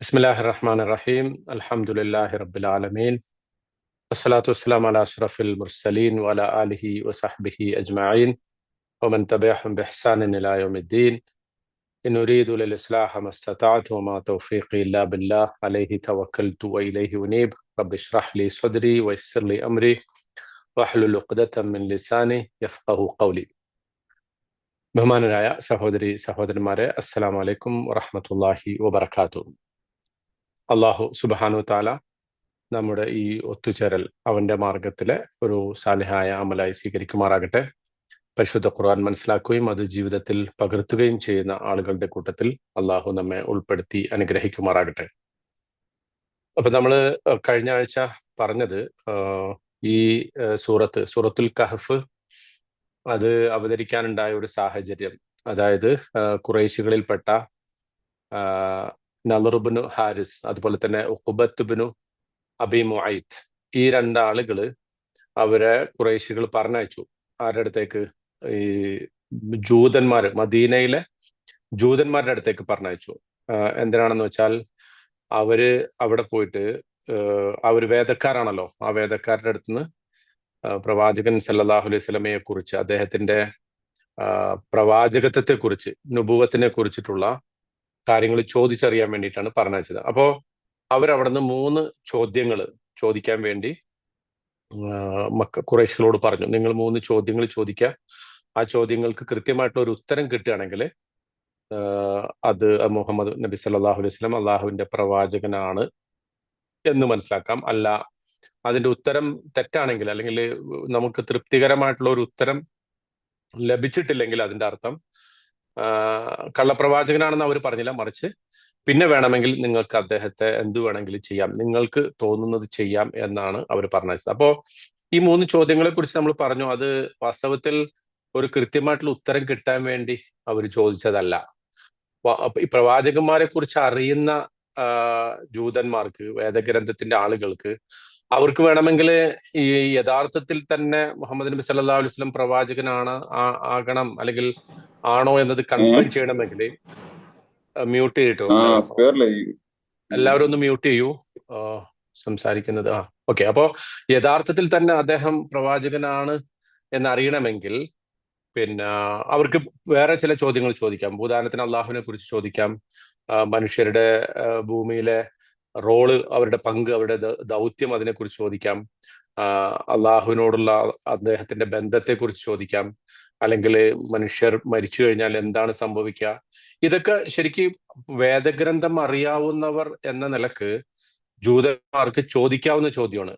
ബിസ്മില്ലാഹിർ റഹ്മാനിർ റഹീം. അൽഹംദുലില്ലാഹി റബ്ബിൽ ആലമീൻ. വസ്സലാത്തു വസ്സലാമു അലാ അഷ്റഫിൽ മുർസലീൻ വഅലാ ആലിഹി വസഹ്ബിഹി അജ്മഈൻ വമൻ തബിഅഹും ബിഇഹ്സാനിൻ ഇലാ യൗമിദ്ദീൻ. ഇൻ ഉരീദു ലിൽ ഇസ്ലാഹ മസ്തതഅതു വമാ തൗഫീഖി ഇല്ലാ ബില്ലാഹ് അലൈഹി തവക്കൽതു വഇലൈഹി ഉനീബ്. റബ്ബി ഇശ്റഹ് ലി സ്വദ്രി വയസ്സിർ ലി അംരി വഹ്ലുൽ ഉഖ്ദതം മിൻ ലിസാനി യഫ്ഖഹു ഖൗലി. ബഹുമാനരായ സഹോദരന്മാരെ, അസ്സലാമു അലൈക്കും വറഹ്മത്തുള്ളാഹി വബറകാതുഹു. അല്ലാഹു സുബ്ഹാനഹു തആല നമ്മുടെ ഈ ഒത്തുചേരൽ അവന്റെ മാർഗത്തിലെ ഒരു സാലിഹായ അമലായി സ്വീകരിക്കുമാറാകട്ടെ. പരിശുദ്ധ ഖുർആൻ മനസ്സിലാക്കുകയും അത് ജീവിതത്തിൽ പകർത്തുകയും ചെയ്യുന്ന ആളുകളുടെ കൂട്ടത്തിൽ അള്ളാഹു നമ്മെ ഉൾപ്പെടുത്തി അനുഗ്രഹിക്കുമാറാകട്ടെ. അപ്പൊ നമ്മള് കഴിഞ്ഞ ആഴ്ച പറഞ്ഞത് ഈ സൂറത്തുൽ കഹഫ് അത് അവതരിക്കാനുണ്ടായ ഒരു സാഹചര്യം, അതായത് ഖുറൈശികളിൽപ്പെട്ട നളറുബ്നു ഹാരിസ്, അതുപോലെ തന്നെ ഉഖ്ബത്തുബ്നു അബി മുഅയ്ത്, ഈ രണ്ടാളുകള് അവരെ ഖുറൈശികൾ പറഞ്ഞയച്ചു. ആരുടെ അടുത്തേക്ക്? ഈ ജൂതന്മാര്, മദീനയിലെ ജൂതന്മാരുടെ അടുത്തേക്ക് പറഞ്ഞയച്ചു. എന്തിനാണെന്ന് വെച്ചാൽ അവര് അവിടെ പോയിട്ട് അവര് വേദക്കാരാണല്ലോ, ആ വേദക്കാരുടെ അടുത്തുനിന്ന് പ്രവാചകൻ സല്ലല്ലാഹു അലൈഹി വസല്ലമയെ കുറിച്ച്, അദ്ദേഹത്തിന്റെ പ്രവാചകത്വത്തെ കുറിച്ച്, നുബുവത്തിനെ കുറിച്ചിട്ടുള്ള കാര്യങ്ങൾ ചോദിച്ചറിയാൻ വേണ്ടിയിട്ടാണ് പറഞ്ഞയച്ചത്. അപ്പോ അവരവിടുന്ന് 3 ചോദ്യങ്ങൾ ചോദിക്കാൻ വേണ്ടി ഖുറൈശികളോട് പറഞ്ഞു. നിങ്ങൾ 3 ചോദ്യങ്ങൾ ചോദിക്കുക. ആ ചോദ്യങ്ങൾക്ക് കൃത്യമായിട്ടുള്ള ഒരു ഉത്തരം കിട്ടുകയാണെങ്കിൽ അത് മുഹമ്മദ് നബി സല്ലല്ലാഹു അലൈഹി വസല്ലം അള്ളാഹുവിന്റെ പ്രവാചകനാണ് എന്ന് മനസ്സിലാക്കാം. അല്ല, അതിന്റെ ഉത്തരം തെറ്റാണെങ്കിൽ, അല്ലെങ്കിൽ നമുക്ക് തൃപ്തികരമായിട്ടുള്ള ഒരു ഉത്തരം ലഭിച്ചിട്ടില്ലെങ്കിൽ അതിന്റെ അർത്ഥം കള്ളപ്രവാചകനാണെന്ന് അവർ പറഞ്ഞില്ല, മറിച്ച് പിന്നെ വേണമെങ്കിൽ നിങ്ങൾക്ക് അദ്ദേഹത്തെ എന്ത് വേണമെങ്കിലും ചെയ്യാം, നിങ്ങൾക്ക് തോന്നുന്നത് ചെയ്യാം എന്നാണ് അവർ പറഞ്ഞത്. അപ്പോ ഈ 3 ചോദ്യങ്ങളെ കുറിച്ച് നമ്മൾ പറഞ്ഞു. അത് വാസ്തവത്തിൽ ഒരു കൃത്യമായിട്ടുള്ള ഉത്തരം കിട്ടാൻ വേണ്ടി അവർ ചോദിച്ചതല്ല. ഈ പ്രവാചകന്മാരെ കുറിച്ച് അറിയുന്ന ജൂതന്മാർക്ക്, വേദഗ്രന്ഥത്തിന്റെ ആളുകൾക്ക്, അവർക്ക് വേണമെങ്കിൽ ഈ യഥാർത്ഥത്തിൽ തന്നെ മുഹമ്മദ് നബി സല്ലല്ലാഹു അലൈഹി വസല്ലം പ്രവാചകനാണ്, ആകണം, അല്ലെങ്കിൽ ആണോ എന്നത് കൺഫേം ചെയ്യണമെങ്കിൽ മ്യൂട്ട് ചെയ്തിട്ടോ, എല്ലാവരും ഒന്ന് മ്യൂട്ട് ചെയ്യൂ സംസാരിക്കുന്നത്. ഓക്കെ. അപ്പോ യഥാർത്ഥത്തിൽ തന്നെ അദ്ദേഹം പ്രവാചകനാണ് എന്നറിയണമെങ്കിൽ പിന്നെ അവർക്ക് വേറെ ചില ചോദ്യങ്ങൾ ചോദിക്കാം. ഉദാഹരണത്തിന് അള്ളാഹുവിനെ കുറിച്ച് ചോദിക്കാം, മനുഷ്യരുടെ ഭൂമിയിലെ റോള്, അവരുടെ പങ്ക്, അവരുടെ ദൗത്യം, അതിനെക്കുറിച്ച് ചോദിക്കാം. അള്ളാഹുവിനോടുള്ള അദ്ദേഹത്തിന്റെ ബന്ധത്തെക്കുറിച്ച് ചോദിക്കാം. അല്ലെങ്കിൽ മനുഷ്യർ മരിച്ചു കഴിഞ്ഞാൽ എന്താണ് സംഭവിക്കുക. ഇതൊക്കെ ശരിക്കും വേദഗ്രന്ഥം അറിയാവുന്നവർ എന്ന നിലക്ക് ജൂതന്മാർക്ക് ചോദിക്കാവുന്ന ചോദ്യമാണ്.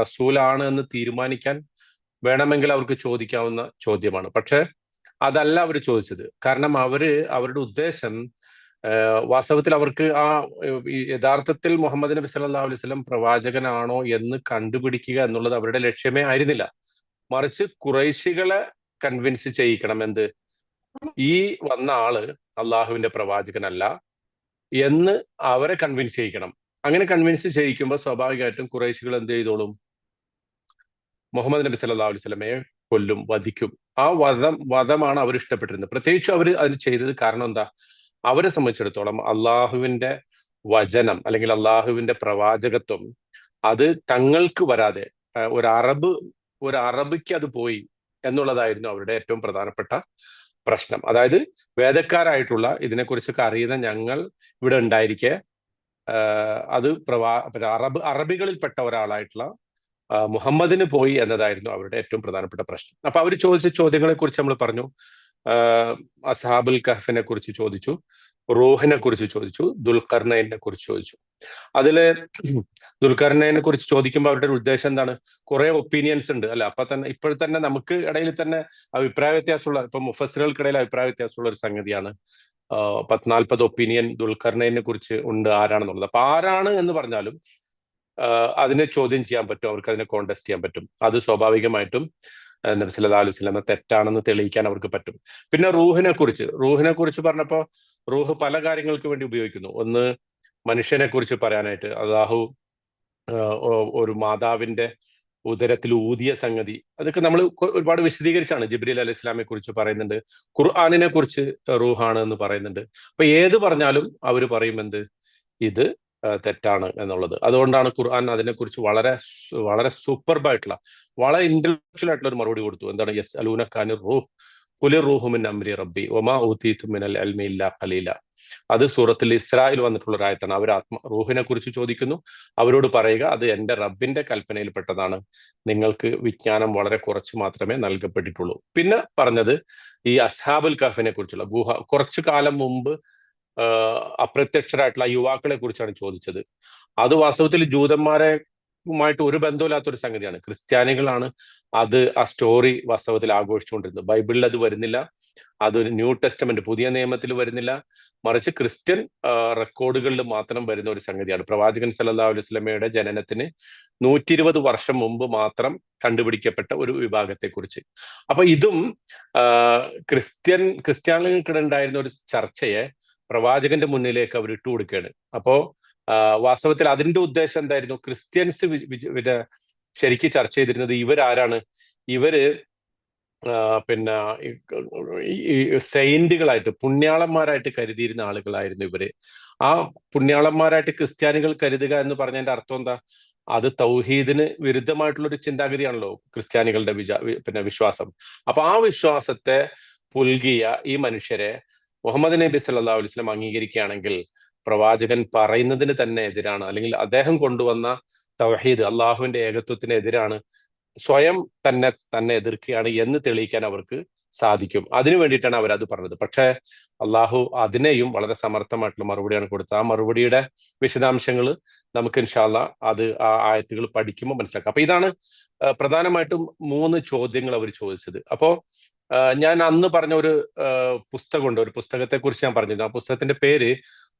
റസൂലാണ് എന്ന് തീരുമാനിക്കാൻ വേണമെങ്കിൽ അവർക്ക് ചോദിക്കാവുന്ന ചോദ്യമാണ്. പക്ഷെ അതല്ല അവർ ചോദിച്ചത്. കാരണം അവരുടെ ഉദ്ദേശം വാസ്തവത്തിൽ അവർക്ക് യഥാർത്ഥത്തിൽ മുഹമ്മദ് നബി സല്ലല്ലാഹു അലൈഹി വസല്ലം പ്രവാചകനാണോ എന്ന് കണ്ടുപിടിക്കുക എന്നുള്ളത് അവരുടെ ലക്ഷ്യമേ ആയിരുന്നില്ല. മറിച്ച് ഖുറൈശികളെ കൺവിൻസ് ചെയ്യിക്കണം. എന്ത്? ഈ വന്ന ആള് അള്ളാഹുവിന്റെ പ്രവാചകനല്ല എന്ന് അവരെ കൺവിൻസ് ചെയ്യിക്കണം. അങ്ങനെ കൺവിൻസ് ചെയ്യിക്കുമ്പോൾ സ്വാഭാവികമായിട്ടും ഖുറൈശികൾ എന്ത് ചെയ്തോളും? മുഹമ്മദ് നബി സല്ലല്ലാഹു അലൈഹി വസല്ലമയെ കൊല്ലും, വധിക്കും. ആ വധമാണ് അവർ ഇഷ്ടപ്പെട്ടിരുന്നത്. പ്രത്യേകിച്ച് അവർ അതിന് ചെയ്തത് കാരണം എന്താ? അവരെ സംബന്ധിച്ചിടത്തോളം അള്ളാഹുവിന്റെ വചനം, അല്ലെങ്കിൽ അള്ളാഹുവിന്റെ പ്രവാചകത്വം, അത് തങ്ങൾക്ക് വരാതെ ഒരു അറബിക്ക് അത് പോയി എന്നുള്ളതായിരുന്നു അവരുടെ ഏറ്റവും പ്രധാനപ്പെട്ട പ്രശ്നം. അതായത് വേദക്കാരായിട്ടുള്ള, ഇതിനെക്കുറിച്ചൊക്കെ അറിയുന്ന ഞങ്ങൾ ഇവിടെ ഉണ്ടായിരിക്കെ അത് അറബികളിൽപ്പെട്ട ഒരാളായിട്ടുള്ള മുഹമ്മദിന് പോയി എന്നതായിരുന്നു അവരുടെ ഏറ്റവും പ്രധാനപ്പെട്ട പ്രശ്നം. അപ്പൊ അവർ ചോദിച്ച ചോദ്യങ്ങളെ കുറിച്ച് നമ്മൾ പറഞ്ഞു. അസ്ഹാബുൽ കഹ്ഫിനെ കുറിച്ച് ചോദിച്ചു, റൂഹിനെ കുറിച്ച് ചോദിച്ചു, ദുൽഖർനൈനെ കുറിച്ച് ചോദിച്ചു. അതില് ദുൽഖർനൈനെ കുറിച്ച് ചോദിക്കുമ്പോൾ അവരുടെ ഒരു ഉദ്ദേശം എന്താണ്? കുറെ ഒപ്പീനിയൻസ് ഉണ്ട് അല്ലെ? അപ്പൊ തന്നെ ഇപ്പോഴത്തന്നെ നമുക്ക് ഇടയിൽ തന്നെ അഭിപ്രായ വ്യത്യാസമുള്ള, ഇപ്പൊ മുഫസ്സിറുകൾക്കിടയിൽ അഭിപ്രായ വ്യത്യാസമുള്ള ഒരു സംഗതിയാണ്. 40 ഒപ്പീനിയൻ ദുൽഖർനൈനെ കുറിച്ച് ഉണ്ട്, ആരാണെന്നുള്ളത്. അപ്പൊ ആരാണ് എന്ന് പറഞ്ഞാലും അതിനെ ചോദ്യം ചെയ്യാൻ പറ്റും, അവർക്ക് അതിനെ കോണ്ടസ്റ്റ് ചെയ്യാൻ പറ്റും. അത് സ്വാഭാവികമായിട്ടും നബി സല്ലല്ലാഹു അലൈഹി വസല്ലം തെറ്റാണെന്ന് തെളിയിക്കാൻ അവർക്ക് പറ്റും. പിന്നെ റൂഹിനെ കുറിച്ച് പറഞ്ഞപ്പോൾ റൂഹ് പല കാര്യങ്ങൾക്ക് വേണ്ടി ഉപയോഗിക്കുന്നു. ഒന്ന്, മനുഷ്യനെ കുറിച്ച് പറയാനായിട്ട്. അല്ലാഹു ഒരു മാതാവിന്റെ ഉദരത്തിൽ ഊതിയ സംഗതി, അതൊക്കെ നമ്മൾ ഒരുപാട് വിശദീകരിച്ചാണ്. ജിബ്രീൽ അലൈഹി ഇസ്ലാമിനെ കുറിച്ച് പറയുന്നുണ്ട്, ഖുർആനിനെ കുറിച്ച് റൂഹാണ് എന്ന് പറയുന്നുണ്ട്. അപ്പൊ ഏത് പറഞ്ഞാലും അവർ പറയും എന്ത്? ഇത് തെറ്റാണ് എന്നുള്ളത്. അതുകൊണ്ടാണ് ഖുർആൻ അതിനെക്കുറിച്ച് വളരെ സൂപ്പർബായിട്ടുള്ള, വളരെ ഇന്റലക്ച്വൽ ആയിട്ടുള്ള ഒരു മറുപടി കൊടുത്തു. എന്താണ്? യസ് അലൂനക്കാനി റൂഹ് കുലിർ റൂഹു മിൻ അംരി റബ്ബി വമാ ഊതീതു മിനൽ ഇൽമി ഇല്ലാ ഖലീല. അത് സൂറത്തുൽ ഇസ്രായിൽ വന്നിട്ടുള്ള ഒരു ആയത്താണ്. അവർ റൂഹിനെ കുറിച്ച് ചോദിക്കുന്നു. അവരോട് പറയുക, അത് എന്റെ റബ്ബിന്റെ കൽപ്പനയിൽപ്പെട്ടതാണ്, നിങ്ങൾക്ക് വിജ്ഞാനം വളരെ കുറച്ച് മാത്രമേ നൽകപ്പെട്ടിട്ടുള്ളൂ. പിന്നെ പറഞ്ഞത് ഈ അസ്ഹാബുൽ കഹ്ഫിനെ കുറിച്ചുള്ള കുറച്ചു കാലം മുമ്പ് അപ്രത്യക്ഷരായിട്ടുള്ള യുവാക്കളെ കുറിച്ചാണ് ചോദിച്ചത്. അത് വാസ്തവത്തിൽ ജൂതന്മാരുമായിട്ട് ഒരു ബന്ധമില്ലാത്ത ഒരു സംഗതിയാണ്. ക്രിസ്ത്യാനികളാണ് ആ സ്റ്റോറി വാസ്തവത്തിൽ ആഘോഷിച്ചുകൊണ്ടിരുന്നത്. ബൈബിളിൽ അത് വരുന്നില്ല, അതൊരു ന്യൂ ടെസ്റ്റമെന്റ് പുതിയ നിയമത്തിൽ വരുന്നില്ല, മറിച്ച് ക്രിസ്ത്യൻ റെക്കോർഡുകളിൽ മാത്രം വരുന്ന ഒരു സംഗതിയാണ്. പ്രവാചകൻ സല്ലല്ലാഹു അലൈഹി വസല്ലമയുടെ ജനനത്തിന് 120 വർഷം മുമ്പ് മാത്രം ഒരു വിഭാഗത്തെക്കുറിച്ച്. അപ്പൊ ഇതും ക്രിസ്ത്യാനികൾക്കിടെ ഉണ്ടായിരുന്ന ഒരു ചർച്ചയെ പ്രവാചകന്റെ മുന്നിലേക്ക് അവർ ഇട്ടുകൊടുക്കുകയാണ്. അപ്പോ വാസ്തവത്തിൽ അതിന്റെ ഉദ്ദേശം എന്തായിരുന്നു? ക്രിസ്ത്യൻസ് ശരിക്ക് ചർച്ച ചെയ്തിരുന്നത് ഇവരാരാണ്? ഇവര് പിന്നെ ഈ സെയിന്റുകളായിട്ട്, പുണ്യാളന്മാരായിട്ട് കരുതിയിരുന്ന ആളുകളായിരുന്നു ഇവര്. ആ പുണ്യാളന്മാരായിട്ട് ക്രിസ്ത്യാനികൾ കരുതുക എന്ന് പറഞ്ഞതിന്റെ അർത്ഥം എന്താ? അത് തൗഹീദിന് വിരുദ്ധമായിട്ടുള്ള ഒരു ചിന്താഗതിയാണല്ലോ ക്രിസ്ത്യാനികളുടെ വിശ്വാസം. അപ്പൊ ആ വിശ്വാസത്തെ പുൽകിയ ഈ മനുഷ്യരെ മുഹമ്മദ് നബി സല്ലല്ലാഹു അലൈഹി വസല്ലം അംഗീകരിക്കുകയാണെങ്കിൽ പ്രവാചകൻ പറയുന്നതിന് തന്നെ എതിരാണ്, അല്ലെങ്കിൽ അദ്ദേഹം കൊണ്ടുവന്ന തൗഹീദ്, അള്ളാഹുവിന്റെ ഏകത്വത്തിന് എതിരാണ്, സ്വയം തന്നെ എതിർക്കുകയാണ് എന്ന് തെളിയിക്കാൻ അവർക്ക് സാധിക്കും. അതിനു വേണ്ടിയിട്ടാണ് അവരത് പറഞ്ഞത്. പക്ഷെ അള്ളാഹു അതിനെയും വളരെ സമർത്ഥമായിട്ടുള്ള മറുപടിയാണ് കൊടുത്തത്. ആ മറുപടിയുടെ വിശദാംശങ്ങൾ നമുക്ക് ഇൻഷാ അല്ലാഹ് അത് ആ ആയത്തുകൾ പഠിക്കുമ്പോൾ മനസ്സിലാക്കാം. അപ്പൊ ഇതാണ് പ്രധാനമായിട്ടും 3 ചോദ്യങ്ങൾ അവർ ചോദിച്ചത്. അപ്പോ ഞാൻ അന്ന് പറഞ്ഞ ഒരു പുസ്തകമുണ്ട്, ഒരു പുസ്തകത്തെ കുറിച്ച് ഞാൻ പറഞ്ഞിരുന്നു. ആ പുസ്തകത്തിന്റെ പേര്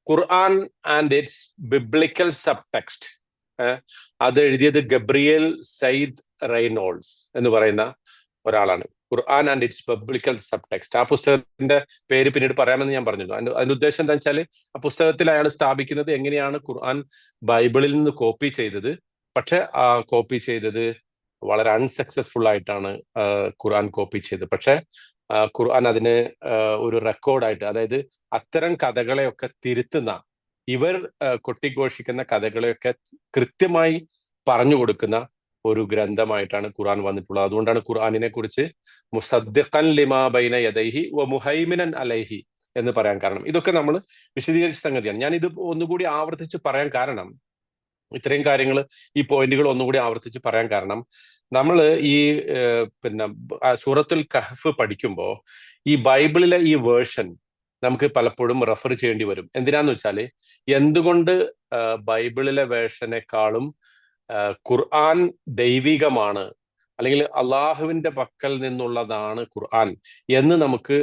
Quran and its biblical subtext. അത് എഴുതിയത് ഗബ്രിയേൽ സയ്യിദ് റെയ്നോൾഡ്സ് എന്ന് പറയുന്ന ഒരാളാണ്. Quran and its biblical subtext. ആ പുസ്തകത്തിന്റെ പേര് പിന്നീട് പറയാമെന്ന് ഞാൻ പറഞ്ഞിരുന്നു. അതിന്റെ ഉദ്ദേശം എന്താ വെച്ചാൽ, ആ പുസ്തകത്തിൽ അയാൾ സ്ഥാപിക്കുന്നത് എങ്ങനെയാണ് ഖുർആൻ ബൈബിളിൽ നിന്ന് കോപ്പി ചെയ്തത്, പക്ഷെ ആ കോപ്പി ചെയ്തത് വളരെ അൺസക്സസ്ഫുൾ ആയിട്ടാണ് ഖുർആൻ കോപ്പി ചെയ്തത്. പക്ഷെ ഖുർആൻ അതിന് ഒരു റെക്കോർഡായിട്ട്, അതായത് അത്തരം കഥകളെയൊക്കെ തിരുത്തുന്ന, ഇവർ കൊട്ടിഘോഷിക്കുന്ന കഥകളെയൊക്കെ കൃത്യമായി പറഞ്ഞു കൊടുക്കുന്ന ഒരു ഗ്രന്ഥമായിട്ടാണ് ഖുർആൻ വന്നിട്ടുള്ളത്. അതുകൊണ്ടാണ് ഖുർആനിനെ കുറിച്ച് മുസദ്ദിഖൻ ലിമാ ബൈന യദൈഹി വ മുഹൈമിനൻ അലൈഹി എന്ന് പറയാൻ കാരണം. ഇതൊക്കെ നമ്മൾ വിശദീകരിച്ച സംഗതിയാണ്. ഞാൻ ഇത് ഒന്നുകൂടി ആവർത്തിച്ച് പറയാൻ കാരണം, ഇത്രയും കാര്യങ്ങൾ, ഈ പോയിന്റുകൾ ഒന്നുകൂടി ആവർത്തിച്ച് പറയാൻ കാരണം, നമ്മൾ ഈ സൂറത്തുൽ കഹ്ഫ് പഠിക്കുമ്പോൾ ഈ ബൈബിളിലെ ഈ വേർഷൻ നമുക്ക് പലപ്പോഴും റെഫർ ചെയ്യേണ്ടി വരും. എന്തിനാന്ന് വെച്ചാൽ, എന്തുകൊണ്ട് ബൈബിളിലെ വേർഷനേക്കാളും ഖുർആൻ ദൈവികമാണ്, അല്ലെങ്കിൽ അള്ളാഹുവിന്റെ പക്കൽ നിന്നുള്ളതാണ് ഖുർആൻ എന്ന് നമുക്ക്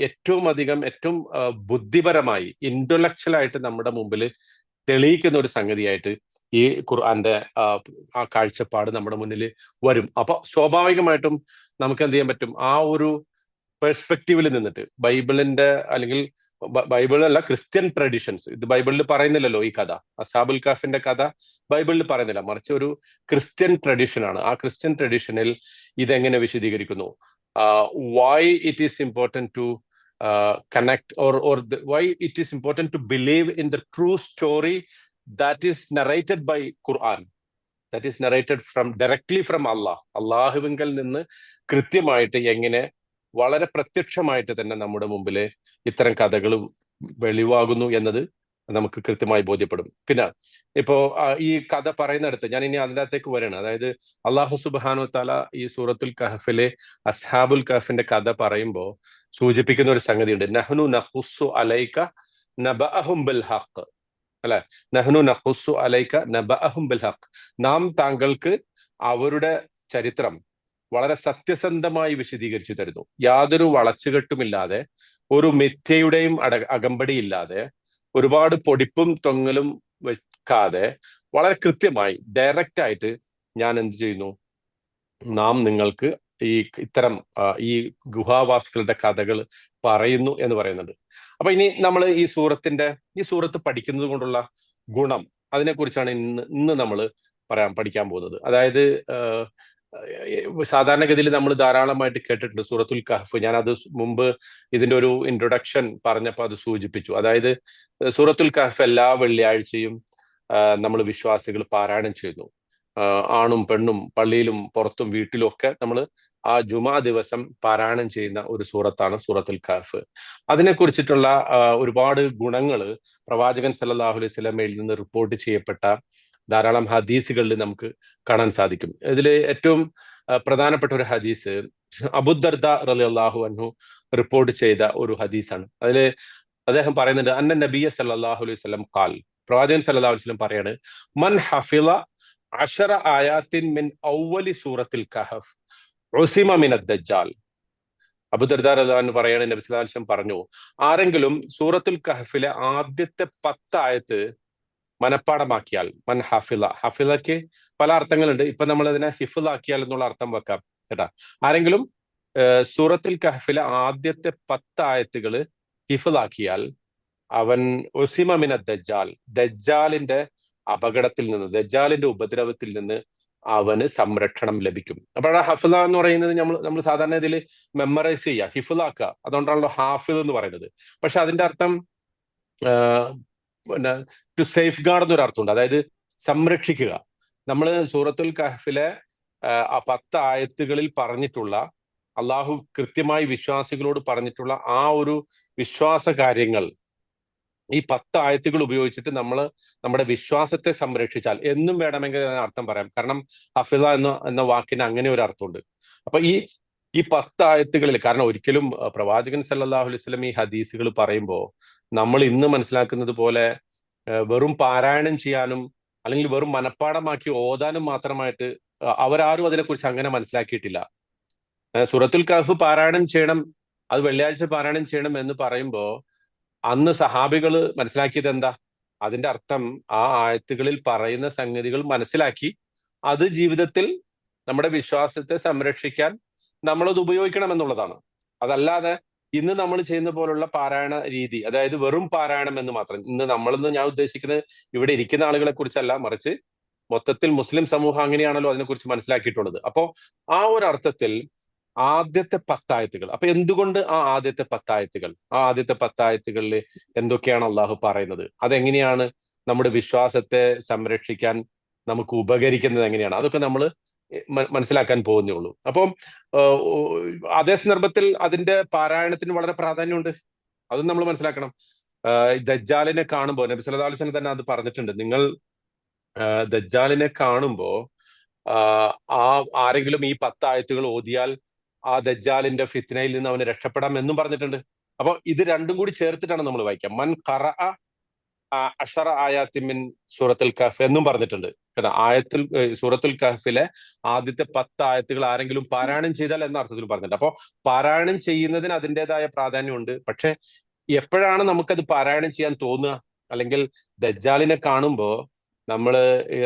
ഏറ്റവും ബുദ്ധിപരമായി, ഇന്റലക്ച്വൽ ആയിട്ട് നമ്മുടെ മുമ്പിൽ തെളിയിക്കുന്ന ഒരു സംഗതിയായിട്ട് ഈ ഖുർആന്റെ ആ കാഴ്ചപ്പാട് നമ്മുടെ മുന്നിൽ വരും. അപ്പൊ സ്വാഭാവികമായിട്ടും നമുക്ക് എന്ത് ചെയ്യാൻ പറ്റും? ആ ഒരു പെർസ്പെക്റ്റീവിൽ നിന്നിട്ട് ബൈബിളിന്റെ, അല്ലെങ്കിൽ ബൈബിളല്ല, ക്രിസ്ത്യൻ ട്രഡീഷൻസ്, ഇത് ബൈബിളിൽ പറയുന്നില്ലല്ലോ. ഈ കഥ, അസ്ഹാബുൽ കഹ്ഫിന്റെ കഥ ബൈബിളിൽ പറയുന്നില്ല, മറിച്ച് ഒരു ക്രിസ്ത്യൻ ട്രഡീഷനാണ്. ആ ക്രിസ്ത്യൻ ട്രഡീഷനിൽ ഇതെങ്ങനെ വിശദീകരിക്കുന്നു? Why it is important to connect, or why it is important to believe in the true story that is narrated by Quran, that is narrated directly from Allah. അള്ളാഹുവിങ്കൽ നിന്ന് കൃത്യമായിട്ട് എങ്ങനെ വളരെ പ്രത്യക്ഷമായിട്ട് തന്നെ നമ്മുടെ മുമ്പിൽ ഇത്തരം കഥകൾ വെളിവാകുന്നു എന്നത് നമുക്ക് കൃത്യമായി ബോധ്യപ്പെടും. പിന്നെ ഇപ്പോ ഈ കഥ പറയുന്നിടത്ത് ഞാൻ ഇനി അതിനകത്തേക്ക് വരണം. അതായത് അള്ളാഹു സുബ്ഹാനഹു വ തആല ഈ സൂറത്തുൽ കഹ്ഫിലെ അസ്ഹാബുൽ കഹ്ഫിന്റെ കഥ പറയുമ്പോൾ സൂചിപ്പിക്കുന്ന ഒരു സംഗതിയുണ്ട്. നഹ്നു നഖുസ്സു അലൈക നബഅഹും ബിൽ ഹഖ്, അല്ലെ? നഹ്നു നഖുസ്സു അലൈക നബഅഹും ബിൽ ഹഖ്. നാം താങ്കൾക്ക് അവരുടെ ചരിത്രം വളരെ സത്യസന്ധമായി വിശദീകരിച്ചു തരുന്നു. യാതൊരു വളച്ചുകെട്ടുമില്ലാതെ, ഒരു മിഥ്യയുടെയും അകമ്പടിയില്ലാതെ, ഒരുപാട് പൊടിപ്പും തൊങ്ങലും വെക്കാതെ, വളരെ കൃത്യമായി ഡയറക്റ്റ് ആയിട്ട് ഞാൻ എന്ത് ചെയ്യുന്നു? നാം നിങ്ങൾക്ക് ഇത്തരം ഈ ഗുഹാവാസികളുടെ കഥകൾ പറയുന്നു എന്ന് പറയുന്നത്. അപ്പൊ ഇനി നമ്മൾ ഈ സൂറത്ത് പഠിക്കുന്നത് കൊണ്ടുള്ള ഗുണം, അതിനെക്കുറിച്ചാണ് ഇന്ന് നമ്മൾ പഠിക്കാൻ പോകുന്നത്. അതായത് സാധാരണഗതിയിൽ നമ്മൾ ധാരാളമായിട്ട് കേട്ടിട്ടുണ്ട് സൂറത്തുൽ കഹ്ഫ്. ഞാനത് മുമ്പ് ഇതിന്റെ ഒരു ഇൻട്രൊഡക്ഷൻ പറഞ്ഞപ്പോൾ അത് സൂചിപ്പിച്ചു. അതായത് സൂറത്തുൽ കഹ്ഫ് എല്ലാ വെള്ളിയാഴ്ചയും നമ്മൾ വിശ്വാസികൾ പാരായണം ചെയ്യുന്നു. ആണും പെണ്ണും പള്ളിയിലും പുറത്തും വീട്ടിലും ഒക്കെ നമ്മൾ ആ ജുമാ ദിവസം പാരായണം ചെയ്യുന്ന ഒരു സൂറത്താണ് സൂറത്തുൽ കഹ്ഫ്. അതിനെ കുറിച്ചിട്ടുള്ള ഒരുപാട് ഗുണങ്ങൾ പ്രവാചകൻ സല്ലല്ലാഹു അലൈഹി വസല്ലമയിൽ നിന്ന് റിപ്പോർട്ട് ചെയ്യപ്പെട്ട ധാരാളം ഹദീസുകളിൽ നമുക്ക് കാണാൻ സാധിക്കും. ഇതിൽ ഏറ്റവും പ്രധാനപ്പെട്ട ഒരു ഹദീസ് അബൂദർദ റളിയല്ലാഹു അൻഹു റിപ്പോർട്ട് ചെയ്ത ഒരു ഹദീസാണ്. അതിൽ അദ്ദേഹം പറയുന്നുണ്ട്, അന്ന നബിയ സല്ലല്ലാഹു അലൈഹി വസല്ലം ഖാൽ, പ്രവാചകൻ സല്ലല്ലാഹു അലൈഹി വസല്ലം പറയാണ്, മൻ ഹഫിള അശറ ആയാത്തിൻ മിൻ ഔവലി സൂറത്തിൽ കഹഫ് ഉസിമ മിനദ് ദജ്ജാൽ. അബൂദർദ റളിയല്ലാഹു അൻഹു പറയാണ്, നബി സല്ലല്ലാഹു അലൈഹി വസല്ലം പറഞ്ഞു, ആരെങ്കിലും സൂറത്തുൽ കഹഫിലെ ആദ്യത്തെ 10 ആയത്ത് മനപ്പാടമാക്കിയാൽ, മൻ ഹഫിള, ഹഫിളക്ക് പല അർത്ഥങ്ങളുണ്ട്, ഇപ്പൊ നമ്മൾ അതിനെ ഹിഫിളാക്കിയാൽ എന്നുള്ള അർത്ഥം വെക്കാം കേട്ടാ. ആരെങ്കിലും സൂറത്തുൽ കഹഫിലെ ആദ്യത്തെ 10 ആയത്തുകൾ ഹിഫിളാക്കിയാൽ അവൻ ഉസിമ മിന ദജ്ജാൽ, ദജ്ജാലിന്റെ അപകടത്തിൽ നിന്ന്, ദജ്ജാലിന്റെ ഉപദ്രവത്തിൽ നിന്ന് അവന് സംരക്ഷണം ലഭിക്കും. അപ്പോൾ ഹഫിള എന്ന് പറയുന്നത് നമ്മൾ സാധാരണ ഇതിൽ മെമ്മറൈസ് ചെയ്യുക, ഹിഫിളാക്കുക, അതുകൊണ്ടാണല്ലോ ഹാഫിൾ എന്ന് പറയുന്നത്. പക്ഷെ അതിന്റെ അർത്ഥം പിന്നെ ടു സേഫ് ഗാർഡ് എന്നൊരു അർത്ഥമുണ്ട്, അതായത് സംരക്ഷിക്കുക. നമ്മൾ സൂറത്തുൽ കഹ്ഫിലെ 10 ആയത്തുകളിൽ പറഞ്ഞിട്ടുള്ള, അള്ളാഹു കൃത്യമായി വിശ്വാസികളോട് പറഞ്ഞിട്ടുള്ള ആ ഒരു വിശ്വാസ കാര്യങ്ങൾ ഈ 10 ആയത്തുകൾ ഉപയോഗിച്ചിട്ട് നമ്മൾ നമ്മുടെ വിശ്വാസത്തെ സംരക്ഷിച്ചാൽ എന്നും വേണമെങ്കിൽ അർത്ഥം പറയാം. കാരണം ഹഫിള എന്ന വാക്കിന് അങ്ങനെ ഒരു അർത്ഥമുണ്ട്. അപ്പൊ ഈ 10 ആയത്തുകളിൽ, കാരണം ഒരിക്കലും പ്രവാചകൻ സല്ലല്ലാഹു അലൈഹി വസല്ലം ഈ ഹദീസുകൾ പറയുമ്പോൾ നമ്മൾ ഇന്ന് മനസ്സിലാക്കുന്നത് പോലെ വെറും പാരായണം ചെയ്യാനും അല്ലെങ്കിൽ വെറും മനപ്പാടമാക്കി ഓതാനും മാത്രമായിട്ട് അവരാരും അതിനെക്കുറിച്ച് അങ്ങനെ മനസ്സിലാക്കിയിട്ടില്ല. സൂറത്തുൽ കഹ്ഫ് പാരായണം ചെയ്യണം, അത് വെള്ളിയാഴ്ച പാരായണം ചെയ്യണം എന്ന് പറയുമ്പോൾ അന്ന് സഹാബികൾ മനസ്സിലാക്കിയത് എന്താ? അതിന്റെ അർത്ഥം ആ ആയത്തുകളിൽ പറയുന്ന സംഗതികൾ മനസ്സിലാക്കി അത് ജീവിതത്തിൽ നമ്മുടെ വിശ്വാസത്തെ സംരക്ഷിക്കാൻ നമ്മളത് ഉപയോഗിക്കണം എന്നുള്ളതാണ്. അതല്ലാതെ ഇന്ന് നമ്മൾ ചെയ്യുന്ന പോലുള്ള പാരായണ രീതി, അതായത് വെറും പാരായണം എന്ന് മാത്രം, നമ്മളെന്ന് ഞാൻ ഉദ്ദേശിക്കുന്നത് ഇവിടെ ഇരിക്കുന്ന ആളുകളെ കുറിച്ചല്ല, മറിച്ച് മൊത്തത്തിൽ മുസ്ലിം സമൂഹം അങ്ങനെയാണല്ലോ അതിനെക്കുറിച്ച് മനസ്സിലാക്കിയിട്ടുള്ളത്. അപ്പോ ആ ഒരു അർത്ഥത്തിൽ ആദ്യത്തെ 10 ആയത്തുകൾ, അപ്പൊ എന്തുകൊണ്ട് ആ ആദ്യത്തെ 10 ആയത്തുകൾ, ആ ആദ്യത്തെ 10 ആയത്തുകളിൽ എന്തൊക്കെയാണ് അള്ളാഹു പറയുന്നത്, അതെങ്ങനെയാണ് നമ്മുടെ വിശ്വാസത്തെ സംരക്ഷിക്കാൻ നമുക്ക് ഉപകരിക്കുന്നത്, എങ്ങനെയാണ്, അതൊക്കെ നമ്മൾ മനസ്സിലാക്കാൻ പോകുന്നേ ഉള്ളൂ. അപ്പം അതേ സന്ദർഭത്തിൽ അതിന്റെ പാരായണത്തിന് വളരെ പ്രാധാന്യമുണ്ട്, അതും നമ്മൾ മനസ്സിലാക്കണം. ദജ്ജാലിനെ കാണുമ്പോൾ നബി സല്ലല്ലാഹു അലൈഹി വസല്ലം തന്നെ അത് പറഞ്ഞിട്ടുണ്ട്, നിങ്ങൾ ദജ്ജാലിനെ കാണുമ്പോ ആരെങ്കിലും ഈ 10 ആയത്തുകൾ ഓതിയാൽ ആ ദജ്ജാലിന്റെ ഫിത്നയിൽ നിന്ന് അവന് രക്ഷപ്പെടാം എന്നും പറഞ്ഞിട്ടുണ്ട്. അപ്പൊ ഇത് രണ്ടും കൂടി ചേർത്തിട്ടാണ് നമ്മൾ വായിക്കാം. മൻ ഖറഅ അശറ ആയാത്തിൻ മിൻ സൂറത്തുൽ കഹ്ഫ് എന്നും പറഞ്ഞിട്ടുണ്ട് കേട്ടോ. സൂറത്തുൽ കഹ്ഫിലെ ആദ്യത്തെ 10 ആയത്തുകൾ ആരെങ്കിലും പാരായണം ചെയ്താൽ എന്ന അർത്ഥത്തിൽ പറഞ്ഞിട്ടുണ്ട്. അപ്പോ പാരായണം ചെയ്യുന്നതിന് അതിൻ്റെതായ പ്രാധാന്യമുണ്ട്. പക്ഷെ എപ്പോഴാണ് നമുക്കത് പാരായണം ചെയ്യാൻ തോന്നുക? അല്ലെങ്കിൽ ദജ്ജാലിനെ കാണുമ്പോ നമ്മൾ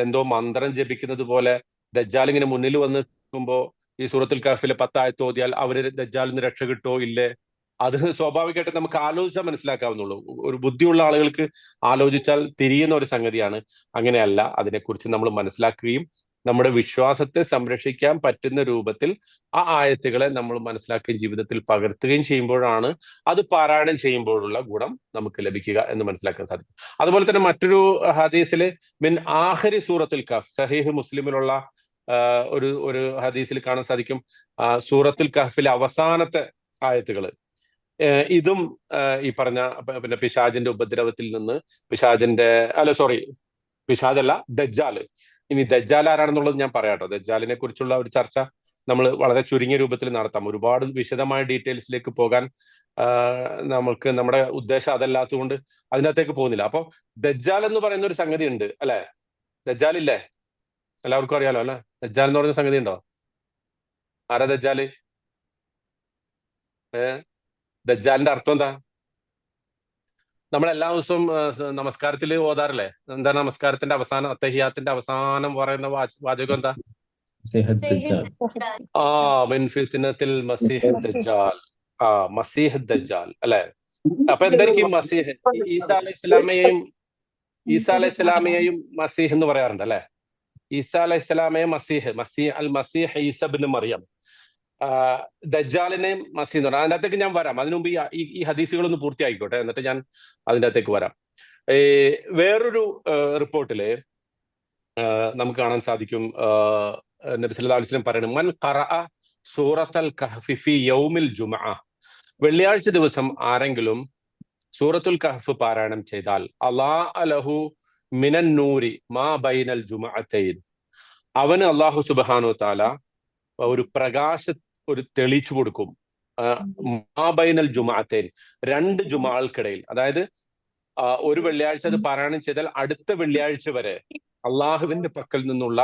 എന്തോ മന്ത്രം ജപിക്കുന്നത് പോലെ ദജ്ജാൽ ഇങ്ങനെ മുന്നിൽ വന്ന് നിൽക്കുമ്പോ ഈ സൂറത്തുൽ കഹ്ഫിലെ 10 ആയത്ത് ഓതിയാൽ അവര് ദജ്ജാലിൽ നിന്ന് രക്ഷ കിട്ടോ ഇല്ലേ, അത് സ്വാഭാവികമായിട്ട് നമുക്ക് ആലോചിച്ചാൽ മനസ്സിലാക്കാവുന്നുള്ളൂ. ഒരു ബുദ്ധിയുള്ള ആളുകൾക്ക് ആലോചിച്ചാൽ തിരിയുന്ന ഒരു സംഗതിയാണ്. അങ്ങനെയല്ല, അതിനെക്കുറിച്ച് നമ്മൾ മനസ്സിലാക്കുകയും നമ്മുടെ വിശ്വാസത്തെ സംരക്ഷിക്കാൻ പറ്റുന്ന രൂപത്തിൽ ആ ആയത്തുകളെ നമ്മൾ മനസ്സിലാക്കുകയും ജീവിതത്തിൽ പകർത്തുകയും ചെയ്യുമ്പോഴാണ് അത് പാരായണം ചെയ്യുമ്പോഴുള്ള ഗുണം നമുക്ക് ലഭിക്കുക എന്ന് മനസ്സിലാക്കാൻ സാധിക്കും. അതുപോലെ തന്നെ മറ്റൊരു ഹദീസിൽ മിൻ ആഖിരി സൂറത്തുൽ കഹ്ഫ്, സഹീഹ് മുസ്ലിമിലുള്ള ഒരു ഹദീസിൽ കാണാൻ സാധിക്കും, സൂറത്തുൽ കഹ്ഫിലെ അവസാനത്തെ ആയത്തുകൾ ഇതും ഈ പറഞ്ഞ പിന്നെ പിശാചിന്റെ ഉപദ്രവത്തിൽ നിന്ന്, പിശാചല്ല, ദജ്ജാല്. ഇനി ദജ്ജാൽ ആരാണെന്നുള്ളത് ഞാൻ പറയാട്ടോ. ദജ്ജാലിനെ കുറിച്ചുള്ള ഒരു ചർച്ച നമ്മൾ വളരെ ചുരുങ്ങിയ രൂപത്തിൽ നടത്താം. ഒരുപാട് വിശദമായ ഡീറ്റെയിൽസിലേക്ക് പോകാൻ നമുക്ക് നമ്മുടെ ഉദ്ദേശം അതല്ലാത്തതുകൊണ്ട് അതിനകത്തേക്ക് പോകുന്നില്ല. അപ്പൊ ദജ്ജാൽ എന്ന് പറയുന്ന ഒരു സംഗതി ഉണ്ട് അല്ലെ? ദജ്ജാൽ ഇല്ലേ? എല്ലാവർക്കും അറിയാലോ അല്ലെ? ദജ്ജാൽ എന്ന് പറയുന്ന സംഗതി ഉണ്ടോ? ആരാ ദജ്ജാല്? ദജ്ജാലിന്റെ അർത്ഥം എന്താ? നമ്മൾ എല്ലാ ദിവസവും നമസ്കാരത്തിൽ ഓതാറില്ലേ? എന്താ നമസ്കാരത്തിന്റെ അവസാനം, അത്തഹിയാത്തിന്റെ അവസാനം പറയുന്ന വാചകം എന്താ? മിൻ ഫിത്നത്തിൽ മസീഹ് ദജ്ജാൽ. മസീഹ് ദജ്ജാൽ അല്ലെ? അപ്പൊ എന്തായിരിക്കും മസീഹ്? ഈസാ അലൈഹി ഇസ്ലാമയെയും മസീഹ് എന്ന് പറയാറുണ്ട് അല്ലെ? ഈസ അലൈഹി സ്വലാമയെ മസീഹ് ഈസ ബിൻ മറിയം, ദജ്ജാലിനെ മസീഹ് എന്ന് പറഞ്ഞാൽ, അതിൻ്റെ അകത്തേക്ക് ഞാൻ വരാം. അതിനു മുമ്പ് ഈ ഹദീസുകളൊന്ന് പൂർത്തിയായിക്കോട്ടെ, എന്നിട്ട് ഞാൻ അതിൻ്റെ അകത്തേക്ക് വരാം. വേറൊരു റിപ്പോർട്ടില് നമുക്ക് കാണാൻ സാധിക്കും, നബി സല്ലല്ലാഹു അലൈഹി വസല്ലം പറയുന്നു, മൻ ഖറഅ സൂറത്തുൽ കഹ്ഫി ഫി യൗമിൽ ജുമഅ, വെള്ളിയാഴ്ച ദിവസം ആരെങ്കിലും സൂറത്തുൽ കഹ്ഫ് പാരായണം ചെയ്താൽ, അല്ലാഹു ലഹു മിനൻ നൂരി മാ ബൈനൽ ജുമഅത്തൈൻ, അവന് അല്ലാഹു സുബ്ഹാനഹു തആല ഒരു ഒരു തെളിച്ചു കൊടുക്കും. മാ ബൈനൽ ജുമഅത്തൈൻ, രണ്ട് ജുമഅകൾക്കിടയിൽ, അതായത് ഒരു വെള്ളിയാഴ്ച അത് പാരായണം ചെയ്താൽ അടുത്ത വെള്ളിയാഴ്ച വരെ അള്ളാഹുവിന്റെ പക്കൽ നിന്നുള്ള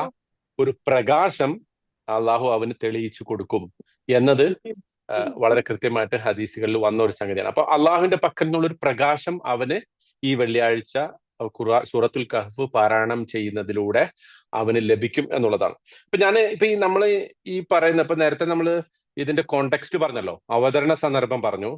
ഒരു പ്രകാശം അള്ളാഹു അവന് തെളിയിച്ചു കൊടുക്കും എന്നത് വളരെ കൃത്യമായിട്ട് ഹദീസുകളിൽ വന്ന ഒരു സംഗതിയാണ്. അപ്പൊ അള്ളാഹുവിന്റെ പക്കൽ നിന്നുള്ള ഒരു പ്രകാശം അവന് ഈ വെള്ളിയാഴ്ച സൂറത്തുൽ കഹ്ഫ് പാരായണം ചെയ്യുന്നതിലൂടെ അവന് ലഭിക്കും എന്നുള്ളതാണ്. ഇപ്പൊ നമ്മള് ഈ പറയുന്ന, ഇപ്പൊ നേരത്തെ നമ്മൾ ഇതിന്റെ കോണ്ടെക്സ്റ്റ് പറഞ്ഞല്ലോ, അവതരണ സന്ദർഭം പറഞ്ഞു.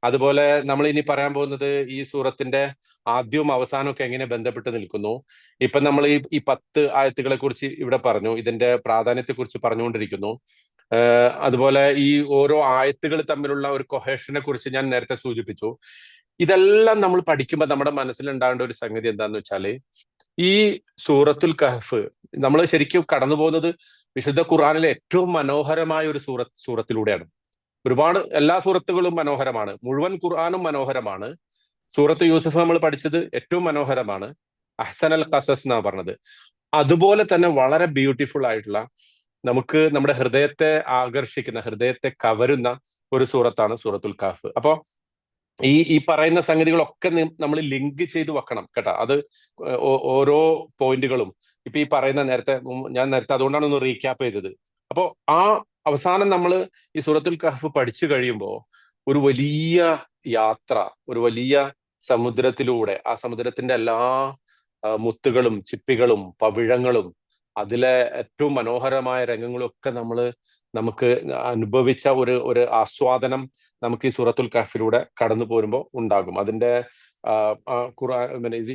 അതുപോലെ നമ്മൾ ഇനി പറയാൻ പോകുന്നത് ഈ സൂറത്തിന്റെ ആദ്യവും അവസാനവും ഒക്കെ എങ്ങനെ ബന്ധപ്പെട്ട് നിൽക്കുന്നു. ഇപ്പൊ നമ്മൾ ഈ 10 ആയത്തുകളെ കുറിച്ച് ഇവിടെ പറഞ്ഞു, ഇതിന്റെ പ്രാധാന്യത്തെ കുറിച്ച് പറഞ്ഞുകൊണ്ടിരിക്കുന്നു. അതുപോലെ ഈ ഓരോ ആയത്തുകൾ തമ്മിലുള്ള ഒരു കൊഹേഷനെ കുറിച്ച് ഞാൻ നേരത്തെ സൂചിപ്പിച്ചു. ഇതെല്ലാം നമ്മൾ പഠിക്കുമ്പോൾ നമ്മുടെ മനസ്സിലുണ്ടാകേണ്ട ഒരു സംഗതി എന്താന്ന് വെച്ചാല്, ഈ സൂറത്തുൽ കഹ്ഫ് നമ്മൾ ശരിക്കും കടന്നു പോകുന്നത് വിശുദ്ധ ഖുർആനിലെ ഏറ്റവും മനോഹരമായ ഒരു സൂറത്തിലൂടെയാണ്. ഒരുപാട് എല്ലാ സൂറത്തുകളും മനോഹരമാണ്, മുഴുവൻ ഖുർആനും മനോഹരമാണ്. സൂറത്ത് യൂസുഫ് നമ്മൾ പഠിച്ചത് ഏറ്റവും മനോഹരമാണ്, അഹ്സനൽ ഖസസ് എന്നാ പറഞ്ഞത്. അതുപോലെ തന്നെ വളരെ ബ്യൂട്ടിഫുൾ ആയിട്ടുള്ള, നമുക്ക് നമ്മുടെ ഹൃദയത്തെ ആകർഷിക്കുന്ന, ഹൃദയത്തെ കവരുന്ന ഒരു സൂറത്താണ് സൂറത്തുൽ കഹ്ഫ്. അപ്പോ ഈ പറയുന്ന സംഗതികളൊക്കെ നമ്മൾ ലിങ്ക് ചെയ്ത് വെക്കണം കേട്ടോ. അത് ഓരോ പോയിന്റുകളും ഇപ്പൊ ഈ പറയുന്ന ഞാൻ നേരത്തെ അതുകൊണ്ടാണ് ഒന്ന് റീക്യാപ്പ് ചെയ്തത്. അപ്പോ അവസാനം നമ്മൾ ഈ സൂറത്തുൽ കഹ്ഫ് പഠിച്ചു കഴിയുമ്പോൾ ഒരു വലിയ യാത്ര, ഒരു വലിയ സമുദ്രത്തിലൂടെ, ആ സമുദ്രത്തിന്റെ എല്ലാ മുത്തുകളും ചിപ്പികളും പവിഴങ്ങളും അതിലെ ഏറ്റവും മനോഹരമായ രംഗങ്ങളും ഒക്കെ നമുക്ക് അനുഭവിച്ച ഒരു ആസ്വാദനം നമുക്ക് ഈ സൂറത്തുൽ കഹ്ഫിലൂടെ കടന്നു പോരുമ്പോൾ ഉണ്ടാകും. അതിന്റെ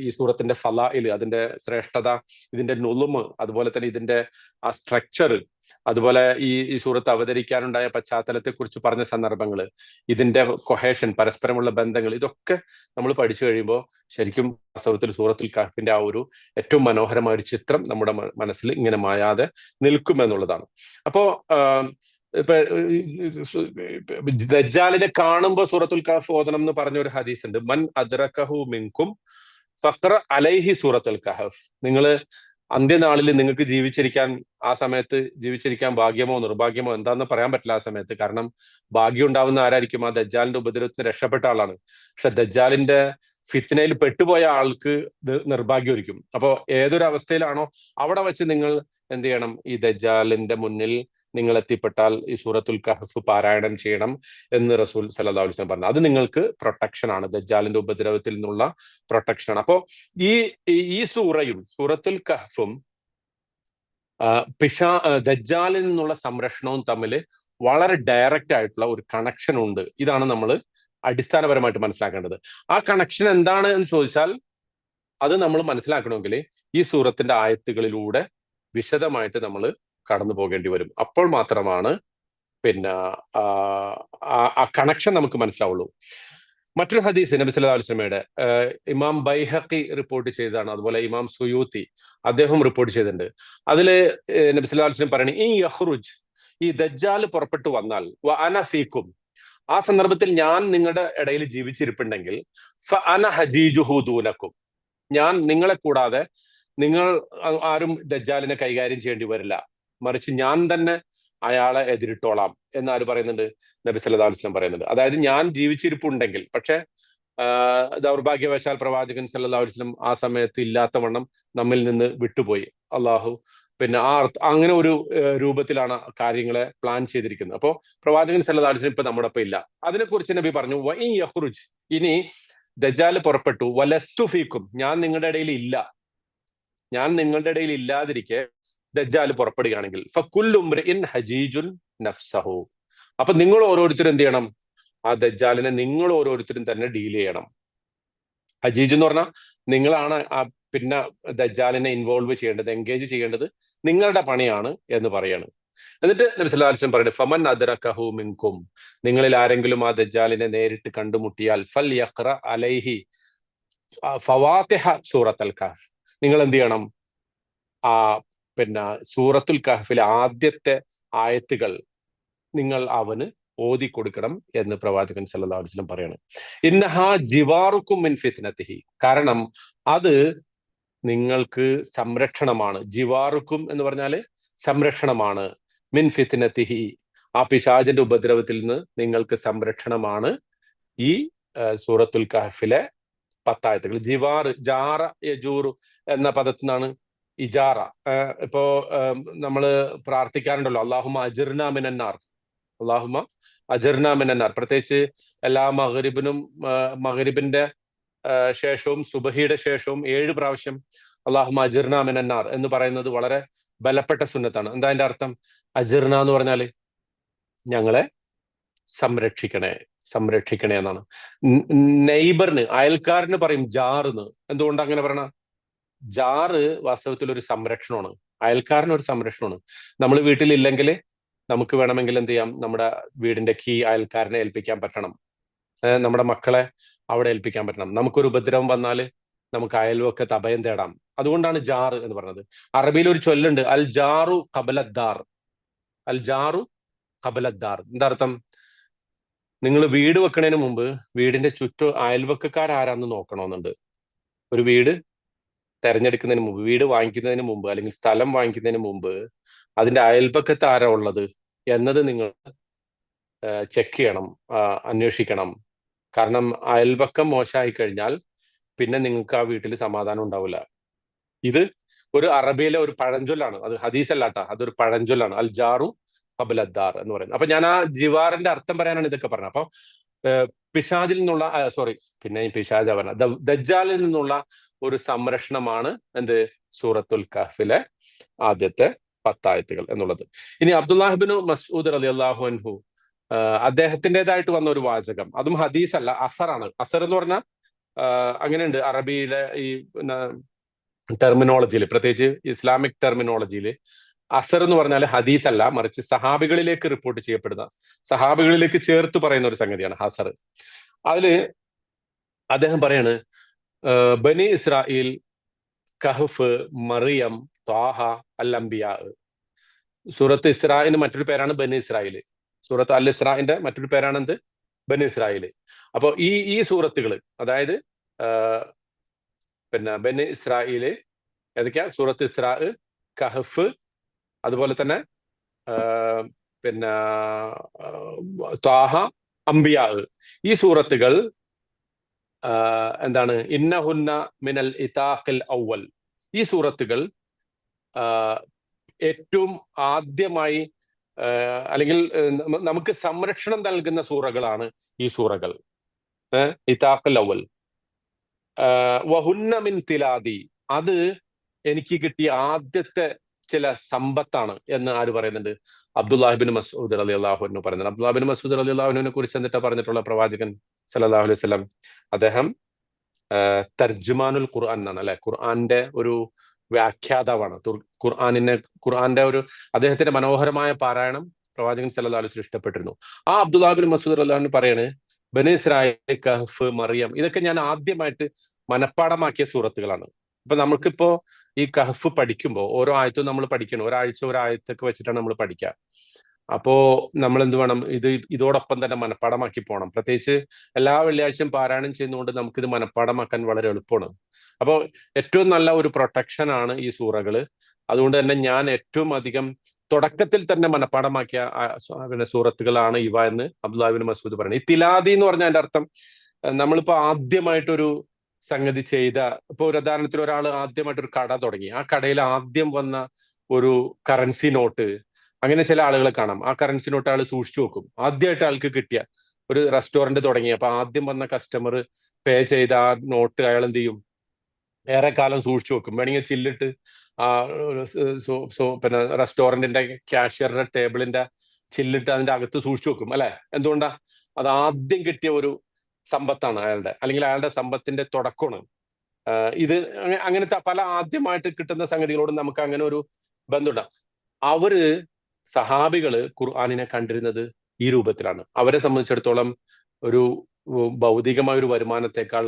ഈ സൂറത്തിന്റെ ഫലാഇൽ, അതിന്റെ ശ്രേഷ്ഠത, ഇതിന്റെ നുളുമ്, അതുപോലെ തന്നെ ഇതിന്റെ ആ സ്ട്രക്ചർ, അതുപോലെ ഈ സൂറത്ത് അവതരിക്കാനുണ്ടായ പശ്ചാത്തലത്തെ കുറിച്ച് പറഞ്ഞ സന്ദർഭങ്ങൾ, ഇതിന്റെ കൊഹേഷൻ, പരസ്പരമുള്ള ബന്ധങ്ങൾ, ഇതൊക്കെ നമ്മൾ പഠിച്ചു കഴിയുമ്പോൾ ശരിക്കും വാസ്തവത്തിൽ സൂറത്തുൽ കഹ്ഫിന്റെ ആ ഒരു ഏറ്റവും മനോഹരമായ ഒരു ചിത്രം നമ്മുടെ മനസ്സിൽ ഇങ്ങനെ മായാതെ നിൽക്കുമെന്നുള്ളതാണ്. അപ്പോ ഇപ്പൊ ദജ്ജാലിനെ കാണുമ്പോൾ സൂറത്തുൽ കഹ്ഫ് ഓതണം എന്ന് പറഞ്ഞ ഒരു ഹദീസ് ഉണ്ട്. മൻ അദ്റകഹു മിൻകും ഫഖ്റ അലൈഹി സൂറത്തുൽ കഹ്ഫ്. നിങ്ങള് അന്ത്യനാളിൽ നിങ്ങൾക്ക് ആ സമയത്ത് ജീവിച്ചിരിക്കാൻ ഭാഗ്യമോ നിർഭാഗ്യമോ എന്താന്ന് പറയാൻ പറ്റില്ല ആ സമയത്ത്. കാരണം ഭാഗ്യം ഉണ്ടാവുന്ന ആരായിരിക്കും? ആ ദജ്ജാലിന്റെ ഉപദ്രവത്തിന് രക്ഷപ്പെട്ട ആളാണ്. പക്ഷെ ദജ്ജാലിന്റെ ഫിത്നയിൽ പെട്ടുപോയ ആൾക്ക് നിർഭാഗ്യമായിരിക്കും. അപ്പോ ഏതൊരു അവസ്ഥയിലാണോ അവിടെ വെച്ച് നിങ്ങൾ എന്ത് ചെയ്യണം? ഈ ദജ്ജാലിന്റെ മുന്നിൽ നിങ്ങൾ എത്തിപ്പെട്ടാൽ ഈ സൂറത്തുൽ കഹ്ഫ് പാരായണം ചെയ്യണം എന്ന് റസൂൽ സല്ലല്ലാഹു അലൈഹി വസല്ലം പറഞ്ഞു. അത് നിങ്ങൾക്ക് പ്രൊട്ടക്ഷൻ ആണ്, ദജ്ജാലിന്റെ ഉപദ്രവത്തിൽ നിന്നുള്ള പ്രൊട്ടക്ഷൻ ആണ്. അപ്പോ ഈ സൂറത്തുൽ കഹ്ഫും ദജ്ജാലിൽ നിന്നുള്ള സംരക്ഷണവും തമ്മിൽ വളരെ ഡയറക്റ്റ് ആയിട്ടുള്ള ഒരു കണക്ഷൻ ഉണ്ട്. ഇതാണ് നമ്മൾ അടിസ്ഥാനപരമായിട്ട് മനസ്സിലാക്കേണ്ടത്. ആ കണക്ഷൻ എന്താണ് എന്ന് ചോദിച്ചാൽ, അത് നമ്മൾ മനസ്സിലാക്കണമെങ്കിൽ ഈ സൂറത്തിന്റെ ആയത്തുകളിലൂടെ വിശദമായിട്ട് നമ്മൾ കടന്നു പോകേണ്ടി വരും. അപ്പോൾ മാത്രമാണ് ആ കണക്ഷൻ നമുക്ക് മനസ്സിലാവുള്ളൂ. മറ്റൊരു ഹദീസ് നബി സല്ലല്ലാഹു അലൈഹി വസല്ലമയുടെ ഇമാം ബൈഹഖി റിപ്പോർട്ട് ചെയ്തതാണ്. അതുപോലെ ഇമാം സുയൂത്തി അദ്ദേഹം റിപ്പോർട്ട് ചെയ്തിട്ടുണ്ട്. അതില് നബി സല്ലല്ലാഹു അലൈഹി വസല്ലം പറയുന്നത്, ഈ യഖ്റുജ്, ഈ ദജ്ജാൽ പുറപ്പെട്ടു വന്നാൽ, വ അന ഫീക്കും, ആ സന്ദർഭത്തിൽ ഞാൻ നിങ്ങളുടെ ഇടയിൽ ജീവിച്ചിരിപ്പുണ്ടെങ്കിൽ, ഫ അന ഹജീജുഹു ദൂനക്കും, ഞാൻ നിങ്ങളെ കൂടാതെ നിങ്ങൾ ആരും ദജ്ജാലിനെ കൈകാര്യം ചെയ്യേണ്ടി വരില്ല, മറിച്ച് ഞാൻ തന്നെ അയാളെ എതിരിട്ടോളാം എന്നാര് പറയുന്നുണ്ട്? നബി സല്ലല്ലാഹു അലൈഹി വസല്ലം പറയുന്നുണ്ട്. അതായത് ഞാൻ ജീവിച്ചിരിപ്പുണ്ടെങ്കിൽ, പക്ഷെ ദൗർഭാഗ്യവശാൽ പ്രവാചകൻ സല്ലല്ലാഹു അലൈഹി വസല്ലം ആ സമയത്ത് ഇല്ലാത്തവണ്ണം നമ്മിൽ നിന്ന് വിട്ടുപോയി. അള്ളാഹു അങ്ങനെ ഒരു രൂപത്തിലാണ് കാര്യങ്ങളെ പ്ലാൻ ചെയ്തിരിക്കുന്നത്. അപ്പോൾ പ്രവാചകൻ സല്ലല്ലാഹു അലൈഹി വസല്ലം ഇപ്പൊ നമ്മുടെ ഒപ്പം ഇല്ല. അതിനെക്കുറിച്ച് നബി പറഞ്ഞു, വ ഇൻ യഖ്റുജ്, ഇനി ദജ്ജാൽ പുറപ്പെട്ടു, വലസ്തു ഫീക്കും, ഞാൻ നിങ്ങളുടെ ഇടയിൽ ഇല്ല, ഞാൻ നിങ്ങളുടെ ഇടയിൽ ഇല്ലാതിരിക്കെ ദജ്ജാൽ പുറപ്പെടുകയാണെങ്കിൽ, ഫകുല്ലു ഇംറിഇൻ ഹജീജുൻ നഫ്സഹു, അപ്പൊ നിങ്ങൾ ഓരോരുത്തരും എന്ത് ചെയ്യണം? ആ ദജ്ജാലിനെ നിങ്ങൾ ഓരോരുത്തരും തന്നെ ഡീൽ ചെയ്യണം. ഹജീജ് എന്ന് പറഞ്ഞാൽ നിങ്ങളാണ് പിന്നെ ദജ്ജാലിനെ ഇൻവോൾവ് ചെയ്യേണ്ടത്, എൻഗേജ് ചെയ്യേണ്ടത് നിങ്ങളുടെ പണിയാണ് എന്ന് പറയാണ്. എന്നിട്ട് നബി സല്ലല്ലാഹു അലൈഹി വസല്ലം പറയുന്നത് ഫമൻ അദ്റകഹു മിൻകും, നിങ്ങളിൽ ആരെങ്കിലും ആ ദജ്ജാലിനെ നേരിട്ട് കണ്ടുമുട്ടിയാൽ ഫൽ യഖ്റ അലൈഹി ഫവാത്തിഹ സൂറത്തുൽ കഹ്ഫ്, നിങ്ങൾ എന്ത് ചെയ്യണം, ആ പിന്നെ സൂറത്തുൽ കഹ്ഫിലെ ആദ്യത്തെ ആയത്തുകൾ നിങ്ങൾ അവന് ഓതി കൊടുക്കണം എന്ന് പ്രവാചകൻ സല്ലല്ലാഹു അലൈഹി വസല്ലം പറയാണ്. ഇന്നഹാ ജിവാറുക്കും മിൻ ഫിത്നതിഹി, കാരണം അത് നിങ്ങൾക്ക് സംരക്ഷണമാണ്. ജിവാറുക്കും എന്ന് പറഞ്ഞാല് സംരക്ഷണമാണ്. മിൻ ഫിത്നതിഹി, ആ പിശാചിന്റെ ഉപദ്രവത്തിൽ നിന്ന് നിങ്ങൾക്ക് സംരക്ഷണമാണ് ഈ സൂറത്തുൽ കഹ്ഫിലെ 10 ആയത്തുകൾ. ജിവാർ, ജാറ യജൂറു എന്ന പദത്തിൽ നിന്നാണ് ഇജാറ. ഇപ്പോ നമ്മള് പ്രാർത്ഥിക്കാറുണ്ടല്ലോ, അല്ലാഹുമ്മ അജിർനാ മിനന്നാർ, അല്ലാഹുമ്മ അജിർനാ മിനന്നാർ. പ്രത്യേകിച്ച് എല്ലാ മഗ്രിബിന്റെ ശേഷവും സുബഹിയുടെ ശേഷവും 7 പ്രാവശ്യം അല്ലാഹുമ്മ അജിർനാ മിനന്നാർ എന്ന് പറയുന്നത് വളരെ ബലപ്പെട്ട സുന്നത്താണ്. എന്താ അതിന്റെ അർത്ഥം? അജിർന എന്ന് പറഞ്ഞാല് ഞങ്ങളെ സംരക്ഷിക്കണേ, സംരക്ഷിക്കണേ എന്നാണ്. നെയ്ബറിന്, അയൽക്കാരന് പറയും ജാറിന്. എന്തുകൊണ്ട് അങ്ങനെ പറയണ? ജാറ് വാസ്തവത്തിൽ ഒരു സംരക്ഷണമാണ്, അയൽക്കാരന് ഒരു സംരക്ഷണമാണ്. നമ്മൾ വീട്ടിലില്ലെങ്കിൽ നമുക്ക് വേണമെങ്കിൽ എന്ത് ചെയ്യാം, നമ്മുടെ വീടിന്റെ കീ അയൽക്കാരനെ ഏൽപ്പിക്കാൻ പറ്റണം, നമ്മുടെ മക്കളെ അവിടെ ഏൽപ്പിക്കാൻ പറ്റണം. നമുക്കൊരു ഉപദ്രവം വന്നാൽ നമുക്ക് അയൽവക്കത്ത് അഭയം തേടാം. അതുകൊണ്ടാണ് ജാറ് എന്ന് പറഞ്ഞത്. അറബിയിൽ ഒരു ചൊല്ലുണ്ട്, അൽ ജാറു ഖബലദ്ദാർ, അൽ ജാറു ഖബലദ്ദാർ. എന്താ അർത്ഥം? നിങ്ങൾ വീട് വെക്കണതിന് മുമ്പ് വീടിന്റെ ചുറ്റും അയൽവക്കക്കാരാരാന്ന് നോക്കണമെന്നുണ്ട്. ഒരു വീട് തെരഞ്ഞെടുക്കുന്നതിന് മുമ്പ്, വീട് വാങ്ങിക്കുന്നതിന് മുമ്പ്, അല്ലെങ്കിൽ സ്ഥലം വാങ്ങിക്കുന്നതിന് മുമ്പ് അതിന്റെ അയൽപക്കത്ത് ആരാ ഉള്ളത് എന്നത് നിങ്ങൾ ചെക്ക് ചെയ്യണം, അന്വേഷിക്കണം. കാരണം അയൽപക്കം മോശമായി കഴിഞ്ഞാൽ പിന്നെ നിങ്ങൾക്ക് ആ വീട്ടിൽ സമാധാനം ഉണ്ടാവില്ല. ഇത് ഒരു അറബിയിലെ ഒരു പഴഞ്ചൊല്ലാണ്, അത് ഹദീസ് അല്ലാട്ടാ, അതൊരു പഴഞ്ചൊല്ലാണ്, അൽ ജാറു ഖബലദ്ദാർ എന്ന് പറയുന്നത്. അപ്പൊ ഞാൻ ആ ജിവാറിന്റെ അർത്ഥം പറയാനാണ് ഇതൊക്കെ പറഞ്ഞത്. അപ്പൊ പിശാചിൽ നിന്നുള്ള സോറി, പിന്നെ പിശാജ് പറഞ്ഞ ദജ്ജാലിൽ നിന്നുള്ള ഒരു സംരക്ഷണമാണ് എന്ത്, സൂറത്തുൽ കഹ്ഫിലെ ആദ്യത്തെ 10 ആയത്തുകൾ എന്നുള്ളത്. ഇനി അബ്ദുല്ലാഹിബ്നു മസ്ഊദ് റളിയല്ലാഹു അൻഹു അദ്ദേഹത്തിൻ്റെതായിട്ട് വന്ന ഒരു വാചകം, അതും ഹദീസ് അല്ല, അസറാണ്. അസർ എന്ന് പറഞ്ഞാൽ അങ്ങനെയുണ്ട് അറബിയിലെ ഈ ടെർമിനോളജിയിൽ, പ്രത്യേകിച്ച് ഇസ്ലാമിക് ടെർമിനോളജിയിൽ അസർ എന്ന് പറഞ്ഞാൽ ഹദീസ് അല്ല, മറിച്ച് സഹാബികളിലേക്ക് റിപ്പോർട്ട് ചെയ്യപ്പെടുന്ന, സഹാബികളിലേക്ക് ചേർത്ത് പറയുന്ന ഒരു സംഗതിയാണ് ഹസർ. അതില് അദ്ദേഹം പറയാണ്, ബനി ഇസ്രായേൽ, കഹ്ഫ്, മറിയം, ത്വാഹ, അൽ അംബിയാ. സൂറത്ത് ഇസ്രായിന് മറ്റൊരു പേരാണ് ബനി ഇസ്രായേൽ. സൂറത്ത് അൽ ഇസ്രായിന്റെ മറ്റൊരു പേരാണ് എന്ത്, ബനി ഇസ്രായേൽ. അപ്പൊ ഈ സൂറത്തുകൾ, അതായത് പിന്നെ ബനി ഇസ്രായേല് ഏതൊക്കെയാ? സൂറത്ത് ഇസ്രാ, കഹ്ഫ്, അതുപോലെ തന്നെ പിന്നെ ത്വാഹ, അംബിയാ. ഈ സൂറത്തുകൾ എന്താണ്, ഇന്നഹുന്ന മിനൽ ഇതാഖിൽ അവൽ. ഈ സൂറത്തുകൾ ഏറ്റവും ആദ്യമായി അല്ലെങ്കിൽ നമുക്ക് സംരക്ഷണം നൽകുന്ന സൂറകളാണ് ഈ സൂറകൾ. ഇതാഖിൽ അവൽ. വഹുന്ന മിൻ തിലാദി, അത് എനിക്ക് കിട്ടിയ ആദ്യത്തെ ചില സമ്പത്താണ് എന്ന് ആര് പറയുന്നുണ്ട്? അബ്ദുല്ലാഹിബിൻ മസ്ഊദ് റളിയല്ലാഹു അൻഹു പറയുന്നുണ്ട്. അബ്ദുല്ലാഹിബിൻ മസ്ഊദ് റളിയല്ലാഹു അൻഹുവിനെ കുറിച്ച് എന്നിട്ട് പറഞ്ഞിട്ടുള്ള പ്രവാചകൻ സല്ലല്ലാഹു അലൈഹി വസല്ലം, അദ്ദേഹം തർജുമാനുൽ ഖുർആൻ എന്നാണ്, അല്ലെ, ഖുർആന്റെ ഒരു വ്യാഖ്യാതാവാണ്. ഖുർആന്റെ ഒരു അദ്ദേഹത്തിന്റെ മനോഹരമായ പാരായണം പ്രവാചകൻ സല്ലല്ലാഹു അലൈഹി വസല്ലം ഇഷ്ടപ്പെട്ടിരുന്നു. ആ അബ്ദുല്ലാഹിബിൻ മസ്ഊദ് റളിയല്ലാഹു അൻഹു പറയാണ്, ബനി ഇസ്രായേൽ, കഹ്ഫ്, മറിയം, ഇതൊക്കെ ഞാൻ ആദ്യമായിട്ട് മനഃപ്പാടമാക്കിയ സൂറത്തുകളാണ്. ഇപ്പൊ നമുക്കിപ്പോ ഈ കഹ്ഫ് പഠിക്കുമ്പോൾ ഓരോ ആയത്തും നമ്മൾ പഠിക്കണം, ഒരാഴ്ച ഒരായത്തൊക്കെ വെച്ചിട്ടാണ് നമ്മൾ പഠിക്കുക. അപ്പോ നമ്മൾ എന്ത് വേണം, ഇതോടൊപ്പം തന്നെ മനഃപ്പാടമാക്കി പോകണം. പ്രത്യേകിച്ച് എല്ലാ വെള്ളിയാഴ്ചയും പാരായണം ചെയ്യുന്നതുകൊണ്ട് നമുക്കിത് മനഃപ്പാടമാക്കാൻ വളരെ എളുപ്പമാണ്. അപ്പോൾ ഏറ്റവും നല്ല ഒരു പ്രൊട്ടക്ഷൻ ആണ് ഈ സൂറകള്. അതുകൊണ്ട് തന്നെ ഞാൻ ഏറ്റവും അധികം തുടക്കത്തിൽ തന്നെ മനഃപ്പാടമാക്കിയ പിന്നെ സൂറത്തുകളാണ് ഇവ എന്ന് അബ്ദുല്ലാഹിബ്നു മസ്ഊദ് പറയുന്നത്. ഈ തിലാദി എന്ന് പറഞ്ഞാൽ അതിന്റെ അർത്ഥം, നമ്മളിപ്പോ ആദ്യമായിട്ടൊരു സംഗതി ചെയ്ത, ഇപ്പൊ ഒരു ഉദാഹരണത്തിൽ ഒരാൾ ആദ്യമായിട്ട് ഒരു കട തുടങ്ങി, ആ കടയിൽ ആദ്യം വന്ന ഒരു കറൻസി നോട്ട്, അങ്ങനെ ചില ആളുകളെ കാണാം, ആ കറൻസി നോട്ട് ആൾ സൂക്ഷിച്ചു വെക്കും. ആദ്യമായിട്ട് ആൾക്ക് കിട്ടിയ ഒരു റെസ്റ്റോറന്റ് തുടങ്ങി, അപ്പൊ ആദ്യം വന്ന കസ്റ്റമർ പേ ചെയ്ത ആ നോട്ട് അയാൾ എന്ത് ചെയ്യും, ഏറെ കാലം സൂക്ഷിച്ചു വെക്കും. വേണമെങ്കിൽ ചില്ലിട്ട് ആ പിന്നെ റെസ്റ്റോറന്റിന്റെ ക്യാഷ്യറുടെ ടേബിളിന്റെ ചില്ലിട്ട് അതിന്റെ അകത്ത് സൂക്ഷിച്ചു വെക്കും, അല്ലെ? എന്തുകൊണ്ടാ? അത് ആദ്യം കിട്ടിയ ഒരു സമ്പത്താണ് അയാളുടെ, അല്ലെങ്കിൽ അയാളുടെ സമ്പത്തിന്റെ തുടക്കമാണ്. ഇത് അങ്ങനത്തെ പല ആദ്യമായിട്ട് കിട്ടുന്ന സംഗതികളോട് നമുക്ക് അങ്ങനെ ഒരു ബന്ധമുണ്ട്. അവര് സഹാബികള് ഖുർആനിനെ കണ്ടിരുന്നത് ഈ രൂപത്തിലാണ്. അവരെ സംബന്ധിച്ചിടത്തോളം ഒരു ഭൗതികമായ ഒരു വരുമാനത്തെക്കാൾ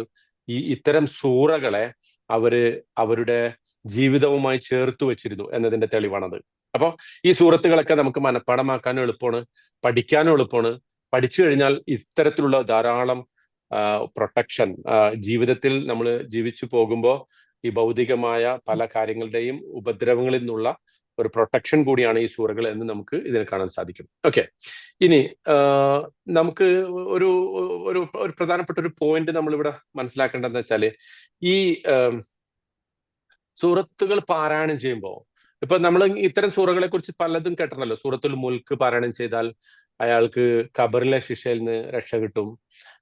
ഇത്തരം സൂറകളെ അവര് അവരുടെ ജീവിതവുമായി ചേർത്ത് വെച്ചിരുന്നു എന്നതിന്റെ തെളിവാണത്. അപ്പൊ ഈ സൂറത്തുകളൊക്കെ നമുക്ക് മനഃപ്പാടമാക്കാനും എളുപ്പമാണ്, പഠിക്കാനും എളുപ്പമാണ്. പഠിച്ചു കഴിഞ്ഞാൽ ഇത്തരത്തിലുള്ള ധാരാളം പ്രൊട്ടക്ഷൻ ജീവിതത്തിൽ നമ്മൾ ജീവിച്ചു പോകുമ്പോൾ ഈ ഭൗതികമായ പല കാര്യങ്ങളുടെയും ഉപദ്രവങ്ങളിൽ നിന്നുള്ള ഒരു പ്രൊട്ടക്ഷൻ കൂടിയാണ് ഈ സൂറകൾ എന്ന് നമുക്ക് ഇതിൽ കാണാൻ സാധിക്കും. ഓക്കെ, ഇനി നമുക്ക് ഒരു ഒരു ഒരു പ്രധാനപ്പെട്ട ഒരു പോയിന്റ് നമ്മളിവിടെ മനസ്സിലാക്കേണ്ടതെന്ന് വെച്ചാല് ഈ സൂറത്തുകൾ പാരായണം ചെയ്യുമ്പോൾ ഇപ്പൊ നമ്മൾ ഇത്തരം സൂറകളെ കുറിച്ച് പലതും കേട്ടിട്ടുണ്ടല്ലോ. സൂറത്തുൽ മുൽക്ക് പാരായണം ചെയ്താൽ അയാൾക്ക് ഖബറിലെ ശിക്ഷയിൽ നിന്ന് രക്ഷ കിട്ടും.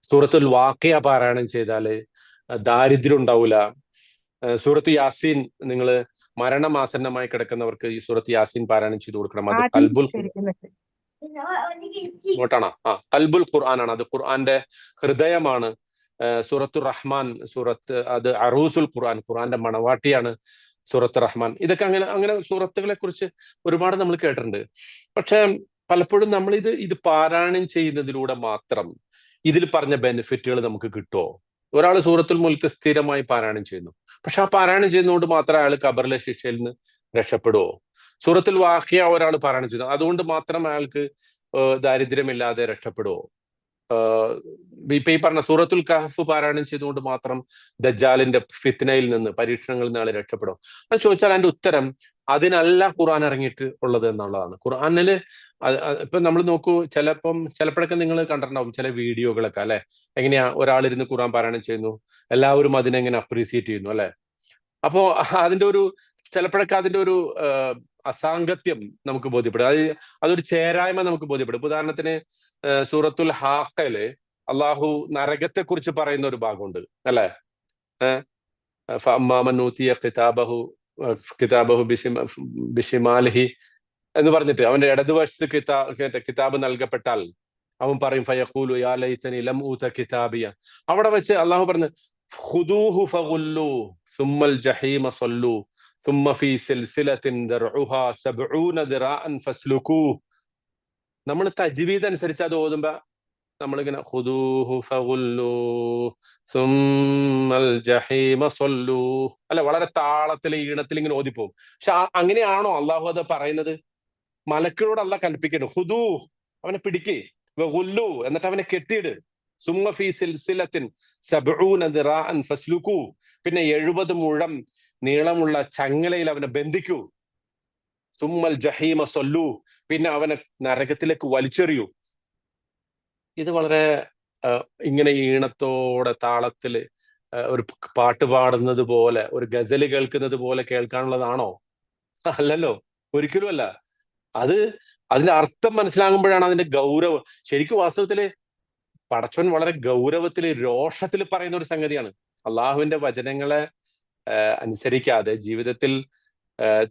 സൂറത്തുൽ വാഖിയ പാരായണം ചെയ്താല് ദാരിദ്ര്യം ഉണ്ടാവൂല. സൂറത്ത് യാസീൻ നിങ്ങൾ മരണമാസന്നമായി കിടക്കുന്നവർക്ക് ഈ സൂറത്ത് യാസീൻ പാരായണം ചെയ്തു കൊടുക്കണം. അത് കൽബുൽ ഇങ്ങോട്ടാണോ? കൽബുൽ ഖുർആനാണ്, അത് ഖുർആന്റെ ഹൃദയമാണ്. സൂറത്തുർ റഹ്മാൻ, അത് അറൂസുൽ ഖുർആൻ, ഖുർആന്റെ മണവാട്ടിയാണ് സൂറത്ത് റഹ്മാൻ. ഇതൊക്കെ അങ്ങനെ സൂറത്തുകളെ കുറിച്ച് ഒരുപാട് നമ്മൾ കേട്ടിട്ടുണ്ട്. പക്ഷെ പലപ്പോഴും നമ്മൾ ഇത് പാരായണം ചെയ്യുന്നതിലൂടെ മാത്രം ഇതിൽ പറഞ്ഞ ബെനിഫിറ്റുകൾ നമുക്ക് കിട്ടുമോ? ഒരാൾ സൂറത്തുൽ മുൽക്ക് സ്ഥിരമായി പാരായണം ചെയ്യുന്നു, പക്ഷെ ആ പാരായണം ചെയ്യുന്നതുകൊണ്ട് മാത്രം അയാൾ ഖബറിലെ ശിക്ഷയിൽ നിന്ന് രക്ഷപ്പെടുവോ? സൂറത്തുൽ വാഖിയ ഒരാൾ പാരായണം ചെയ്യുന്നു, അതുകൊണ്ട് മാത്രം അയാൾക്ക് ദാരിദ്ര്യമില്ലാതെ രക്ഷപ്പെടുവോ? ഇപ്പൊ ഈ പറഞ്ഞ സൂറത്തുൽ കഹഫ് പാരായണം ചെയ്തുകൊണ്ട് മാത്രം ദജ്ജാലിന്റെ ഫിത്നയിൽ നിന്ന്, പരീക്ഷണങ്ങളിൽ നിന്ന് ആൾ രക്ഷപ്പെടും? അത് ചോദിച്ചാൽ അതിന്റെ ഉത്തരം അതിനല്ല ഖുർആൻ ഇറങ്ങിയിട്ട് ഉള്ളത് എന്നുള്ളതാണ്. ഖുർആനില് ഇപ്പൊ നമ്മൾ നോക്കൂ, ചിലപ്പോഴൊക്കെ നിങ്ങൾ കണ്ടിട്ടുണ്ടാവും ചില വീഡിയോകളൊക്കെ അല്ലെ, എങ്ങനെയാ ഒരാളിരുന്ന് ഖുർആൻ പാരായണം ചെയ്യുന്നു, എല്ലാവരും അതിനെങ്ങനെ അപ്രീസിയേറ്റ് ചെയ്യുന്നു അല്ലെ. അപ്പോ അതിന്റെ ഒരു ചിലപ്പോഴൊക്കെ അതിന്റെ ഒരു അസാംഗത്യം നമുക്ക് ബോധ്യപ്പെടും, അതൊരു ചേരായ്മ നമുക്ക് ബോധ്യപ്പെടും. ഉദാഹരണത്തിന് സൂറത്തുൽ ഹാഖയില് അള്ളാഹു നരകത്തെ കുറിച്ച് പറയുന്ന ഒരു ഭാഗമുണ്ട് അല്ലെ. കിതാബഹു ബിഷിമാലിഹി എന്ന് പറഞ്ഞിട്ട് അവന്റെ ഇടതുവശത്ത് കിതാബ് നൽകപ്പെട്ടാൽ അവൻ പറയും ഫയഖൂലു യാ ലൈതനി ലം ഊത കിതാബിയ. അവിടെ വെച്ച് അള്ളാഹു പറഞ്ഞു ഖുദൂഹു ഫഗുല്ലു സുമ്മൽ ജഹീമ സല്ലു സുമ്മ ഫീ സിൽസിലത്തിൻ ദർഉഹാ സബ്ഊന ദിറാഅൻ ഫസ്ലുകൂ. നമ്മൾ തജ്വീദ് അനുസരിച്ച് അത് ഓതുമ്പോ നമ്മളിങ്ങനെ ഖുദൂഹു ഫഗുല്ലു സുമ്മൽ ജഹീമ സല്ലു അല്ല, വളരെ താളത്തിൽ ഈണത്തിൽ ഇങ്ങനെ ഓതിപ്പോവും. പക്ഷെ അങ്ങനെയാണോ അള്ളാഹു അത് പറയുന്നത്? മലക്കുകളോട് അല്ല കൽപ്പിക്കുന്നു, ഖുദൂ അവനെ പിടിക്ക്, വഗുല്ലു എന്നിട്ട് അവനെ കെട്ടിയിട്, സുമ്മ ഫീ സിൽസിലത്തിൻ സബ്ഊന ദിറാഅൻ ഫസ്ലുകൂ പിന്നെ 70 മുഴം നീളമുള്ള ചങ്ങലയിൽ അവനെ ബന്ധിക്കൂ, സുമ്മൽ ജഹീമ സല്ലു പിന്നെ അവനെ നരകത്തിലേക്ക് വലിച്ചെറിയൂ. ഇത് വളരെ ഇങ്ങനെ ഈണത്തോടെ താളത്തില് ഒരു പാട്ട് പാടുന്നത് പോലെ, ഒരു ഗസല് കേൾക്കുന്നത് പോലെ കേൾക്കാനുള്ളതാണോ? അല്ലല്ലോ, ഒരിക്കലും അല്ല. അതിന്റെ അർത്ഥം മനസ്സിലാകുമ്പോഴാണ് അതിന്റെ ഗൗരവം. ശരിക്കും വാസ്തവത്തില് പടച്ചോൻ വളരെ ഗൗരവത്തില് രോഷത്തിൽ പറയുന്ന ഒരു സംഗതിയാണ്. അള്ളാഹുവിന്റെ വചനങ്ങളെ അനുസരിക്കാതെ ജീവിതത്തിൽ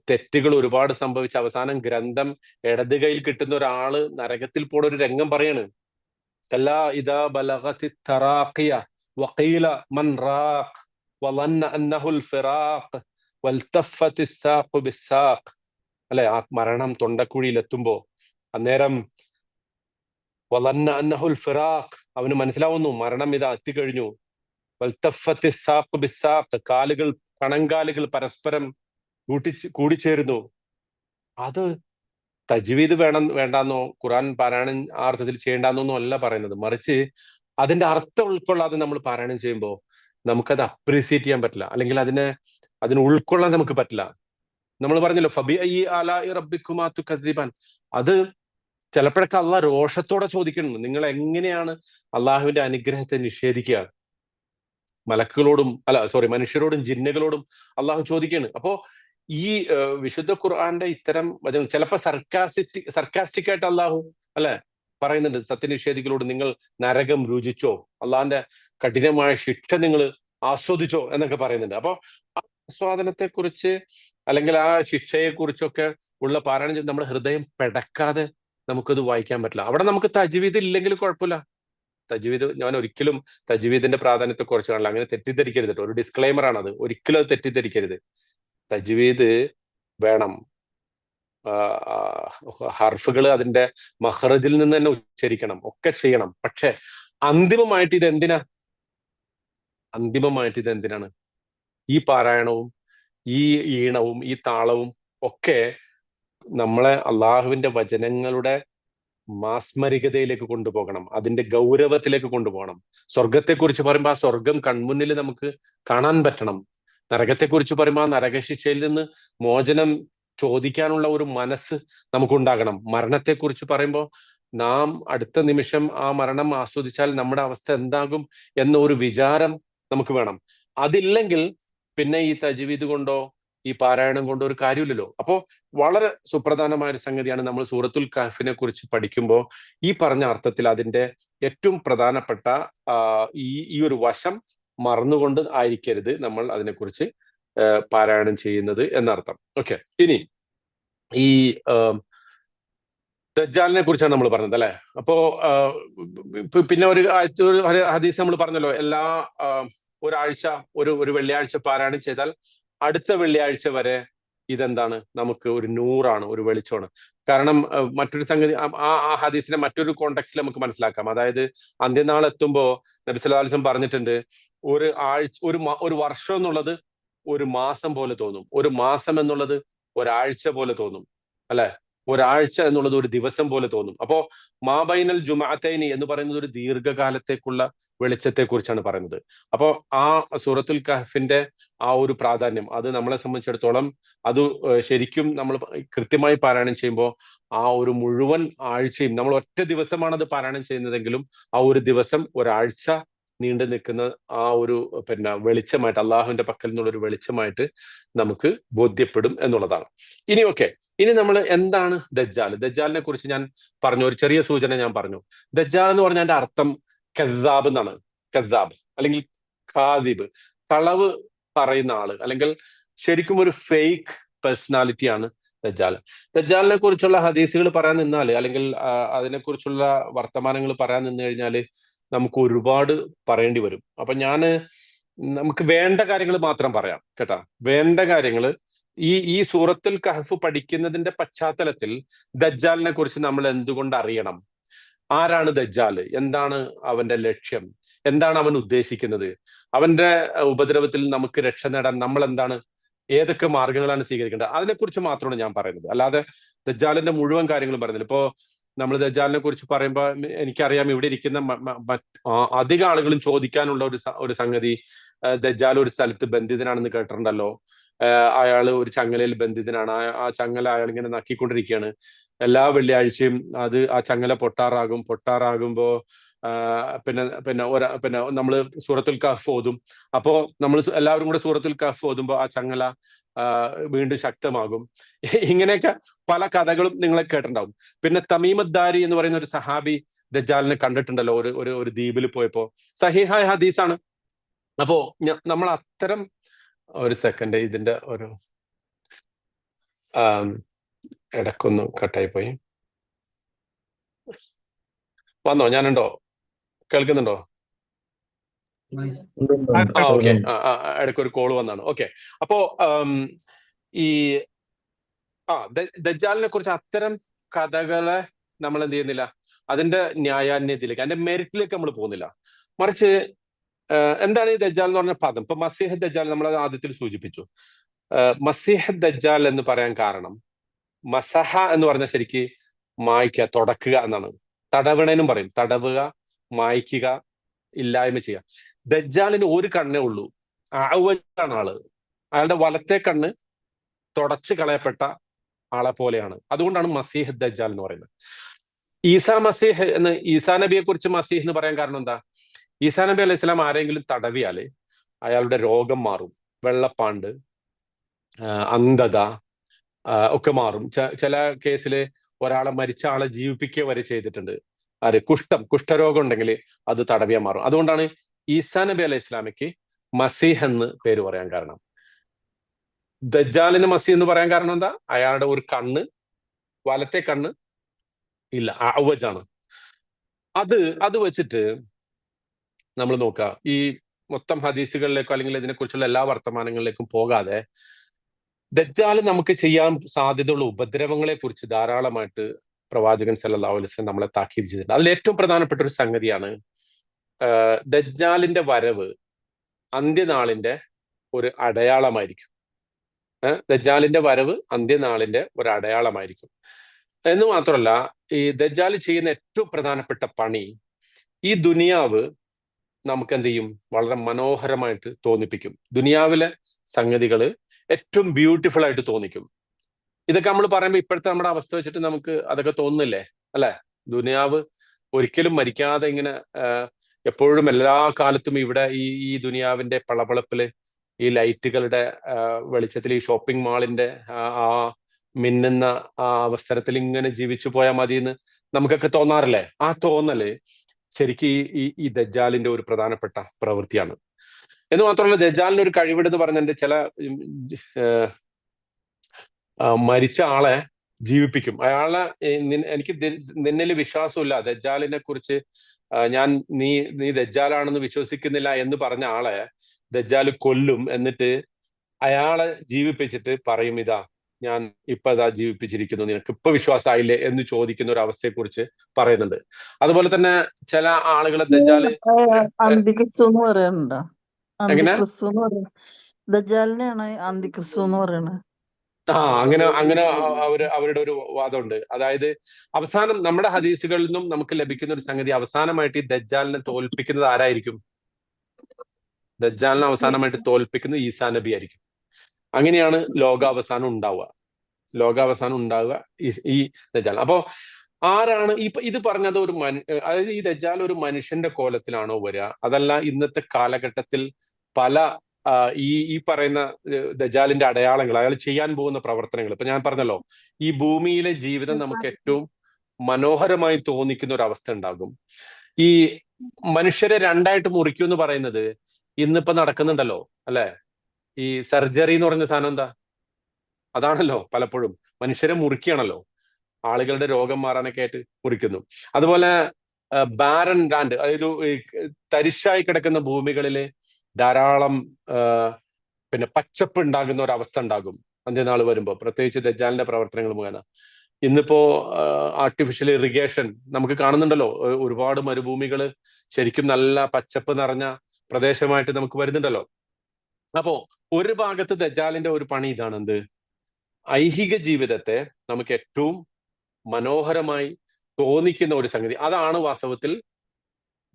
തെറ്റുകൾ ഒരുപാട് സംഭവിച്ച് അവസാനം ഗ്രന്ഥം ഇടത് കയ്യിൽ കിട്ടുന്ന ഒരാള് നരകത്തിൽ പോണ ഒരു രംഗം പറയാണ്. കല്ലാ ഇദാ ബലഗതി തറാഖിയ വഖീല മൻ റാഖ് വളന്ന അന്നഹുൽ ഫിറാഖ് വൽതഫത്തി സാഖു ബിസ്സാഖ് അല്ലെ. ആ മരണം തൊണ്ടക്കുഴിയിൽ എത്തുമ്പോ അന്നേരം വളന്ന അന്നഹുൽ ഫിറാഖ് അവന് മനസ്സിലാവുന്നു മരണം ഇതാ എത്തിക്കഴിഞ്ഞു. വൽതഫത്തി സാഖു ബിസ്സാഖ് കണങ്കാലുകൾ പരസ്പരം കൂടിച്ചേരുന്നു. അത് തജ്വീദ് വേണ്ടാന്നോ ഖുർആൻ പാരായണം ആ അർത്ഥത്തിൽ ചെയ്യേണ്ടെന്നൊന്നും അല്ല പറയുന്നത്, മറിച്ച് അതിന്റെ അർത്ഥം ഉൾക്കൊള്ളാതെ നമ്മൾ പാരായണം ചെയ്യുമ്പോൾ നമുക്കത് അപ്രീസിയേറ്റ് ചെയ്യാൻ പറ്റില്ല, അല്ലെങ്കിൽ അതിനെ ഉൾക്കൊള്ളാൻ നമുക്ക് പറ്റില്ല. നമ്മൾ പറഞ്ഞല്ലോ ഫബിഅയ്യി ആലാഇ റബ്ബിക്കുമാ തുകദ്ദിബാൻ. അത് ചിലപ്പോഴൊക്കെ അള്ളാഹ് രോഷത്തോടെ ചോദിക്കുന്നു, നിങ്ങൾ എങ്ങനെയാണ് അള്ളാഹുവിന്റെ അനുഗ്രഹത്തെ നിഷേധിക്കുക? മനുഷ്യരോടും ജിന്നുകളോടും അള്ളാഹു ചോദിക്കുകയാണ്. അപ്പോ ഈ വിശുദ്ധ ഖുർആന്റെ ഇത്തരം വചനം ചിലപ്പോ സർക്കാസ്റ്റിക് ആയിട്ട് അള്ളാഹു അല്ലെ പറയുന്നുണ്ട്, സത്യനിഷേധികളോട് നിങ്ങൾ നരകം രുചിച്ചോ, അള്ളാഹിന്റെ കഠിനമായ ശിക്ഷ നിങ്ങൾ ആസ്വദിച്ചോ എന്നൊക്കെ പറയുന്നുണ്ട്. അപ്പൊ ആ ആസ്വാദനത്തെ കുറിച്ച് അല്ലെങ്കിൽ ആ ശിക്ഷയെ കുറിച്ചൊക്കെ ഉള്ള പാരായണം നമ്മുടെ ഹൃദയം പെടക്കാതെ നമുക്കത് വായിക്കാൻ പറ്റില്ല. അവിടെ നമുക്ക് തജ്വീദ് ഇല്ലെങ്കിൽ കുഴപ്പമില്ല, തജ്വീദ് ഞാൻ ഒരിക്കലും തജ്വീദിന്റെ പ്രാധാന്യത്തെ കുറിച്ച് കാണില്ല, അങ്ങനെ തെറ്റിദ്ധരിക്കരുത് കേട്ടോ. ഒരു ഡിസ്ക്ലൈമർ ആണത്, ഒരിക്കലും അത് തെറ്റിദ്ധരിക്കരുത്. തജ്വീദ് വേണം, ഹർഫുകൾ അതിന്റെ മഹ്റജിൽ നിന്ന് തന്നെ ഉച്ചരിക്കണം, ഒക്കെ ചെയ്യണം. പക്ഷെ അന്തിമമായിട്ട് ഇത് എന്തിനാണ്? ഈ പാരായണവും ഈ ഈണവും ഈ താളവും ഒക്കെ നമ്മളെ അള്ളാഹുവിന്റെ വചനങ്ങളുടെ മാസ്മരികതയിലേക്ക് കൊണ്ടുപോകണം, അതിന്റെ ഗൗരവത്തിലേക്ക് കൊണ്ടുപോകണം. സ്വർഗത്തെക്കുറിച്ച് പറയുമ്പോൾ ആ സ്വർഗം കൺമുന്നിൽ നമുക്ക് കാണാൻ പറ്റണം. നരകത്തെക്കുറിച്ച് പറയുമ്പോൾ ആ നരകശിക്ഷയിൽ നിന്ന് മോചനം ചോദിക്കാനുള്ള ഒരു മനസ്സ് നമുക്കുണ്ടാകണം. മരണത്തെക്കുറിച്ച് പറയുമ്പോൾ നാം അടുത്ത നിമിഷം ആ മരണം ആസ്വദിച്ചാൽ നമ്മുടെ അവസ്ഥ എന്താകും എന്ന ഒരു വിചാരം നമുക്ക് വേണം. അതില്ലെങ്കിൽ പിന്നെ ഈ തജ്വീദ് കൊണ്ടോ ഈ പാരായണം കൊണ്ടോ ഒരു കാര്യമില്ലല്ലോ. അപ്പോ വളരെ സുപ്രധാനമായ ഒരു സംഗതിയാണ് നമ്മൾ സൂറത്തുൽ കഹ്ഫിനെ കുറിച്ച് പഠിക്കുമ്പോൾ ഈ പറഞ്ഞ അർത്ഥത്തിൽ അതിന്റെ ഏറ്റവും പ്രധാനപ്പെട്ട ഈ ഒരു വശം മറന്നുകൊണ്ട് ആയിരിക്കരുത് നമ്മൾ അതിനെക്കുറിച്ച് പാരായണം ചെയ്യുന്നത് എന്നർത്ഥം. ഓക്കെ, ഇനി ഈ ദജ്ജാലിനെ കുറിച്ചാണ് നമ്മൾ പറഞ്ഞത് അല്ലെ. അപ്പോ പിന്നെ ഒരു ഹദീസ് നമ്മൾ പറഞ്ഞല്ലോ, എല്ലാ ഒരാഴ്ച ഒരു വെള്ളിയാഴ്ച പാരായണം ചെയ്താൽ അടുത്ത വെള്ളിയാഴ്ച വരെ ഇതെന്താണ്, നമുക്ക് ഒരു നൂറാണ്, ഒരു വെളിച്ചമാണ്. കാരണം മറ്റൊരു സംഗതി ആ ഹദീസിന്റെ മറ്റൊരു കോണ്ടെക്സ്റ്റിൽ നമുക്ക് മനസ്സിലാക്കാം. അതായത് അന്ത്യനാൾ എത്തുമ്പോ നബി സല്ലല്ലാഹു അലൈഹി വസല്ലം പറഞ്ഞിട്ടുണ്ട്, ഒരു വർഷം എന്നുള്ളത് ഒരു മാസം പോലെ തോന്നും, ഒരു മാസം എന്നുള്ളത് ഒരാഴ്ച പോലെ തോന്നും അല്ലെ, ഒരാഴ്ച എന്നുള്ളത് ഒരു ദിവസം പോലെ തോന്നും. അപ്പോ മാബൈനൽ ജുമാഅത്തൈനി എന്ന് പറയുന്നത് ഒരു ദീർഘകാലത്തേക്കുള്ള വെളിച്ചത്തെ കുറിച്ചാണ് പറയുന്നത്. അപ്പോ ആ സൂറത്തുൽ കഹ്ഫിന്റെ ആ ഒരു പ്രാധാന്യം അത് നമ്മളെ സംബന്ധിച്ചിടത്തോളം അത് ശരിക്കും നമ്മൾ കൃത്യമായി പാരായണം ചെയ്യുമ്പോൾ ആ ഒരു മുഴുവൻ ആഴ്ചയും, നമ്മൾ ഒറ്റ ദിവസമാണ് അത് പാരായണം ചെയ്യുന്നതെങ്കിലും ആ ഒരു ദിവസം ഒരാഴ്ച നീണ്ടു നിൽക്കുന്ന ആ ഒരു വെളിച്ചമായിട്ട്, അള്ളാഹുവിന്റെ പക്കൽ നിന്നുള്ള ഒരു വെളിച്ചമായിട്ട് നമുക്ക് ബോധ്യപ്പെടും എന്നുള്ളതാണ്. ഇനി നമ്മൾ എന്താണ് ദജ്ജാൽ? ദജ്ജാലിനെ കുറിച്ച് ഞാൻ പറഞ്ഞു, ഒരു ചെറിയ സൂചന ഞാൻ പറഞ്ഞു. ദജ്ജാൽ എന്ന് പറഞ്ഞാൽ അതിന്റെ അർത്ഥം കസാബ് എന്നാണ്. കസാബ് അല്ലെങ്കിൽ ഖാസിബ്, കളവ് പറയുന്ന ആള്, അല്ലെങ്കിൽ ശരിക്കും ഒരു ഫേക്ക് പേഴ്സണാലിറ്റിയാണ് ദജ്ജാൽ. ദജ്ജാലിനെ കുറിച്ചുള്ള ഹദീസുകൾ പറയാൻ നിന്നാൽ, അല്ലെങ്കിൽ അതിനെക്കുറിച്ചുള്ള വർത്തമാനങ്ങൾ പറയാൻ നിന്ന് കഴിഞ്ഞാൽ നമുക്ക് ഒരുപാട് പറയേണ്ടി വരും. അപ്പൊ നമുക്ക് വേണ്ട കാര്യങ്ങൾ മാത്രം പറയാം കേട്ടാ. വേണ്ട കാര്യങ്ങൾ ഈ സൂറത്തുൽ കഹ്ഫ് പഠിക്കുന്നതിന്റെ പശ്ചാത്തലത്തിൽ ദജ്ജാലിനെ കുറിച്ച് നമ്മൾ എന്തുകൊണ്ട് അറിയണം? ആരാണ് ദജ്ജാൽ? എന്താണ് അവന്റെ ലക്ഷ്യം? എന്താണ് അവൻ ഉദ്ദേശിക്കുന്നത്? അവന്റെ ഉപദ്രവത്തിൽ നമുക്ക് രക്ഷ നേടാൻ നമ്മൾ ഏതൊക്കെ മാർഗങ്ങളാണ് സ്വീകരിക്കേണ്ടത്? അതിനെക്കുറിച്ച് മാത്രമാണ് ഞാൻ പറയുന്നത്. അല്ലാതെ ദജ്ജാലിന്റെ മുഴുവൻ കാര്യങ്ങളും പറയുന്നില്ല. ഇപ്പോ നമ്മൾ ദജ്ജാലിനെ കുറിച്ച് പറയുമ്പോൾ എനിക്കറിയാം ഇവിടെ ഇരിക്കുന്ന അധിക ആളുകളും ചോദിക്കാനുള്ള ഒരു സംഗതി, ദജ്ജാൽ ഒരു സ്ഥലത്ത് ബന്ധിതനാണെന്ന് കേട്ടിട്ടുണ്ടല്ലോ, അയാൾ ഒരു ചങ്ങലയിൽ ബന്ധിതനാണ്, ആ ചങ്ങല അയാൾ ഇങ്ങനെ നക്കിക്കൊണ്ടിരിക്കുകയാണ്, എല്ലാ വെള്ളിയാഴ്ചയും ആ ചങ്ങല പൊട്ടാറാകുമ്പോ പിന്നെ നമ്മൾ സൂറത്തുൽ കഹ്ഫ് ഓതും. അപ്പോ നമ്മൾ എല്ലാവരും കൂടെ സൂറത്തുൽ കഹ്ഫ് ഓതുമ്പോ ആ ചങ്ങല വീണ്ടും ശക്തമാകും. ഇങ്ങനെയൊക്കെ പല കഥകളും നിങ്ങളെ കേട്ടിട്ടുണ്ടാവും. പിന്നെ തമീമദ്ദാരി എന്ന് പറയുന്ന ഒരു സഹാബി ദജ്ജാലിനെ കണ്ടിട്ടുണ്ടല്ലോ ഒരു ദ്വീപിൽ പോയപ്പോ. സഹീഹായ ഹദീസാണ്. അപ്പോ നമ്മൾ അത്തരം ഒരു സെക്കൻഡ്, ഇതിന്റെ ഒരു ഇടക്കൊന്ന് കട്ടായി പോയി. വന്നോ? ഞാനുണ്ടോ? കേൾക്കുന്നുണ്ടോ? ഓക്കെ, ഇടയ്ക്കൊരു കോള് വന്നാണ്. ഓക്കെ, അപ്പോ ഈ ദജ്ജാലിനെ കുറിച്ച് അത്തരം കഥകളെ നമ്മൾ എന്ത് ചെയ്യുന്നില്ല, അതിന്റെ ന്യായാന്യത്തിലേക്ക്, അതിന്റെ മെറിറ്റിലേക്ക് നമ്മൾ പോകുന്നില്ല. മറിച്ച് എന്താണ് ഈ ദജ്ജാൽ എന്ന് പറഞ്ഞ പദം? ഇപ്പൊ മസീഹ് ദജ്ജാൽ നമ്മൾ ആദ്യത്തിൽ സൂചിപ്പിച്ചു. മസീഹ് ദജ്ജാൽ എന്ന് പറയാൻ കാരണം, മസഹ എന്ന് പറഞ്ഞാൽ ശരിക്ക് മായ്ക്കുക, തുടക്കുക എന്നാണ്. തടവണേനും പറയും, തടവുക, മായ്ക്കുക, ഇല്ലായ്മ ചെയ്യുക. ദജ്ജാലിന് ഒരു കണ്ണേ ഉള്ളൂ, അഅ്വജാണ് ആള്. അയാളുടെ വലത്തെ കണ്ണ് തുടച്ചു കളയപ്പെട്ട ആളെ പോലെയാണ്. അതുകൊണ്ടാണ് മസീഹ് ദജ്ജാൽ എന്ന് പറയുന്നത്. ഈസാ നബിയെ കുറിച്ച് മസീഹ് എന്ന് പറയാൻ കാരണം എന്താ? ഈസാ നബി അലൈഹി സ്വലാം ആരെങ്കിലും തടവിയാല് അയാളുടെ രോഗം മാറും, വെള്ളപ്പാണ്ട്, അന്ധത ഒക്കെ മാറും. ചില കേസില് ഒരാളെ മരിച്ച ആളെ ജീവിപ്പിക്കുക വരെ ചെയ്തിട്ടുണ്ട്. കുഷ്ഠരോഗം ഉണ്ടെങ്കിൽ അത് തടവിയാൽ മാറും. അതുകൊണ്ടാണ് ഈസാ നബി അലൈഹി ഇസ്ലാമിക്ക് മസീഹ് എന്ന് പേര് പറയാൻ കാരണം. ദജ്ജാലിന് മസീഹ് എന്ന് പറയാൻ കാരണം എന്താ? അയാളുടെ ഒരു കണ്ണ്, വലത്തെ കണ്ണ് ഇല്ല, അവജാണ്. അത് വെച്ചിട്ട് നമ്മൾ നോക്കുക, ഈ മൊത്തം ഹദീസുകളിലേക്കോ അല്ലെങ്കിൽ ഇതിനെക്കുറിച്ചുള്ള എല്ലാ വർത്തമാനങ്ങളിലേക്കും പോകാതെ ദജ്ജാൽ നമുക്ക് ചെയ്യാൻ സാധ്യതയുള്ള ഉപദ്രവങ്ങളെ കുറിച്ച് ധാരാളമായിട്ട് പ്രവാചകൻ സല്ലല്ലാഹു അലൈഹി വസല്ലം നമ്മളെ താക്കീത് ചെയ്തിട്ടുണ്ട്. അതിൽ ഏറ്റവും പ്രധാനപ്പെട്ട ഒരു സംഗതിയാണ് ദജ്ജാലിന്റെ വരവ് അന്ത്യനാളിന്റെ ഒരു അടയാളമായിരിക്കും. ദജ്ജാലിന്റെ വരവ് അന്ത്യനാളിന്റെ ഒരു അടയാളമായിരിക്കും എന്ന് മാത്രമല്ല, ഈ ദജ്ജാൽ ചെയ്യുന്ന ഏറ്റവും പ്രധാനപ്പെട്ട പണി ഈ ദുനിയാവ് നമുക്ക് എന്ത് ചെയ്യും, വളരെ മനോഹരമായിട്ട് തോന്നിപ്പിക്കും. ദുനിയാവിലെ സംഗതികൾ ഏറ്റവും ബ്യൂട്ടിഫുൾ ആയിട്ട് തോന്നിക്കും. ഇതൊക്കെ നമ്മൾ പറയുമ്പോൾ ഇപ്പോഴത്തെ നമ്മുടെ അവസ്ഥ വെച്ചിട്ട് നമുക്ക് അതൊക്കെ തോന്നുന്നില്ലേ, അല്ലെ? ദുനിയാവ് ഒരിക്കലും മരിക്കാതെ ഇങ്ങനെ എപ്പോഴും എല്ലാ കാലത്തും ഇവിടെ ഈ ദുനിയാവിന്റെ പളപളപ്പില്, ഈ ലൈറ്റുകളുടെ വെളിച്ചത്തിൽ, ഈ ഷോപ്പിംഗ് മാളിന്റെ ആ മിന്നുന്ന ആ അവസരത്തിൽ ഇങ്ങനെ ജീവിച്ചു പോയാൽ മതി എന്ന് നമുക്കൊക്കെ തോന്നാറില്ലേ? ആ തോന്നല് ശരിക്കും ഈ ദജ്ജാലിന്റെ ഒരു പ്രധാനപ്പെട്ട പ്രവൃത്തിയാണ്. എന്ന് മാത്രമല്ല, ദജ്ജാലിന്റെ ഒരു കഴിവിടെന്ന് പറഞ്ഞതിന്റെ ചില മരിച്ച ആളെ ജീവിപ്പിക്കും. അയാളെ എനിക്ക് നിന്നിൽ വിശ്വാസമില്ല, ദജ്ജാലിനെ കുറിച്ച് നീ ദജ്ജാലാണെന്ന് വിശ്വസിക്കുന്നില്ല എന്ന് പറഞ്ഞ ആളെ ദജ്ജാല് കൊല്ലും. എന്നിട്ട് അയാളെ ജീവിപ്പിച്ചിട്ട് പറയും, ഇതാ ഞാൻ ഇപ്പൊ ഇതാ ജീവിപ്പിച്ചിരിക്കുന്നു, നിനക്ക് ഇപ്പൊ വിശ്വാസമായില്ലേ എന്ന് ചോദിക്കുന്ന ഒരു അവസ്ഥയെ കുറിച്ച് പറയുന്നുണ്ട്. അതുപോലെ തന്നെ ചില ആളുകളെ ദജ്ജാല് അന്തിക്രിസ്തു എന്ന് പറയുന്നുണ്ടോ? എങ്ങനെ അന്തിക്രിസ്തു എന്ന് പറയുന്നത് ദജ്ജാലിനെയാണ് അന്തിക്രിസ്തു എന്ന് പറയുന്നത്. അങ്ങനെ അവരുടെ ഒരു വാദമുണ്ട്. അതായത് അവസാനം നമ്മുടെ ഹദീസുകളിൽ നിന്നും നമുക്ക് ലഭിക്കുന്ന ഒരു സംഗതി, അവസാനമായിട്ട് ഈ ദജ്ജാലിനെ തോൽപ്പിക്കുന്നത് ആരായിരിക്കും? ദജ്ജാലിനെ അവസാനമായിട്ട് തോൽപ്പിക്കുന്നത് ഈസാ നബി ആയിരിക്കും. അങ്ങനെയാണ് ലോകാവസാനം ഉണ്ടാവുക ഈ ദജ്ജാൽ. അപ്പോ ആരാണ് ഇത് പറഞ്ഞത്? അതായത് ഈ ദജ്ജാൽ ഒരു മനുഷ്യന്റെ കോലത്തിലാണോ വരിക, അതല്ല ഇന്നത്തെ കാലഘട്ടത്തിൽ പല ഈ പറയുന്ന ദജ്ജാലിന്റെ അടയാളങ്ങൾ, അയാൾ ചെയ്യാൻ പോകുന്ന പ്രവർത്തനങ്ങൾ, ഇപ്പൊ ഞാൻ പറഞ്ഞല്ലോ, ഈ ഭൂമിയിലെ ജീവിതം നമുക്ക് ഏറ്റവും മനോഹരമായി തോന്നിക്കുന്ന ഒരു അവസ്ഥ ഉണ്ടാകും. ഈ മനുഷ്യരെ രണ്ടായിട്ട് മുറിക്കും എന്ന് പറയുന്നത് ഇന്നിപ്പോ നടക്കുന്നുണ്ടല്ലോ, അല്ലെ? ഈ സർജറി എന്ന് പറഞ്ഞ സാധനം എന്താ? അതാണല്ലോ പലപ്പോഴും, മനുഷ്യരെ മുറിക്കുകയാണല്ലോ, ആളുകളുടെ രോഗം മാറാനൊക്കെ ആയിട്ട് മുറിക്കുന്നു. അതുപോലെ ബാരൻ ലാൻഡ്, അതായത് തരിശായി കിടക്കുന്ന ഭൂമികളില് ധാരാളം പിന്നെ പച്ചപ്പ് ഉണ്ടാകുന്ന ഒരു അവസ്ഥ ഉണ്ടാകും അന്ത്യനാൾ വരുമ്പോൾ, പ്രത്യേകിച്ച് ദജ്ജാലിന്റെ പ്രവർത്തനങ്ങൾ മുഖേന. ഇന്നിപ്പോ ആർട്ടിഫിഷ്യൽ ഇറിഗേഷൻ നമുക്ക് കാണുന്നുണ്ടല്ലോ, ഒരുപാട് മരുഭൂമികൾ ശരിക്കും നല്ല പച്ചപ്പ് നിറഞ്ഞ പ്രദേശമായിട്ട് നമുക്ക് വരുന്നുണ്ടല്ലോ. അപ്പോ ഒരു ഭാഗത്ത് ദജ്ജാലിന്റെ ഒരു പണി ഇതാണ്, എന്ത്? ഐഹിക ജീവിതത്തെ നമുക്ക് ഏറ്റവും മനോഹരമായി തോന്നിക്കുന്ന ഒരു സംഗതി. അതാണ് വാസ്തവത്തിൽ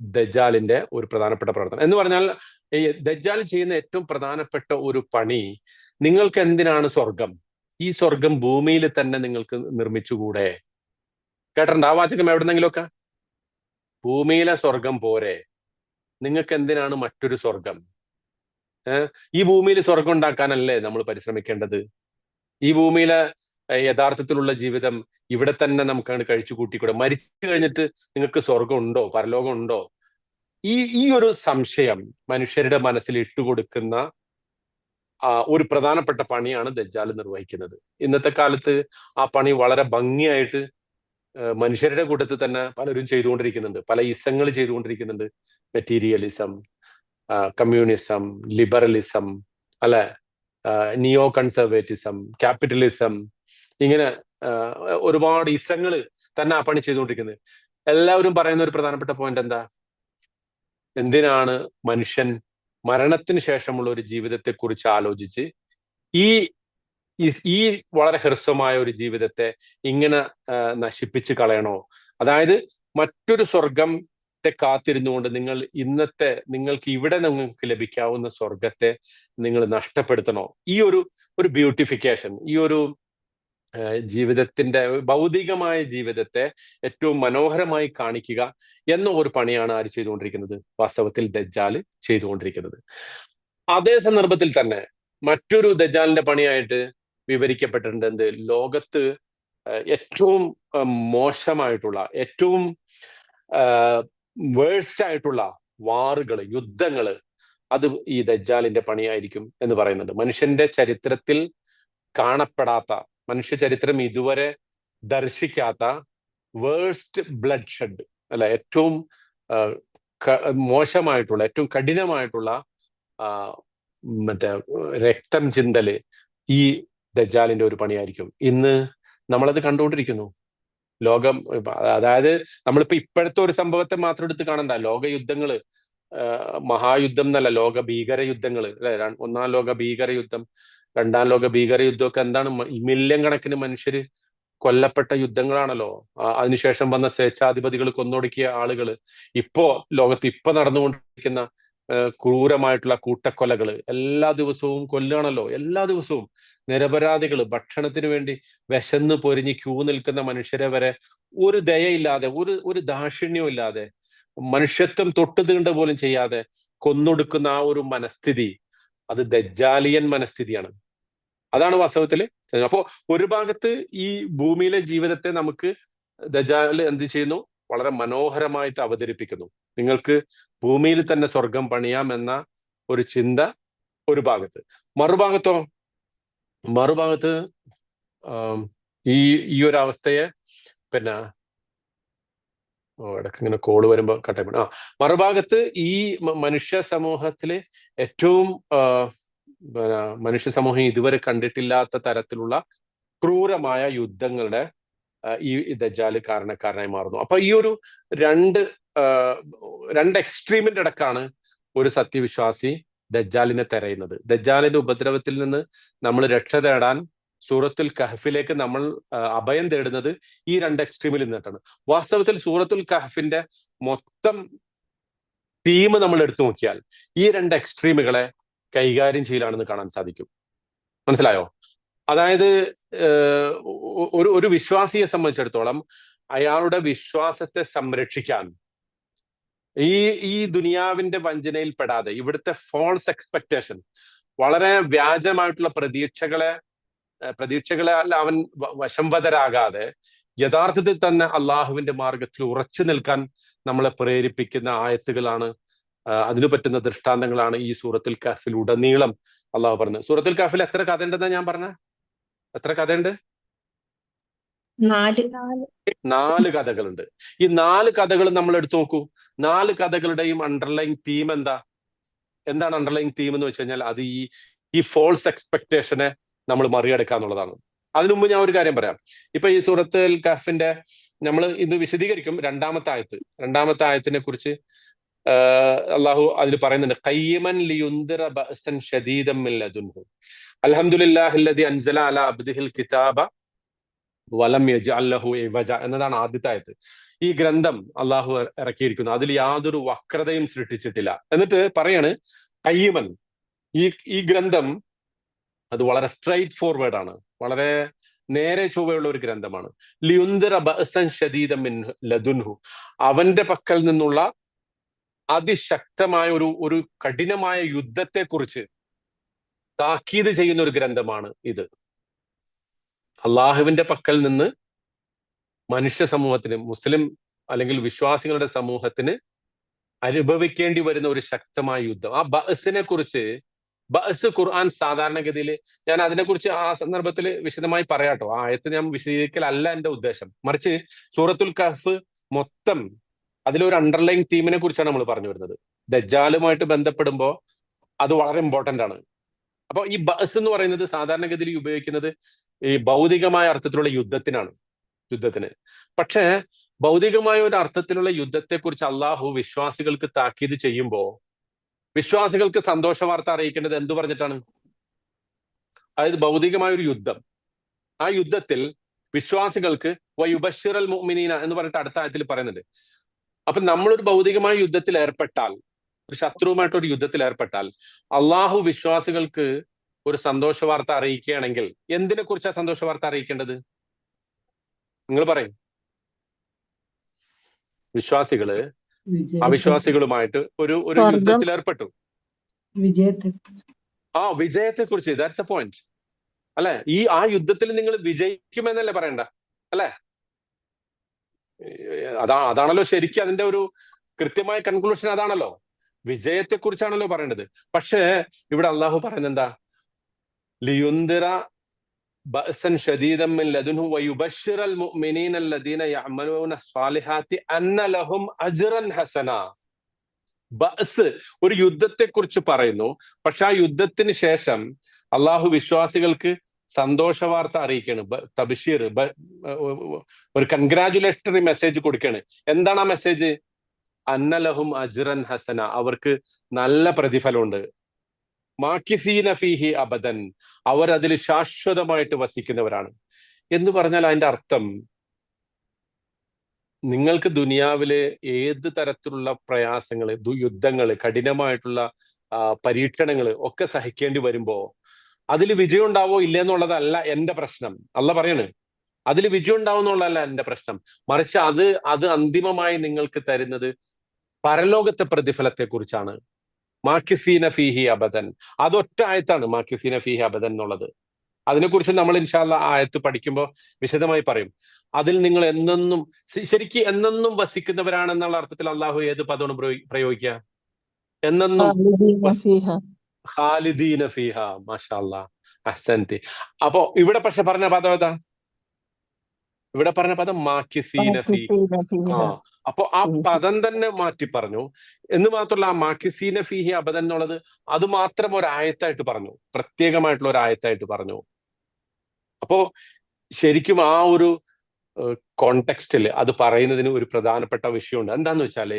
ദജ്ജാലിന്റെ ഒരു പ്രധാനപ്പെട്ട പ്രവർത്തനം എന്ന് പറഞ്ഞാൽ. ഈ ദജ്ജാൽ ചെയ്യുന്ന ഏറ്റവും പ്രധാനപ്പെട്ട ഒരു പണി, നിങ്ങൾക്ക് എന്തിനാണ് സ്വർഗം? ഈ സ്വർഗം ഭൂമിയിൽ തന്നെ നിങ്ങൾക്ക് നിർമ്മിച്ചുകൂടെ? കേട്ടിട്ടുണ്ട് ആ വാചകം എവിടെന്നെങ്കിലുമൊക്കെ? ഭൂമിയിലെ സ്വർഗം പോരെ, നിങ്ങൾക്ക് എന്തിനാണ് മറ്റൊരു സ്വർഗം? ഈ ഭൂമിയിൽ സ്വർഗം ഉണ്ടാക്കാനല്ലേ നമ്മൾ പരിശ്രമിക്കേണ്ടത്? ഈ ഭൂമിയിലെ യഥാർത്ഥത്തിലുള്ള ജീവിതം ഇവിടെ തന്നെ നമുക്കങ്ങ് കഴിച്ചു കൂട്ടിക്കൂടെ? മരിച്ചു കഴിഞ്ഞിട്ട് നിങ്ങൾക്ക് സ്വർഗം ഉണ്ടോ, പരലോകം ഉണ്ടോ? ഈ ഒരു സംശയം മനുഷ്യരുടെ മനസ്സിൽ ഇട്ടുകൊടുക്കുന്ന ഒരു പ്രധാനപ്പെട്ട പണിയാണ് ദജ്ജാൽ നിർവഹിക്കുന്നത്. ഇന്നത്തെ കാലത്ത് ആ പണി വളരെ ഭംഗിയായിട്ട് മനുഷ്യരുടെ കൂട്ടത്തിൽ തന്നെ പലരും ചെയ്തുകൊണ്ടിരിക്കുന്നുണ്ട്. പല ഇസങ്ങൾ ചെയ്തുകൊണ്ടിരിക്കുന്നുണ്ട്. മെറ്റീരിയലിസം, കമ്മ്യൂണിസം, ലിബറലിസം, അല്ലെ, നിയോ കൺസർവേറ്റിസം, ക്യാപിറ്റലിസം, ഇങ്ങനെ ഒരുപാട് ഇസങ്ങൾ തന്നെ ആ പണി ചെയ്തുകൊണ്ടിരിക്കുന്നത്. എല്ലാവരും പറയുന്ന ഒരു പ്രധാനപ്പെട്ട പോയിന്റ് എന്താ? എന്തിനാണ് മനുഷ്യൻ മരണത്തിന് ശേഷമുള്ള ഒരു ജീവിതത്തെ കുറിച്ച് ആലോചിച്ച് ഈ വളരെ ഹ്രസ്വമായ ഒരു ജീവിതത്തെ ഇങ്ങനെ നശിപ്പിച്ച് കളയണോ? അതായത് മറ്റൊരു സ്വർഗത്തെ കാത്തിരുന്നുകൊണ്ട് നിങ്ങൾക്ക് ഇവിടെ നിങ്ങൾക്ക് ലഭിക്കാവുന്ന സ്വർഗത്തെ നിങ്ങൾ നഷ്ടപ്പെടുത്തണോ? ഈ ഒരു ബ്യൂട്ടിഫിക്കേഷൻ, ഈ ഒരു ജീവിതത്തിന്റെ, ഭൗതികമായ ജീവിതത്തെ ഏറ്റവും മനോഹരമായി കാണിക്കുക എന്ന ഒരു പണിയാണ് ആര് ചെയ്തുകൊണ്ടിരിക്കുന്നത്? വാസ്തവത്തിൽ ദജ്ജാൽ ചെയ്തുകൊണ്ടിരിക്കുന്നത്. അതേ സന്ദർഭത്തിൽ തന്നെ മറ്റൊരു ദജ്ജാലിന്റെ പണിയായിട്ട് വിവരിക്കപ്പെട്ടിട്ടുണ്ട് എന്ത്? ലോകത്ത് ഏറ്റവും മോശമായിട്ടുള്ള, ഏറ്റവും വേഴ്സ്റ്റ് ആയിട്ടുള്ള വാറുകൾ, യുദ്ധങ്ങള്, അത് ഈ ദജ്ജാലിന്റെ പണിയായിരിക്കും എന്ന് പറയുന്നുണ്ട്. മനുഷ്യന്റെ ചരിത്രത്തിൽ കാണപ്പെടാത്ത, മനുഷ്യ ചരിത്രം ഇതുവരെ ദർശിക്കാത്ത വേഴ്സ്റ്റ് ബ്ലഡ് ഷെഡ്, അല്ല, ഏറ്റവും മോശമായിട്ടുള്ള, ഏറ്റവും കഠിനമായിട്ടുള്ള ആ, മറ്റേ രക്തം ചിന്തല് ഈ ദജ്ജാലിന്റെ ഒരു പണിയായിരിക്കും. ഇന്ന് നമ്മളത് കണ്ടുകൊണ്ടിരിക്കുന്നു. ലോകം, അതായത് നമ്മളിപ്പോ ഇപ്പോഴത്തെ ഒരു സംഭവത്തെ മാത്രം എടുത്ത് കാണണ്ട. ലോകയുദ്ധങ്ങള്, മഹായുദ്ധം എന്നല്ല, ലോക ഭീകര യുദ്ധങ്ങള് അല്ലെ, ഒന്നാം ലോക ഭീകര യുദ്ധം, രണ്ടാം ലോക ഭീകര യുദ്ധമൊക്കെ എന്താണ്, മില്യൺ കണക്കിന് മനുഷ്യര് കൊല്ലപ്പെട്ട യുദ്ധങ്ങളാണല്ലോ. അതിനുശേഷം വന്ന സ്വേച്ഛാധിപതികൾ കൊന്നൊടുക്കിയ ആളുകള്, ഇപ്പോ ലോകത്ത് ഇപ്പൊ നടന്നുകൊണ്ടിരിക്കുന്ന ക്രൂരമായിട്ടുള്ള കൂട്ടക്കൊലകള്, എല്ലാ ദിവസവും കൊല്ലുകയാണല്ലോ. എല്ലാ ദിവസവും നിരപരാധികള് ഭക്ഷണത്തിന് വേണ്ടി വിശന്ന് പൊരിഞ്ഞ് ക്യൂ നിൽക്കുന്ന മനുഷ്യരെ വരെ ഒരു ദയയില്ലാതെ, ഒരു ദാക്ഷിണ്യവും ഇല്ലാതെ, മനുഷ്യത്വം തൊട്ട് തീണ്ട പോലും ചെയ്യാതെ കൊന്നൊടുക്കുന്ന ആ ഒരു മനസ്ഥിതി, അത് ദജ്ജാലിയൻ മനസ്ഥിതിയാണ്. അതാണ് വാസ്തവത്തില്. അപ്പോ ഒരു ഭാഗത്ത് ഈ ഭൂമിയിലെ ജീവിതത്തെ നമുക്ക് ദജ്ജാൽ എന്ത് ചെയ്യുന്നു, വളരെ മനോഹരമായിട്ട് അവതരിപ്പിക്കുന്നു. നിങ്ങൾക്ക് ഭൂമിയിൽ തന്നെ സ്വർഗം പണിയാം എന്ന ഒരു ചിന്ത ഒരു ഭാഗത്ത്. മറുഭാഗത്ത് ഈ ഈ ഒരു അവസ്ഥയെ പിന്നെ ഇടയ്ക്ക് ഇങ്ങനെ കോള് വരുമ്പോ കട്ടയപ്പെടും. മറുഭാഗത്ത് ഈ മനുഷ്യ സമൂഹത്തില് ഏറ്റവും മനുഷ്യ സമൂഹം ഇതുവരെ കണ്ടിട്ടില്ലാത്ത തരത്തിലുള്ള ക്രൂരമായ യുദ്ധങ്ങളുടെ ഈ ദജ്ജാല് കാരണക്കാരനായി മാറുന്നു. അപ്പൊ ഈ ഒരു രണ്ട് എക്സ്ട്രീമിന്റെ ഇടക്കാണ് ഒരു സത്യവിശ്വാസി ദജ്ജാലിനെ തെരയുന്നത്. ദജ്ജാലിന്റെ ഉപദ്രവത്തിൽ നിന്ന് നമ്മൾ രക്ഷ തേടാൻ സൂറത്തുൽ കഹ്ഫിലേക്ക് നമ്മൾ അഭയം തേടുന്നത് ഈ രണ്ട് എക്സ്ട്രീമിൽ നിന്നിട്ടാണ്. വാസ്തവത്തിൽ സൂറത്തുൽ കഹ്ഫിന്റെ മൊത്തം തീം നമ്മൾ എടുത്തു നോക്കിയാൽ ഈ രണ്ട് എക്സ്ട്രീമുകളെ കൈകാര്യം ചെയ്യലാണെന്ന് കാണാൻ സാധിക്കും. മനസ്സിലായോ? അതായത് ഒരു വിശ്വാസിയെ സംബന്ധിച്ചിടത്തോളം അയാളുടെ വിശ്വാസത്തെ സംരക്ഷിക്കാൻ ഈ ദുനിയാവിന്റെ വഞ്ചനയിൽ പെടാതെ, ഇവിടുത്തെ ഫോൾസ് എക്സ്പെക്ടേഷൻ, വളരെ വ്യാജമായിട്ടുള്ള പ്രതീക്ഷകളെ അവൻ വശംവദരാകാതെ യഥാർത്ഥത്തിൽ തന്നെ അള്ളാഹുവിന്റെ മാർഗത്തിൽ ഉറച്ചു നിൽക്കാൻ നമ്മളെ പ്രേരിപ്പിക്കുന്ന ആയത്തുകളാണ്, അതിനു പറ്റുന്ന ദൃഷ്ടാന്തങ്ങളാണ് ഈ സൂറത്തുൽ കഹ്ഫിൽ ഉടനീളം അള്ളാഹു പറഞ്ഞത്. സൂറത്തുൽ കഹ്ഫിൽ എത്ര കഥ ഉണ്ടെന്നാ ഞാൻ പറഞ്ഞ? എത്ര കഥയുണ്ട്? 4 കഥകളുണ്ട്. ഈ 4 കഥകൾ നമ്മൾ എടുത്തു നോക്കൂ. 4 കഥകളുടെയും അണ്ടർലൈൻ തീം എന്താണ് അണ്ടർലൈൻ തീം എന്ന് വെച്ച് കഴിഞ്ഞാൽ അത് ഈ ഫോൾസ് എക്സ്പെക്ടേഷനെ നമ്മൾ മറികടക്കുക എന്നുള്ളതാണ്. അതിനു മുമ്പ് ഞാൻ ഒരു കാര്യം പറയാം. ഇപ്പൊ ഈ സൂറത്തുൽ കഹ്ഫിന്റെ നമ്മൾ ഇത് വിശദീകരിക്കും. രണ്ടാമത്തെ ആയത്തിനെ കുറിച്ച് അള്ളാഹു അതിൽ പറയുന്നുണ്ട്, ഖയ്യിമൻ ലിയുൻദിറ ബഅസൻ ശദീദൻ മിൻ ലദുൻഹു അൽഹംദുലില്ലാഹില്ലദി അൻസല അലാ അബ്ദിഹിൽ കിതാബ വലം യജ്അൽ ലഹു ഇവജ എന്നതാണ് ആദ്യത്തെ ആയത്ത്. ഈ ഗ്രന്ഥം അള്ളാഹു ഇറക്കിയിരിക്കുന്നു, അതിൽ യാതൊരു വക്രതയും സൃഷ്ടിച്ചിട്ടില്ല. എന്നിട്ട് പറയാണ് ഖയ്യിമൻ, ഈ ഗ്രന്ഥം അത് വളരെ സ്ട്രൈറ്റ് ഫോർവേഡ് ആണ്, വളരെ നേരെ ചൊവ്വയുള്ള ഒരു ഗ്രന്ഥമാണ്. ലിയുൻദിറ ബഅസൻ ശദീദൻ മിൻ ലദുൻഹു, അവന്റെ പക്കൽ നിന്നുള്ള അതിശക്തമായ ഒരു കഠിനമായ യുദ്ധത്തെക്കുറിച്ച് താക്കീത് ചെയ്യുന്ന ഒരു ഗ്രന്ഥമാണ് ഇത്. അള്ളാഹുവിന്റെ പക്കൽ നിന്ന് മനുഷ്യ സമൂഹത്തിന്, മുസ്ലിം അല്ലെങ്കിൽ വിശ്വാസികളുടെ സമൂഹത്തിന് അനുഭവിക്കേണ്ടി വരുന്ന ഒരു ശക്തമായ യുദ്ധം. ആ ബഅസിനെ കുറിച്ച്, ബഅസ് ഖുർആൻ സാധാരണഗതിയിൽ, ഞാൻ അതിനെക്കുറിച്ച് ആ സന്ദർഭത്തിൽ വിശദമായി പറയാട്ടോ. ആ ആയത്ത് ഞാൻ വിശദീകരിക്കലല്ല എന്റെ ഉദ്ദേശം, മറിച്ച് സൂറത്തുൽ കഹ്ഫ് മൊത്തം അതിലൊരു അണ്ടർലൈൻ തീമിനെ കുറിച്ചാണ് നമ്മൾ പറഞ്ഞു വരുന്നത്. ദജ്ജാലുമായിട്ട് ബന്ധപ്പെടുമ്പോൾ അത് വളരെ ഇമ്പോർട്ടന്റ് ആണ്. അപ്പൊ ഈ ബഅസ് എന്ന് പറയുന്നത് സാധാരണഗതിയിൽ ഉപയോഗിക്കുന്നത് ഈ ഭൗതികമായ അർത്ഥത്തിലുള്ള യുദ്ധത്തിന്. പക്ഷേ ഭൗതികമായ ഒരു അർത്ഥത്തിലുള്ള യുദ്ധത്തെക്കുറിച്ച് അള്ളാഹു വിശ്വാസികൾക്ക് താക്കീത് ചെയ്യുമ്പോൾ വിശ്വാസികൾക്ക് സന്തോഷ വാർത്ത അറിയിക്കേണ്ടത് എന്തു പറഞ്ഞിട്ടാണ്? അതായത് ഭൗതികമായ ഒരു യുദ്ധം, ആ യുദ്ധത്തിൽ വിശ്വാസികൾക്ക് വയുബശ്ശിറൽ മുഅ്മിനീന എന്ന് പറഞ്ഞിട്ട് അടുത്ത ആയത്തിൽ പറയുന്നുണ്ട്. അപ്പൊ നമ്മളൊരു ഭൗതികമായ യുദ്ധത്തിൽ ഏർപ്പെട്ടാൽ, ഒരു ശത്രുവുമായിട്ടൊരു യുദ്ധത്തിൽ ഏർപ്പെട്ടാൽ, അള്ളാഹു വിശ്വാസികൾക്ക് ഒരു സന്തോഷ വാർത്ത അറിയിക്കുകയാണെങ്കിൽ എന്തിനെ കുറിച്ചാണ് സന്തോഷ വാർത്ത അറിയിക്കേണ്ടത്? നിങ്ങൾ പറയും. വിശ്വാസികള് അവിശ്വാസികളുമായിട്ട് ഒരു യുദ്ധത്തിൽ ഏർപ്പെട്ടു, വിജയത്തെക്കുറിച്ച്. ദാറ്റ്സ് എ പോയിന്റ് അല്ലെ? ആ യുദ്ധത്തിൽ നിങ്ങൾ വിജയിക്കുമെന്നല്ലേ പറയണ്ട, അല്ലെ? അതാണല്ലോ ശരിക്കും അതിന്റെ ഒരു കൃത്യമായ കൺക്ലൂഷൻ, അതാണല്ലോ, വിജയത്തെക്കുറിച്ചാണല്ലോ പറയേണ്ടത്. പക്ഷേ ഇവിടെ അള്ളാഹു പറയുന്നത് എന്താ? ലിയുൻദിറ ബഅസൻ ശദീദൻ മിൻ ലദുൻഹു വയുബശ്ശിറൽ മുഅ്മിനീന അല്ലദീന യഅമലൂന സ്വാലിഹാത്തി അന്ന ലഹും അജ്റൻ ഹസന. ബഅസ് ഒരു യുദ്ധത്തെ കുറിച്ച് പറയുന്നു. പക്ഷെ ആ യുദ്ധത്തിന് ശേഷം അള്ളാഹു വിശ്വാസികൾക്ക് സന്തോഷ വാർത്ത അറിയിക്കാണ്. തബ്ശീർ, ഒരു കൺഗ്രാജുലേറ്ററി മെസ്സേജ് കൊടുക്കാണ്. എന്താണ് ആ മെസ്സേജ്? അന്നലഹും അജ്റൻ ഹസന, അവർക്ക് നല്ല പ്രതിഫലമുണ്ട്. മാക്കിസീന ഫീഹി അബദൻ, അവർ അതിൽ ശാശ്വതമായിട്ട് വസിക്കുന്നവരാണ് എന്ന് പറഞ്ഞാൽ അതിന്റെ അർത്ഥം നിങ്ങൾക്ക് ദുനിയാവില് ഏത് തരത്തിലുള്ള പ്രയാസങ്ങള്, യുദ്ധങ്ങള്, കഠിനമായിട്ടുള്ള പരീക്ഷണങ്ങള് ഒക്കെ സഹിക്കേണ്ടി വരുമ്പോ അതിൽ വിജയം ഉണ്ടാവോ ഇല്ലെന്നുള്ളതല്ല എന്റെ പ്രശ്നം. അല്ല പറയണ്, അതിൽ വിജയം ഉണ്ടാവും എന്നുള്ളതല്ല എന്റെ പ്രശ്നം. മറിച്ച് അത് അന്തിമമായി നിങ്ങൾക്ക് തരുന്നത് പരലോകത്തെ പ്രതിഫലത്തെ കുറിച്ചാണ്. മാക്കിസീന ഫീഹി അബദൻ, അതൊറ്റ ആയത്താണ് മാക്കിസീന ഫീഹി അബദൻ എന്നുള്ളത്. അതിനെക്കുറിച്ച് നമ്മൾ ഇൻഷാ അല്ലാ ആയത്ത് പഠിക്കുമ്പോൾ വിശദമായി പറയും. അതിൽ നിങ്ങൾ എന്നെന്നും ശരിക്ക് എന്നെന്നും വസിക്കുന്നവരാണെന്നുള്ള അർത്ഥത്തിൽ അള്ളാഹു ഏത് പദമാണ് പ്രയോഗിക്കുക? എന്നെന്നും ഖാലിദീന ഫീഹ. മാഷാ അല്ലാഹ്, അഹ്സൻതി. അപ്പോ ഇവിടെ പക്ഷെ പറഞ്ഞ പദം ഏതാ? ഇവിടെ പറഞ്ഞ പദം മാക്കിസീന ഫീ. അപ്പൊ ആ പദം തന്നെ മാറ്റി പറഞ്ഞു. എന്ന് മാത്രമല്ല, ആ മാക്കിസീന ഫീഹി അബദൻ എന്നുള്ളത് അത് മാത്രം ഒരു ആയത്തായിട്ട് പറഞ്ഞു, പ്രത്യേകമായിട്ടുള്ള ഒരു ആയത്തായിട്ട് പറഞ്ഞു. അപ്പോ ശരിക്കും ആ ഒരു കോണ്ടെക്സ്റ്റിൽ അത് പറയുന്നതിന് ഒരു പ്രധാനപ്പെട്ട വിഷയമുണ്ട്. എന്താന്ന് വെച്ചാല്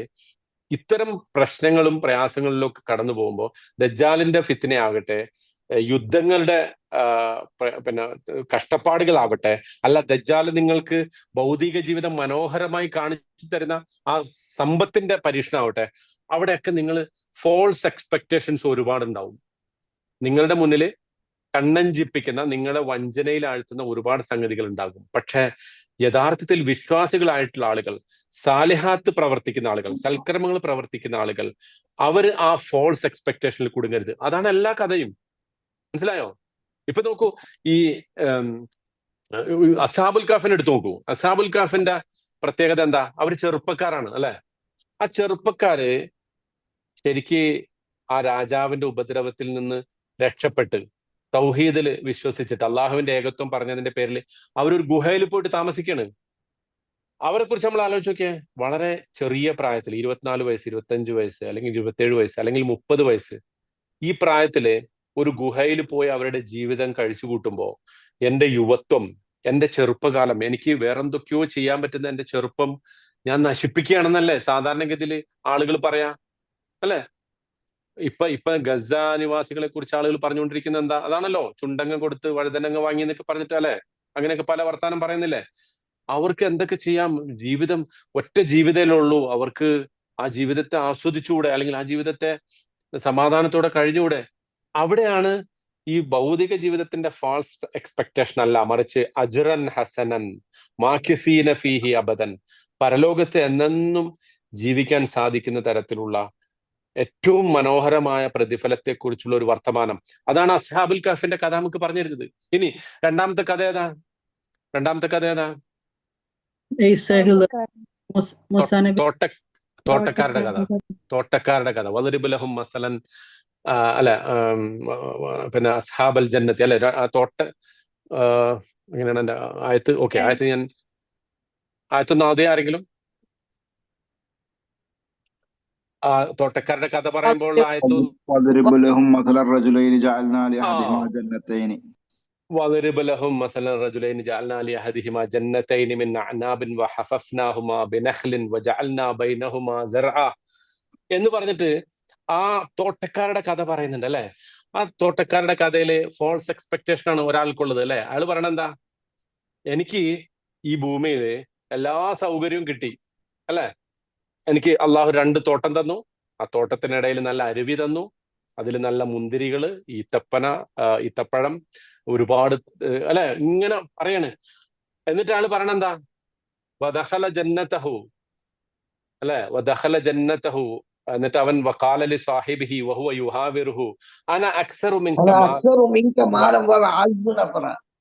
ഇത്തരം പ്രശ്നങ്ങളും പ്രയാസങ്ങളിലും ഒക്കെ കടന്നു പോകുമ്പോൾ ദജ്ജാലിന്റെ ഫിത്നയാകട്ടെ, യുദ്ധങ്ങളുടെ പിന്നെ കഷ്ടപ്പാടുകളാവട്ടെ, അല്ല ദജ്ജാൽ നിങ്ങൾക്ക് ഭൗതിക ജീവിതം മനോഹരമായി കാണിച്ചു തരുന്ന ആ സമ്പത്തിന്റെ പരീക്ഷണമാവട്ടെ, അവിടെയൊക്കെ നിങ്ങൾ ഫോൾസ് എക്സ്പെക്ടേഷൻസ് ഒരുപാടുണ്ടാവും. നിങ്ങളുടെ മുന്നിൽ കണ്ണഞ്ചിപ്പിക്കുന്ന, നിങ്ങളെ വഞ്ചനയിൽ ആഴ്ത്തുന്ന ഒരുപാട് സംഗതികൾ ഉണ്ടാകും. പക്ഷെ യഥാർത്ഥത്തിൽ വിശ്വാസികളായിട്ടുള്ള ആളുകൾ, സാലിഹാത്ത് പ്രവർത്തിക്കുന്ന ആളുകൾ, സൽക്കർമ്മങ്ങൾ പ്രവർത്തിക്കുന്ന ആളുകൾ, അവർ ആ ഫോൾസ് എക്സ്പെക്ടേഷനിൽ കുടുങ്ങരുത്. അതാണ് എല്ലാ കഥയും. മനസ്സിലായോ? ഇപ്പൊ നോക്കൂ, ഈ അസ്ഹാബുൽ കാഫിനെ എടുത്തു നോക്കൂ. അസ്ഹാബുൽ കാഫിന്റെ പ്രത്യേകത എന്താ? അവർ ചെറുപ്പക്കാരാണ്, അല്ലെ? ആ ചെറുപ്പക്കാര് ശരിക്ക് ആ രാജാവിന്റെ ഉപദ്രവത്തിൽ നിന്ന് രക്ഷപ്പെട്ട് തൗഹീദിൽ വിശ്വസിച്ചിട്ട് അള്ളാഹുവിന്റെ ഏകത്വം പറഞ്ഞതിന്റെ പേരിൽ അവരൊരു ഗുഹയിൽ പോയിട്ട് താമസിക്കാണ്. അവരെ കുറിച്ച് നമ്മൾ ആലോചിച്ച് നോക്കിയേ. വളരെ ചെറിയ പ്രായത്തിൽ 24 വയസ്സ്, 25 വയസ്സ്, അല്ലെങ്കിൽ 27 വയസ്സ്, അല്ലെങ്കിൽ 30 വയസ്സ്, ഈ പ്രായത്തില് ഒരു ഗുഹയിൽ പോയി അവരുടെ ജീവിതം കഴിച്ചു കൂട്ടുമ്പോ എന്റെ യുവത്വം, എന്റെ ചെറുപ്പകാലം, എനിക്ക് വേറെന്തൊക്കെയോ ചെയ്യാൻ പറ്റുന്ന എന്റെ ചെറുപ്പം ഞാൻ നശിപ്പിക്കുകയാണെന്നല്ലേ സാധാരണഗതിയിൽ ആളുകൾ പറയാ, അല്ലെ? ഇപ്പൊ ഗസ നിവാസികളെ കുറിച്ച് ആളുകൾ പറഞ്ഞുകൊണ്ടിരിക്കുന്നത് എന്താ? അതാണല്ലോ, ചുണ്ടങ്ങ കൊടുത്ത് വഴുതനങ്ങ വാങ്ങി എന്നൊക്കെ പറഞ്ഞിട്ട്, അല്ലെ? അങ്ങനെയൊക്കെ പല വർത്താനം പറയുന്നില്ലേ? അവർക്ക് എന്തൊക്കെ ചെയ്യാം? ജീവിതം ഒറ്റ ജീവിതമേ ഉള്ളൂ. അവർക്ക് ആ ജീവിതത്തെ ആസ്വദിച്ചുകൂടെ? അല്ലെങ്കിൽ ആ ജീവിതത്തെ സമാധാനത്തോടെ കഴിഞ്ഞുകൂടെ? അവിടെയാണ് ഈ ഭൗതിക ജീവിതത്തിന്റെ ഫാൾസ് എക്സ്പെക്ടേഷൻ അല്ല, മറിച്ച് അജ്റൻ ഹസനൻ മാക്കിസീന ഫീഹി അബദൻ, പരലോകത്ത് എന്നെന്നും ജീവിക്കാൻ സാധിക്കുന്ന തരത്തിലുള്ള ഏറ്റവും മനോഹരമായ പ്രതിഫലത്തെ കുറിച്ചുള്ള ഒരു വർത്തമാനം. അതാണ് അസ്ഹാബുൽ കഹ്ഫിന്റെ കഥ നമുക്ക് പറഞ്ഞു തരുന്നത്. ഇനി രണ്ടാമത്തെ കഥ ഏതാ? തോട്ടക്കാരുടെ കഥ. വദരിബ് ലഹും മസലൻ, അല്ല, പിന്നെ അസ്ഹാബൽ ജന്നത്തി, അല്ലെ? എങ്ങനെയാണ് എന്റെ ആയത്ത്? ഓക്കെ, ആയത്തൊന്ന് ആദ്യം ആരെങ്കിലും തോട്ടക്കാരുടെ കഥ പറയുമ്പോൾ وَضْرِبْ لَهُمْ مَثَلًا رَجُلَيْنِ جَعَلْنَا لِأَحَدِهِمَا جَنَّتَيْنِ مِنْ أَعْنَابٍ وَحَفَفْنَاهُمَا بِنَخْلٍ وَجَعَلْنَا بَيْنَهُمَا زَرْعًا എന്ന് പറഞ്ഞിട്ട് ആ തോട്ടക്കാരുടെ കഥ പറയുന്നുണ്ട്, അല്ലെ? ആ തോട്ടക്കാരുടെ കഥയില് ഫോൾസ് എക്സ്പെക്ടേഷൻ ആണ് ഒരാൾക്കുള്ളത്, അല്ലെ? അയാൾ പറയണ എന്താ? എനിക്ക് ഈ ഭൂമിയില് എല്ലാ സൗകര്യവും കിട്ടി, അല്ലെ? എനിക്ക് അള്ളാഹു 2 തോട്ടം തന്നു. ആ തോട്ടത്തിനിടയിൽ നല്ല അരുവി തന്നു. അതിൽ നല്ല മുന്തിരികള്, ഈത്തപ്പഴം, ഒരുപാട്, അല്ലെ? ഇങ്ങനെ പറയാണ്. എന്നിട്ട് ആള് പറയണെന്താ? വദഖല ജന്നതഹു, അല്ലെ? വദഖല ജന്നതഹു. എന്നിട്ട് അവൻ വഖാല ലി സാഹിബിഹി വഹുവ യുഹാവിറുഹു അന അക്സറു മിൻക മാലൻ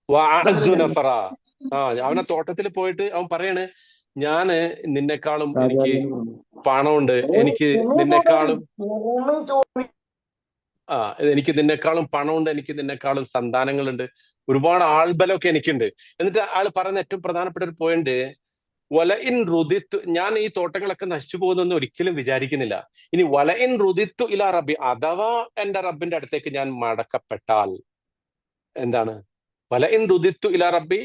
വഅഅസ്സു നഫറ. അവനെ തോട്ടത്തിൽ പോയിട്ട് അവൻ പറയാണ്, ഞാന് നിന്നെക്കാളും എനിക്ക് പണമുണ്ട്, എനിക്ക് നിന്നെക്കാളും പണമുണ്ട്, എനിക്ക് നിന്നെക്കാളും സന്താനങ്ങളുണ്ട്, ഒരുപാട് ആൾബലമൊക്കെ എനിക്കുണ്ട്. എന്നിട്ട് ആള് പറയുന്ന ഏറ്റവും പ്രധാനപ്പെട്ട ഒരു പോയിന്റ്, വല ഇൻ റുദിത്തു, ഞാൻ ഈ തോട്ടങ്ങളൊക്കെ നശിച്ചു പോകുന്നെന്ന് ഒരിക്കലും വിചാരിക്കുന്നില്ല. ഇനി വല ഇൻ റുദിത്തു ഇലാ റബ്ബി, അഥവാ എന്റെ റബ്ബിന്റെ അടുത്തേക്ക് ഞാൻ മടക്കപ്പെട്ടാൽ എന്താണ്? വല ഇൻ റുദിത്തു ഇലാ റബ്ബി,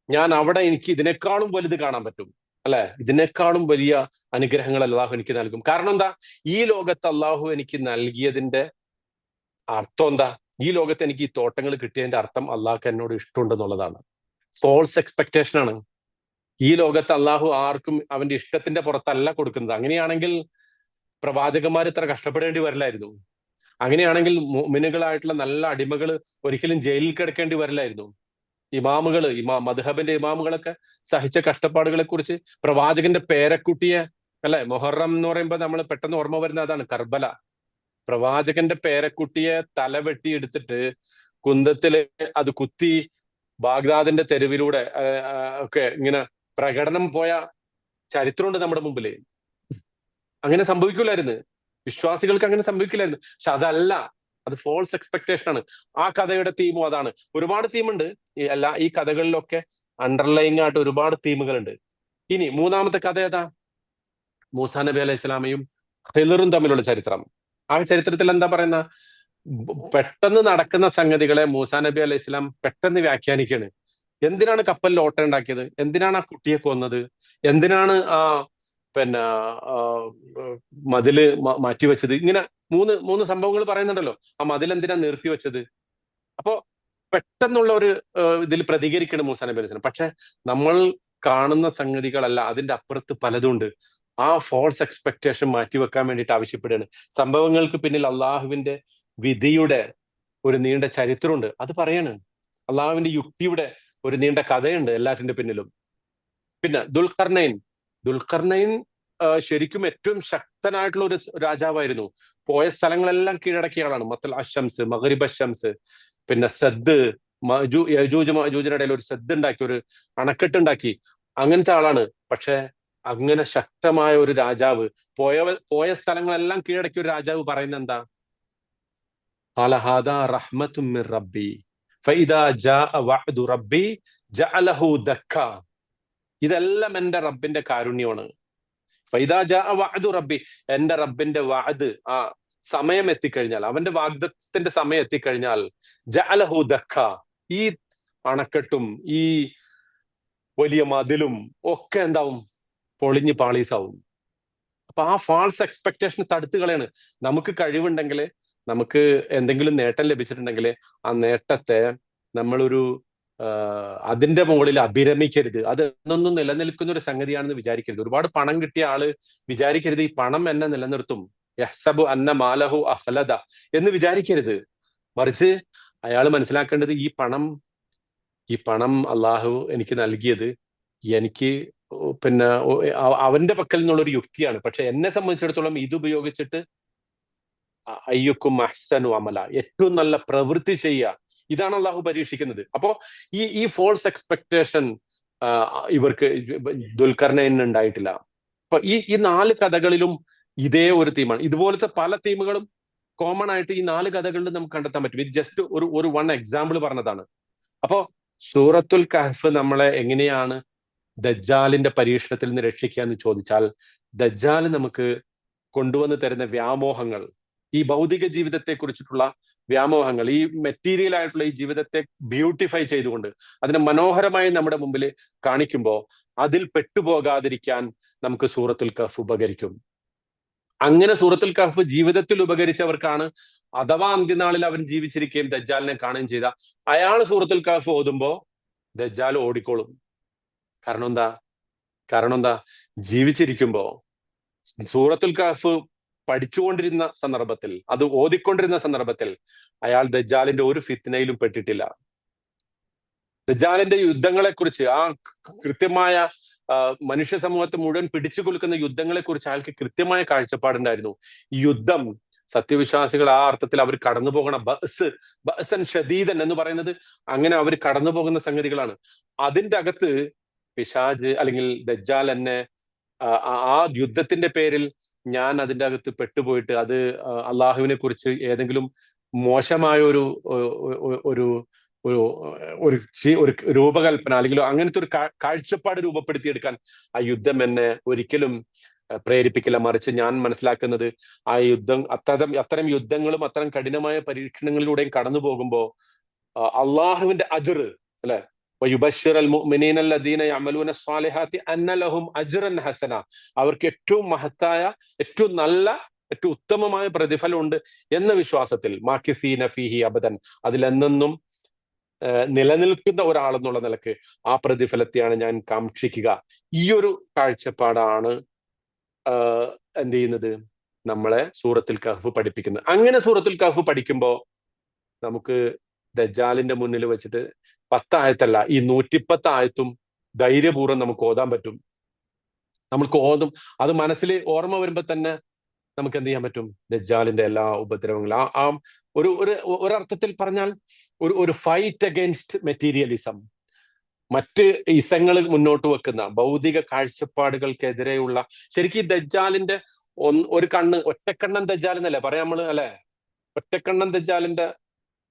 ഞാൻ അവിടെ എനിക്ക് ഇതിനേക്കാളും വലുത് കാണാൻ പറ്റും, അല്ലെ? ഇതിനേക്കാളും വലിയ അനുഗ്രഹങ്ങൾ അള്ളാഹു എനിക്ക് നൽകും. കാരണം എന്താ? ഈ ലോകത്ത് അള്ളാഹു എനിക്ക് നൽകിയതിന്റെ അർത്ഥം എന്താ? ഈ ലോകത്ത് എനിക്ക് ഈ തോട്ടങ്ങൾ കിട്ടിയതിന്റെ അർത്ഥം അള്ളാഹ്ക്ക് എന്നോട് ഇഷ്ടമുണ്ടെന്നുള്ളതാണ്. ഫോൾസ് എക്സ്പെക്ടേഷൻ ആണ്. ഈ ലോകത്ത് അള്ളാഹു ആർക്കും അവന്റെ ഇഷ്ടത്തിന്റെ പുറത്തല്ല കൊടുക്കുന്നത്. അങ്ങനെയാണെങ്കിൽ പ്രവാചകന്മാർ ഇത്ര കഷ്ടപ്പെടേണ്ടി വരില്ലായിരുന്നു. അങ്ങനെയാണെങ്കിൽ മുഅ്മിനുകളായിട്ടുള്ള നല്ല അടിമകൾ ഒരിക്കലും ജയിലിൽ കിടക്കേണ്ടി വരില്ലായിരുന്നു. മദ്ഹബിന്റെ ഇമാമുകളൊക്കെ സഹിച്ച കഷ്ടപ്പാടുകളെ കുറിച്ച് പ്രവാചകന്റെ പേരക്കുട്ടിയെ, അല്ലെ, മൊഹറം എന്ന് പറയുമ്പോൾ നമ്മൾ പെട്ടെന്ന് ഓർമ്മ വരുന്ന അതാണ്, കർബല. പ്രവാചകന്റെ പേരക്കുട്ടിയെ തല വെട്ടിയെടുത്തിട്ട് കുന്തത്തില് അത് കുത്തി ബാഗ്ദാദിന്റെ തെരുവിലൂടെ ഒക്കെ ഇങ്ങനെ പ്രകടനം പോയ ചരിത്രമുണ്ട് നമ്മുടെ മുമ്പില്. അങ്ങനെ സംഭവിക്കില്ലായിരുന്നു, വിശ്വാസികൾക്ക് അങ്ങനെ സംഭവിക്കില്ലായിരുന്നു. പക്ഷെ അതല്ല, അത് ഫോൾസ് എക്സ്പെക്ടേഷൻ ആണ്. ആ കഥയുടെ തീമും അതാണ്. ഒരുപാട് തീമുണ്ട് ഈ കഥകളിലൊക്കെ, അണ്ടർലൈങ് ആയിട്ട് ഒരുപാട് തീമുകളുണ്ട്. ഇനി മൂന്നാമത്തെ കഥ ഏതാ? മൂസാ നബി അലൈഹി സ്വലാമയും ഖിളിറും തമ്മിലുള്ള ചരിത്രം. ആ ചരിത്രത്തിൽ എന്താ പറയുന്ന? പെട്ടെന്ന് നടക്കുന്ന സംഗതികളെ മൂസാ നബി അലൈഹി സ്വലാം പെട്ടെന്ന് വ്യാഖ്യാനിക്കാണ്. എന്തിനാണ് കപ്പലിൽ ഓട്ടം ഉണ്ടാക്കിയത്? എന്തിനാണ് ആ കുട്ടിയെ കൊന്നത്? എന്തിനാണ് പിന്നെ മതില് മാറ്റിവെച്ചത്? ഇങ്ങനെ മൂന്ന് സംഭവങ്ങൾ പറയുന്നുണ്ടല്ലോ. ആ മതിൽ എന്തിനാ നിർത്തിവെച്ചത്? അപ്പോ പെട്ടെന്നുള്ള ഒരു ഇതിൽ പ്രതികരിക്കണം മൂസാ നബി അലൈഹി സ്വലാം. പക്ഷെ നമ്മൾ കാണുന്ന സംഗതികളല്ല, അതിന്റെ അപ്പുറത്ത് പലതുണ്ട്. ആ ഫോൾസ് എക്സ്പെക്ടേഷൻ മാറ്റിവെക്കാൻ വേണ്ടിയിട്ട് ആവശ്യപ്പെടുകയാണ്. സംഭവങ്ങൾക്ക് പിന്നിൽ അള്ളാഹുവിന്റെ വിധിയുടെ ഒരു നീണ്ട ചരിത്രമുണ്ട്, അത് പറയാണ്. അള്ളാഹുവിന്റെ യുക്തിയുടെ ഒരു നീണ്ട കഥയുണ്ട് എല്ലാറ്റിന്റെ പിന്നിലും. പിന്നെ ദുൽഖർനൈൻ ശരിക്കും ഏറ്റവും ശക്തനായിട്ടുള്ള ഒരു രാജാവായിരുന്നു. പോയ സ്ഥലങ്ങളെല്ലാം കീഴടക്കിയ ആളാണ്. മത്തൽ അഷംസ്, മഗ്രിബ് അഷംസ്, പിന്നെ സദ്, യജൂജിനിടയിൽ ഒരു സദ് ഉണ്ടാക്കി, ഒരു അണക്കെട്ടുണ്ടാക്കി, അങ്ങനത്തെ ആളാണ്. പക്ഷെ അങ്ങനെ ശക്തമായ ഒരു രാജാവ്, പോയ സ്ഥലങ്ങളെല്ലാം കീഴടക്കിയ ഒരു രാജാവ് പറയുന്നത് എന്താ? ഖാല ഹാദാ റഹ്മത്തും മിർ റബ്ബി ഫഇദാ ജാഅ വഅദു റബ്ബി ജഅലഹു ദക്ക. ഇതെല്ലാം എന്റെ റബ്ബിന്റെ കാരുണ്യമാണ്. ഫഇദാ ജാഅ വഅദു റബ്ബി, എന്റെ റബ്ബിന്റെ വഅദ്, ആ സമയം എത്തിക്കഴിഞ്ഞാൽ, അവന്റെ വാഗ്ദത്തത്തിന്റെ സമയം എത്തിക്കഴിഞ്ഞാൽ, ജഅലഹു ദക്ക, ഈ അണക്കെട്ടും ഈ വലിയ മതിലും ഒക്കെ എന്താവും? പൊളിഞ്ഞ് പാളീസാവും. അപ്പൊ ആ ഫാൾസ് എക്സ്പെക്ടേഷൻ തടുത്തു കളയാണ്. നമുക്ക് കഴിവുണ്ടെങ്കിൽ, നമുക്ക് എന്തെങ്കിലും നേട്ടം ലഭിച്ചിട്ടുണ്ടെങ്കിൽ ആ നേട്ടത്തെ നമ്മളൊരു അതിന്റെ മുകളിൽ അഭിരമിക്കരുത്. അത് എന്നൊന്നും നിലനിൽക്കുന്ന ഒരു സംഗതിയാണെന്ന് വിചാരിക്കരുത്. ഒരുപാട് പണം കിട്ടിയ ആള് വിചാരിക്കരുത് ഈ പണം എന്നെ നിലനിർത്തും, യഹ്സബു അന്ന മാലഹു അഖ്ലദ എന്ന് വിചാരിക്കരുത്. മറിച്ച് അയാൾ മനസ്സിലാക്കേണ്ടത് ഈ പണം അള്ളാഹു എനിക്ക് നൽകിയത് എനിക്ക് പിന്നെ അവന്റെ പക്കൽ നിന്നുള്ളൊരു യുക്തിയാണ്. പക്ഷെ എന്നെ സംബന്ധിച്ചിടത്തോളം ഇത് ഉപയോഗിച്ചിട്ട് അയ്യുക്കും അഹ്സനു അമല, ഏറ്റവും നല്ല പ്രവൃത്തി ചെയ്യുക, ഇതാണ് അള്ളാഹു പരീക്ഷിക്കുന്നത്. അപ്പോ ഈ ഫോൾസ് എക്സ്പെക്ടേഷൻ ഇവർക്ക് ദുൽഖർനൈന് ഉണ്ടായിട്ടില്ല. അപ്പൊ ഈ 4 കഥകളിലും ഇതേ ഒരു തീമാണ്. ഇതുപോലത്തെ പല തീമുകളും കോമൺ ആയിട്ട് ഈ 4 കഥകളിൽ നമുക്ക് കണ്ടെത്താൻ പറ്റും. ഇത് ജസ്റ്റ് ഒരു വൺ എക്സാമ്പിൾ പറഞ്ഞതാണ്. അപ്പോ സൂറത്തുൽ കഹ്ഫ് നമ്മളെ എങ്ങനെയാണ് ദജ്ജാലിന്റെ പരീക്ഷണത്തിൽ നിന്ന് രക്ഷിക്കുക എന്ന് ചോദിച്ചാൽ, ദജ്ജാൽ നമുക്ക് കൊണ്ടുവന്ന് തരുന്ന വ്യാമോഹങ്ങൾ, ഈ ഭൗതിക ജീവിതത്തെ കുറിച്ചിട്ടുള്ള വ്യാമോഹങ്ങൾ, ഈ മെറ്റീരിയൽ ആയിട്ടുള്ള ഈ ജീവിതത്തെ ബ്യൂട്ടിഫൈ ചെയ്തുകൊണ്ട് അതിനെ മനോഹരമായി നമ്മുടെ മുമ്പിൽ കാണിക്കുമ്പോൾ അതിൽ പെട്ടുപോകാതിരിക്കാൻ നമുക്ക് സൂറത്തുൽ കഹ്ഫ് ഉപകരിക്കും. അങ്ങനെ സൂറത്തുൽ കഹ്ഫ് ജീവിതത്തിൽ ഉപകരിച്ചവർക്കാണ്, അഥവാ അന്ത്യനാളിൽ അവൻ ജീവിച്ചിരിക്കുകയും ദജ്ജാലിനെ കാണുകയും ചെയ്ത അയാൾ സൂറത്തുൽ കഹ്ഫ് ഓതുമ്പോ ദജ്ജാൽ ഓടിക്കോളും. കാരണം എന്താ? ജീവിച്ചിരിക്കുമ്പോ സൂറത്തുൽ കഹ്ഫ് പഠിച്ചുകൊണ്ടിരുന്ന സന്ദർഭത്തിൽ, അത് ഓതിക്കൊണ്ടിരുന്ന സന്ദർഭത്തിൽ അയാൾ ദജ്ജാലിന്റെ ഒരു ഫിത്നയിലും പെട്ടിട്ടില്ല. ദജ്ജാലിന്റെ യുദ്ധങ്ങളെ കുറിച്ച്, ആ കൃത്യമായ മനുഷ്യ സമൂഹത്തെ മുഴുവൻ പിടിച്ചു കുലുക്കുന്ന യുദ്ധങ്ങളെ കുറിച്ച് അയാൾക്ക് കൃത്യമായ കാഴ്ചപ്പാടുണ്ടായിരുന്നു. ഈ യുദ്ധം സത്യവിശ്വാസികൾ ആ അർത്ഥത്തിൽ അവർ കടന്നു പോകണ ബഅസൻ ഷദീദൻ എന്ന് പറയുന്നത് അങ്ങനെ അവർ കടന്നു പോകുന്ന സംഗതികളാണ്. അതിന്റെ അകത്ത് പിശാജ് അല്ലെങ്കിൽ ദജ്ജാൽ എന്നെ ആ യുദ്ധത്തിന്റെ പേരിൽ ഞാൻ അതിന്റെ അകത്ത് പെട്ടുപോയിട്ട് അത് അള്ളാഹുവിനെ കുറിച്ച് ഏതെങ്കിലും മോശമായ ഒരു ഒരു ഒരു ഒരു രൂപകൽപ്പന അല്ലെങ്കിൽ അങ്ങനത്തെ ഒരു കാഴ്ചപ്പാട് രൂപപ്പെടുത്തിയെടുക്കാൻ ആ യുദ്ധം എന്നെ ഒരിക്കലും പ്രേരിപ്പിക്കില്ല. മറിച്ച് ഞാൻ മനസ്സിലാക്കുന്നത് ആ യുദ്ധം അത്തരം യുദ്ധങ്ങളും അത്തരം കഠിനമായ പരീക്ഷണങ്ങളിലൂടെയും കടന്നു പോകുമ്പോൾ അള്ളാഹുവിന്റെ അജ്ർ അല്ലെ, അവർക്ക് ഏറ്റവും മഹത്തായ, ഏറ്റവും നല്ല, ഏറ്റവും ഉത്തമമായ പ്രതിഫലമുണ്ട് എന്ന വിശ്വാസത്തിൽ മാക്കിസീന ഫീഹി അബദൻ, അതിലെന്നും നിലനിൽക്കുന്ന ഒരാളെന്നുള്ള നിലക്ക് ആ പ്രതിഫലത്തെയാണ് ഞാൻ കാക്ഷിക്കുക. ഈ ഒരു കാഴ്ചപ്പാടാണ് എന്ത് ചെയ്യുന്നത്, നമ്മളെ സൂറത്തുൽ കഹ്ഫ് പഠിപ്പിക്കുന്നത്. അങ്ങനെ സൂറത്തുൽ കഹ്ഫ് പഠിക്കുമ്പോൾ നമുക്ക് ദജ്ജാലിന്റെ മുന്നിൽ വെച്ചിട്ട് 10 ആയത്തല്ല, ഈ 110 ആയത്തും ധൈര്യപൂർവ്വം നമുക്ക് ഓതാൻ പറ്റും. നമുക്ക് ഓതും, അത് മനസ്സിൽ ഓർമ്മ വരുമ്പോ തന്നെ നമുക്ക് എന്ത് ചെയ്യാൻ പറ്റും, ദജ്ജാലിന്റെ എല്ലാ ഉപദ്രവങ്ങളും ആ ഒരർത്ഥത്തിൽ പറഞ്ഞാൽ ഒരു ഫൈറ്റ് അഗൈൻസ്റ്റ് മെറ്റീരിയലിസം, മറ്റ് ഇസങ്ങൾ മുന്നോട്ട് വെക്കുന്ന ഭൗതിക കാഴ്ചപ്പാടുകൾക്കെതിരെയുള്ള, ശരിക്കും ഈ ദജ്ജാലിന്റെ ഒരു കണ്ണ്, ഒറ്റക്കണ്ണൻ ദജ്ജാൽ എന്നല്ലേ പറയാം നമ്മള് അല്ലെ. ഒറ്റക്കണ്ണൻ ദജ്ജാലിന്റെ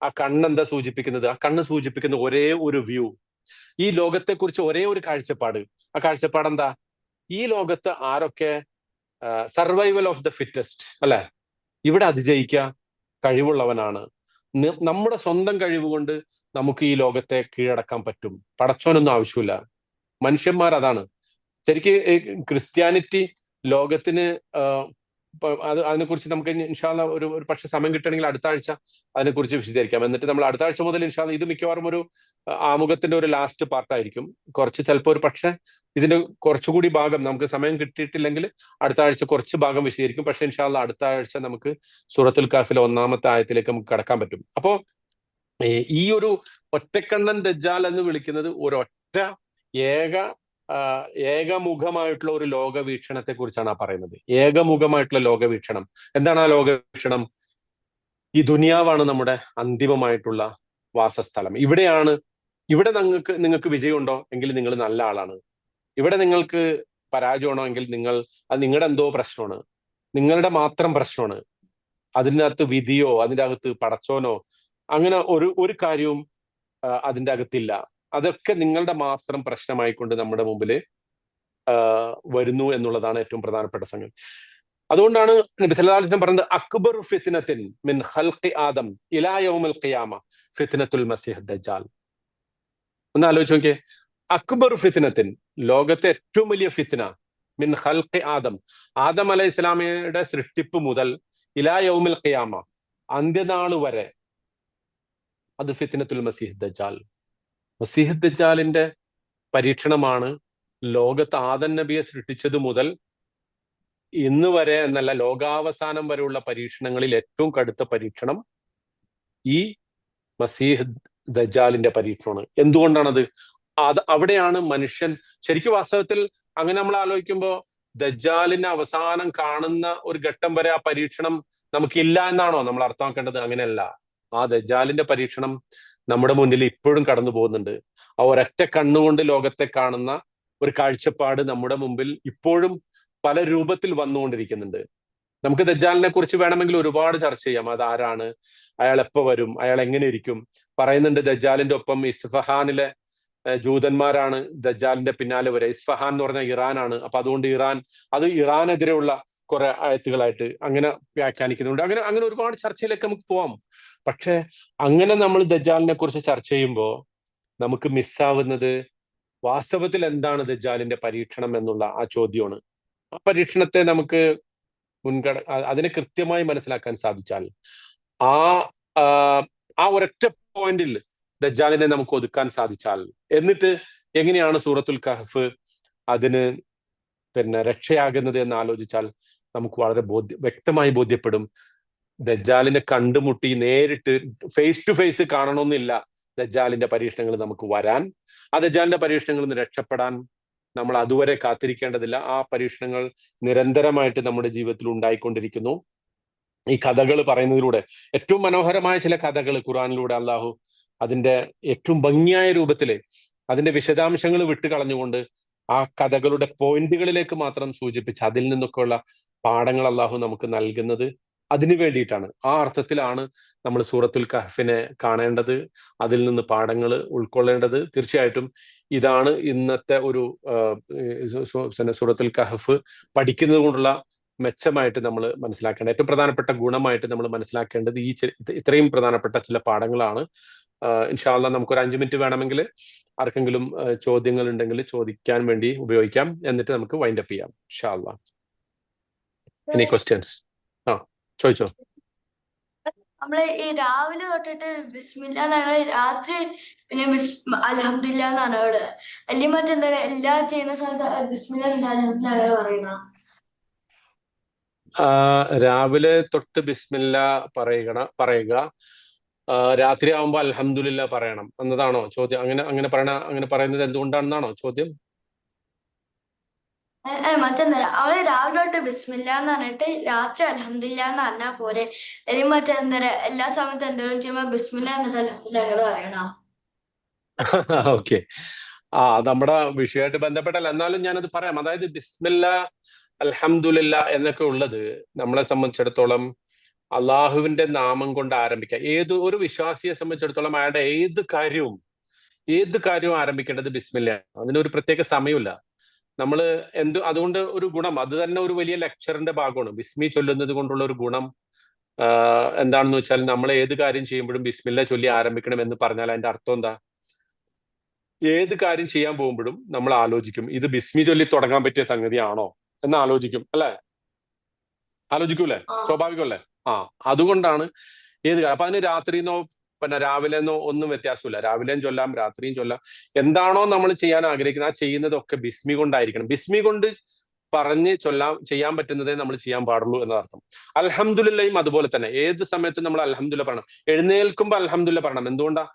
ആ കണ്ണെന്താ സൂചിപ്പിക്കുന്നത്? ആ കണ്ണ് സൂചിപ്പിക്കുന്ന ഒരേ ഒരു വ്യൂ, ഈ ലോകത്തെക്കുറിച്ച് ഒരേ ഒരു കാഴ്ചപ്പാട്. ആ കാഴ്ചപ്പാട് എന്താ? ഈ ലോകത്ത് ആരൊക്കെ സർവൈവൽ ഓഫ് ദ ഫിറ്റസ്റ്റ് അല്ലെ, ഇവിടെ അതിജയിക്കാൻ കഴിവുള്ളവനാണ്. നമ്മുടെ സ്വന്തം കഴിവ് കൊണ്ട് നമുക്ക് ഈ ലോകത്തെ കീഴടക്കാൻ പറ്റും. പടച്ചോനൊന്നും ആവശ്യമില്ല. മനുഷ്യന്മാർ അതാണ്. ശരിക്കും ക്രിസ്ത്യാനിറ്റി ലോകത്തിന് അതിനെക്കുറിച്ച് നമുക്ക് ഇൻഷാ അല്ലാഹ് ഒരു പക്ഷെ സമയം കിട്ടണമെങ്കിൽ അടുത്ത ആഴ്ച അതിനെക്കുറിച്ച് വിശദീകരിക്കാം. എന്നിട്ട് നമ്മൾ അടുത്ത ആഴ്ച മുതൽ ഇൻഷാ അല്ലാഹ്, ഇത് മിക്കവാറും ഒരു ആമുഖത്തിന്റെ ഒരു ലാസ്റ്റ് പാർട്ടായിരിക്കും. കുറച്ച് ചിലപ്പോൾ ഒരു പക്ഷെ ഇതിന്റെ കുറച്ചുകൂടി ഭാഗം നമുക്ക് സമയം കിട്ടിയിട്ടില്ലെങ്കിൽ അടുത്ത ആഴ്ച കുറച്ച് ഭാഗം വിശദീകരിക്കും. പക്ഷെ ഇൻഷാ അല്ലാഹ് അടുത്ത ആഴ്ച നമുക്ക് സൂറത്തുൽ കഹ്ഫിലെ 1-ാമത്തെ ആയത്തിലേക്ക് നമുക്ക് കടക്കാൻ പറ്റും. അപ്പോ ഈ ഒരു ഒറ്റക്കണ്ണൻ ദജ്ജാൽ എന്ന് വിളിക്കുന്നത് ഒരൊറ്റ ഏകമുഖമായിട്ടുള്ള ഒരു ലോകവീക്ഷണത്തെ കുറിച്ചാണ് ആ പറയുന്നത്. ഏകമുഖമായിട്ടുള്ള ലോകവീക്ഷണം. എന്താണ് ആ ലോകവീക്ഷണം? ഈ ദുനിയാവാണ് നമ്മുടെ അന്തിമമായിട്ടുള്ള വാസസ്ഥലം. ഇവിടെ നിങ്ങൾക്ക് വിജയമുണ്ടോ എങ്കിൽ നിങ്ങൾ നല്ല ആളാണ്. ഇവിടെ നിങ്ങൾക്ക് പരാജയമാണോ എങ്കിൽ അത് നിങ്ങളുടെ എന്തോ പ്രശ്നമാണ്, നിങ്ങളുടെ മാത്രം പ്രശ്നമാണ്. അതിനകത്ത് വിധിയോ അതിൻ്റെ അകത്ത് പടച്ചോനോ അങ്ങനെ ഒരു കാര്യവും അതിൻ്റെ അകത്തില്ല. അതൊക്കെ നിങ്ങളുടെ മാത്രം പ്രശ്നമായിക്കൊണ്ട് നമ്മുടെ മുമ്പിൽ വരുന്നു എന്നുള്ളതാണ് ഏറ്റവും പ്രധാനപ്പെട്ട സംഗതി. അതുകൊണ്ടാണ് നബി സല്ലല്ലാഹു അലൈഹി വസല്ലം പറയുന്നത്, അക്ബർ ഫിത്നത്തിൻ മിൻ ഖൽഖി ആദം ഇലാ യൗമിൽ ഖിയാമ ഫിത്നത്തുൽ മസീഹ് ദജ്ജാൽ. ഒന്ന് ആലോചിച്ച് നോക്കിയേ, അക്ബർ ഫിത്നത്തിൻ, ലോകത്തെ ഏറ്റവും വലിയ ഫിത്ന, മിൻ ഖൽഖി ആദം അലൈഹി ഇസ്ലാമിയുടെ സൃഷ്ടിപ്പ് മുതൽ ഇലാ യൗമിൽ ഖിയാമ, അന്ത്യനാൾ വരെ, അത് ഫിത്നത്തുൽ മസീഹ് ദജ്ജാൽ. മസീഹ് ദജ്ജാലിന്റെ പരീക്ഷണമാണ് ലോകത്ത് ആദം നബിയെ സൃഷ്ടിച്ചത് മുതൽ ഇന്ന് വരെ എന്നല്ല, ലോകാവസാനം വരെയുള്ള പരീക്ഷണങ്ങളിൽ ഏറ്റവും കടുത്ത പരീക്ഷണം ഈ മസീഹ് ദജ്ജാലിന്റെ പരീക്ഷണമാണ്. എന്തുകൊണ്ടാണത്? അവിടെയാണ് മനുഷ്യൻ ശരിക്കും വാസ്തവത്തിൽ അങ്ങനെ നമ്മൾ ആലോചിക്കുമ്പോൾ ദജ്ജാലിന്റെ അവസാനം കാണുന്ന ഒരു ഘട്ടം വരെ ആ പരീക്ഷണം നമുക്കില്ല എന്നാണോ നമ്മൾ അർത്ഥമാക്കേണ്ടത്? അങ്ങനെയല്ല. ആ ദജ്ജാലിന്റെ പരീക്ഷണം നമ്മുടെ മുന്നിൽ ഇപ്പോഴും കടന്നു പോകുന്നുണ്ട്. ആ ഒരൊറ്റ കണ്ണുകൊണ്ട് ലോകത്തെ കാണുന്ന ഒരു കാഴ്ചപ്പാട് നമ്മുടെ മുമ്പിൽ ഇപ്പോഴും പല രൂപത്തിൽ വന്നുകൊണ്ടിരിക്കുന്നുണ്ട്. നമുക്ക് ദജ്ജാലിനെ കുറിച്ച് വേണമെങ്കിൽ ഒരുപാട് ചർച്ച ചെയ്യാം. അതാരാണ്, അയാൾ എപ്പോ വരും, അയാൾ എങ്ങനെ ഇരിക്കും. പറയുന്നുണ്ട് ദജ്ജാലിന്റെ ഒപ്പം ഇസ്ഫഹാനിലെ ജൂതന്മാരാണ് ദജ്ജാലിന്റെ പിന്നാലെ വരെ. ഇസ്ഫഹാൻ എന്ന് പറഞ്ഞാൽ ഇറാനാണ്. അപ്പൊ അതുകൊണ്ട് ഇറാനെതിരെയുള്ള കുറെ ആയത്തുകളായിട്ട് അങ്ങനെ വ്യാഖ്യാനിക്കുന്നുണ്ട്. അങ്ങനെ ഒരുപാട് ചർച്ചയിലേക്ക് നമുക്ക് പോവാം. പക്ഷെ അങ്ങനെ നമ്മൾ ദജ്ജാലിനെ കുറിച്ച് ചർച്ച ചെയ്യുമ്പോൾ നമുക്ക് മിസ്സാവുന്നത് വാസ്തവത്തിൽ എന്താണ് ദജ്ജാലിന്റെ പരീക്ഷണം എന്നുള്ള ആ ചോദ്യമാണ്. ആ പരീക്ഷണത്തെ നമുക്ക് അതിനെ കൃത്യമായി മനസ്സിലാക്കാൻ സാധിച്ചാൽ, ആ ഒരൊറ്റ പോയിന്റിൽ ദജ്ജാലിനെ നമുക്ക് ഒതുക്കാൻ സാധിച്ചാൽ, എന്നിട്ട് എങ്ങനെയാണ് സൂറത്തുൽ കഹ്ഫ് അതിന് രക്ഷയാകുന്നത് എന്ന് ആലോചിച്ചാൽ നമുക്ക് വളരെ വ്യക്തമായി ബോധ്യപ്പെടും. ദജ്ജാലിനെ കണ്ടുമുട്ടി നേരിട്ട് ഫേസ് ടു ഫേസ് കാണണമെന്നില്ല ദജ്ജാലിന്റെ പരീക്ഷണങ്ങൾ നമുക്ക് വരാൻ. ആ ദജ്ജാലിന്റെ പരീക്ഷണങ്ങളിൽ നിന്ന് രക്ഷപ്പെടാൻ നമ്മൾ അതുവരെ കാത്തിരിക്കേണ്ടതില്ല. ആ പരീക്ഷണങ്ങൾ നിരന്തരമായിട്ട് നമ്മുടെ ജീവിതത്തിൽ ഉണ്ടായിക്കൊണ്ടിരിക്കുന്നു. ഈ കഥകൾ പറയുന്നതിലൂടെ, ഏറ്റവും മനോഹരമായ ചില കഥകൾ ഖുർആനിലൂടെ അള്ളാഹു അതിന്റെ ഏറ്റവും ഭംഗിയായ രൂപത്തില് അതിന്റെ വിശദാംശങ്ങൾ വിട്ടുകളഞ്ഞുകൊണ്ട് ആ കഥകളുടെ പോയിന്റുകളിലേക്ക് മാത്രം സൂചിപ്പിച്ച് അതിൽ നിന്നൊക്കെയുള്ള പാഠങ്ങൾ അള്ളാഹു നമുക്ക് നൽകുന്നത് അതിനു വേണ്ടിയിട്ടാണ്. ആ അർത്ഥത്തിലാണ് നമ്മൾ സൂറത്തുൽ കഹ്ഫിനെ കാണേണ്ടത്, അതിൽ നിന്ന് പാഠങ്ങൾ ഉൾക്കൊള്ളേണ്ടത്. തീർച്ചയായിട്ടും ഇതാണ് ഇന്നത്തെ ഒരു സൂറത്തുൽ കഹ്ഫ് പഠിക്കുന്നത് കൊണ്ടുള്ള മെച്ചമായിട്ട് നമ്മൾ മനസ്സിലാക്കേണ്ടത്, ഏറ്റവും പ്രധാനപ്പെട്ട ഗുണമായിട്ട് നമ്മൾ മനസ്സിലാക്കേണ്ടത് ഇത്രയും പ്രധാനപ്പെട്ട ചില പാഠങ്ങളാണ്. ഇൻഷാ അല്ലാ നമുക്കൊരു 5 മിനിറ്റ് വേണമെങ്കിൽ ആർക്കെങ്കിലും ചോദ്യങ്ങൾ ഉണ്ടെങ്കിൽ ചോദിക്കാൻ വേണ്ടി ഉപയോഗിക്കാം, എന്നിട്ട് നമുക്ക് വൈൻഡ് അപ്പ് ചെയ്യാം ഇൻഷാ അല്ലാ. Any questions? ആ, ചോദിച്ചോ. നമ്മള് ഈ രാവിലെ തൊട്ടിട്ട് ബിസ്മില്ല എന്നാണ്, രാത്രി പിന്നെ അൽഹംദുലില്ലാ എന്നാണ് അവിടെ, അല്ലെങ്കിൽ മറ്റെന്താ എല്ലാം ചെയ്യുന്ന സമയത്ത് ബിസ്മില്ല അൽഹംദുലില്ലാ അങ്ങനെ പറയണം? രാവിലെ തൊട്ട് ബിസ്മില്ല പറയുക, രാത്രി ആവുമ്പോൾ അൽഹംദുലില്ല പറയണം എന്നതാണോ ചോദ്യം? അങ്ങനെ പറയുന്നത് എന്തുകൊണ്ടാണെന്നാണോ ചോദ്യം? മറ്റെന്താ അവള് രാവിലെ തൊട്ട് ബിസ്മില്ല എന്ന് പറഞ്ഞിട്ട് രാത്രി അൽഹംദുലില്ലാ എന്ന് പറഞ്ഞാൽ പോരെ, അല്ലെങ്കിൽ മറ്റെന്താ എല്ലാ സമയത്തും എന്തെങ്കിലും ചെയ്യുമ്പോ ബിസ്മില്ല എന്നിട്ട് അൽഹംദുലില്ലാ അങ്ങനെ പറയണോ? ഓക്കെ, നമ്മുടെ വിഷയമായിട്ട് ബന്ധപ്പെട്ടല്ല, എന്നാലും ഞാനത് പറയാം. അതായത് ബിസ്മില്ല അൽഹംദുലില്ല എന്നൊക്കെ ഉള്ളത് നമ്മളെ സംബന്ധിച്ചിടത്തോളം അള്ളാഹുവിന്റെ നാമം കൊണ്ട് ആരംഭിക്കുക. ഒരു വിശ്വാസിയെ സംബന്ധിച്ചിടത്തോളം അയാളുടെ ഏത് കാര്യവും ആരംഭിക്കേണ്ടത് ബിസ്മില്ലയാണ്. അതിനൊരു പ്രത്യേക സമയമില്ല. നമ്മൾ അതുകൊണ്ട് ഒരു ഗുണം, അത് തന്നെ ഒരു വലിയ ലെക്ചറിന്റെ ഭാഗമാണ്. ബിസ്മി ചൊല്ലുന്നത് കൊണ്ടുള്ള ഒരു ഗുണം എന്താണെന്ന് വെച്ചാൽ, നമ്മൾ ഏത് കാര്യം ചെയ്യുമ്പോഴും ബിസ്മില്ല ചൊല്ലി ആരംഭിക്കണം എന്ന് പറഞ്ഞാൽ അതിന്റെ അർത്ഥം എന്താ? ഏത് കാര്യം ചെയ്യാൻ പോകുമ്പോഴും നമ്മൾ ആലോചിക്കും, ഇത് ബിസ്മി ചൊല്ലി തുടങ്ങാൻ പറ്റിയ സംഗതിയാണോ എന്ന് ആലോചിക്കും, അല്ലെ? ആലോചിക്കൂലേ? സ്വാഭാവികമല്ലേ? അതുകൊണ്ടാണ് അപ്പൊ അതിന് രാത്രിന്നോ പിന്നെ രാവിലെന്നോ ഒന്നും വ്യത്യാസമില്ല. രാവിലെയും ചൊല്ലാം, രാത്രിയും ചൊല്ലാം. എന്താണോ നമ്മൾ ചെയ്യാൻ ആഗ്രഹിക്കുന്നത് ആ ചെയ്യുന്നതൊക്കെ ബിസ്മി കൊണ്ടായിരിക്കണം. ബിസ്മി കൊണ്ട് പറഞ്ഞ് ചെയ്യാൻ പറ്റുന്നതേ നമ്മൾ ചെയ്യാൻ പാടുള്ളൂ എന്നർത്ഥം. അൽഹംദുലില്ലയും അതുപോലെ തന്നെ. ഏത് സമയത്തും നമ്മൾ അൽഹംദുലില്ല പറയണം. എഴുന്നേൽക്കുമ്പോൾ അൽഹംദുലില്ല പറയണം. എന്തുകൊണ്ടാ?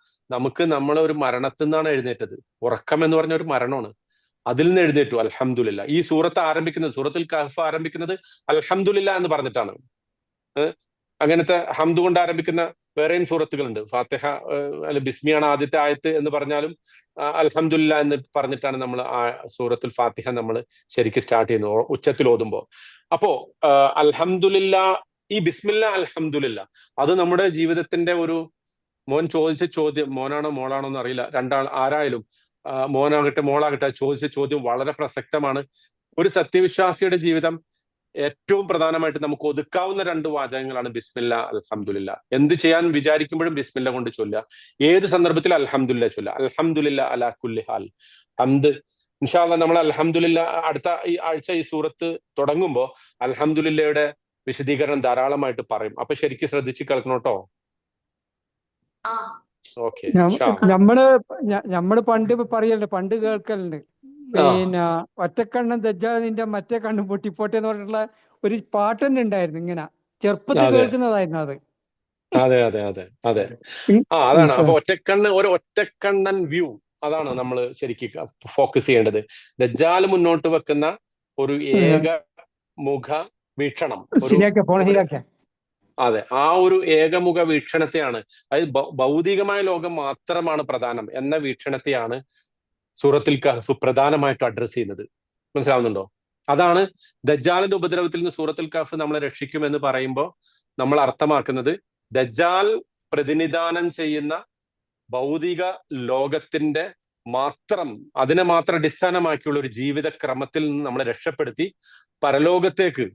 നമ്മളെ ഒരു മരണത്തിൽ നിന്നാണ് എഴുന്നേറ്റത്. ഉറക്കം എന്ന് പറഞ്ഞ ഒരു മരണമാണ്. അതിൽ നിന്ന് എഴുന്നേറ്റു, അൽഹംദുലില്ല. ഈ സൂറത്തുൽ കഹ്ഫ് ആരംഭിക്കുന്നത് അൽഹംദുലില്ല എന്ന് പറഞ്ഞിട്ടാണ്. അങ്ങനത്തെ ഹംദ് കൊണ്ട് ആരംഭിക്കുന്ന വേറെയും സൂറത്തുകളുണ്ട്. ഫാത്തിഹ അല്ല, ബിസ്മിയാണ് ആദ്യത്തെ ആയത്ത് എന്ന് പറഞ്ഞാലും അൽഹംദുലില്ല എന്ന് പറഞ്ഞിട്ടാണ് നമ്മൾ ആ സൂറത്തുൽ ഫാത്തിഹ നമ്മൾ ശരിക്കും സ്റ്റാർട്ട് ചെയ്യുന്നത് ഉച്ചത്തിൽ ഓതുമ്പോൾ. അപ്പോ അൽഹംദുലില്ല, ഈ ബിസ്മില്ല അൽഹംദുലില്ല, അത് നമ്മുടെ ജീവിതത്തിന്റെ ഒരു മോൻ ചോദിച്ച ചോദ്യം, മോനാണോ മോളാണോ എന്ന് അറിയില്ല, ആരായാലും മോനാകട്ടെ മോളാകട്ടെ, ചോദിച്ച ചോദ്യം വളരെ പ്രസക്തമാണ്. ഒരു സത്യവിശ്വാസിയുടെ ജീവിതം ഏറ്റവും പ്രധാനമായിട്ട് നമുക്ക് ഒതുക്കാവുന്ന 2 വാചകങ്ങളാണ് ബിസ്മില്ല അൽഹംദുലില്ല. എന്ത് ചെയ്യാൻ വിചാരിക്കുമ്പോഴും ബിസ്മില്ല കൊണ്ട് ചൊല്ലുക. ഏത് സന്ദർഭത്തിൽ അൽഹംദുലില്ല ചൊല്ലുക. അൽഹംദുലില്ല അലാ കുല്ലി ഹാൽ. ഹംദ് ഇൻഷാ അല്ലാഹ് നമ്മൾ അൽഹംദുലില്ല അടുത്ത ഈ ആഴ്ച ഈ സൂറത്ത് തുടങ്ങുമ്പോൾ അൽഹംദുലില്ലയുടെ വിശദീകരണം ധാരാളമായിട്ട് പറയും. അപ്പൊ ശരിക്കും ശ്രദ്ധിച്ച് കേൾക്കണം കേട്ടോ. ഓക്കെ, നമ്മള് പണ്ട് പറയലുണ്ട്, പണ്ട് കേൾക്കലുണ്ട്, പിന്നെ ഒറ്റക്കണ്ണൻ ദജ്ജാൽ നിന്റെ മറ്റേ കണ്ണും പൊട്ടിപ്പോട്ടെ എന്ന് പറഞ്ഞിട്ടുള്ള ഒരു പാട്ട് തന്നെ ഉണ്ടായിരുന്നു. ഇങ്ങനെ ചെറുപ്പത്തിൽ കേൾക്കുന്നതായിരുന്നു അത്. അതെ അതെ അതെ അതെ. അതാണ്. അപ്പൊ ഒറ്റക്കണ്ണൻ വ്യൂ, അതാണ് നമ്മൾ ശരിക്കും ഫോക്കസ് ചെയ്യേണ്ടത്. ദജ്ജാൽ മുന്നോട്ട് വെക്കുന്ന ഒരു ഏക മുഖ വീക്ഷണം, അതെ, ആ ഒരു ഏകമുഖ വീക്ഷണത്തെയാണ്, അതായത് ഭൗതികമായ ലോകം മാത്രമാണ് പ്രധാനം എന്ന വീക്ഷണത്തെയാണ് സൂറത്തുൽ കഹ്ഫ് പ്രധാനമായിട്ടും അഡ്രസ് ചെയ്യുന്നത്. മനസ്സിലാവുന്നുണ്ടോ? അതാണ് ദജ്ജാലിന്റെ ഉപദ്രവത്തിൽ നിന്ന് സൂറത്തുൽ കഹ്ഫ് നമ്മളെ രക്ഷിക്കുമെന്ന് പറയുമ്പോൾ നമ്മൾ അർത്ഥമാക്കുന്നത്, ദജ്ജാൽ പ്രതിനിധാനം ചെയ്യുന്ന ഭൗതിക ലോകത്തിന്റെ അതിനെ മാത്രം അടിസ്ഥാനമാക്കിയുള്ള ഒരു ജീവിതക്രമത്തിൽ നിന്ന് നമ്മളെ രക്ഷപ്പെടുത്തി പരലോകത്തേക്ക്,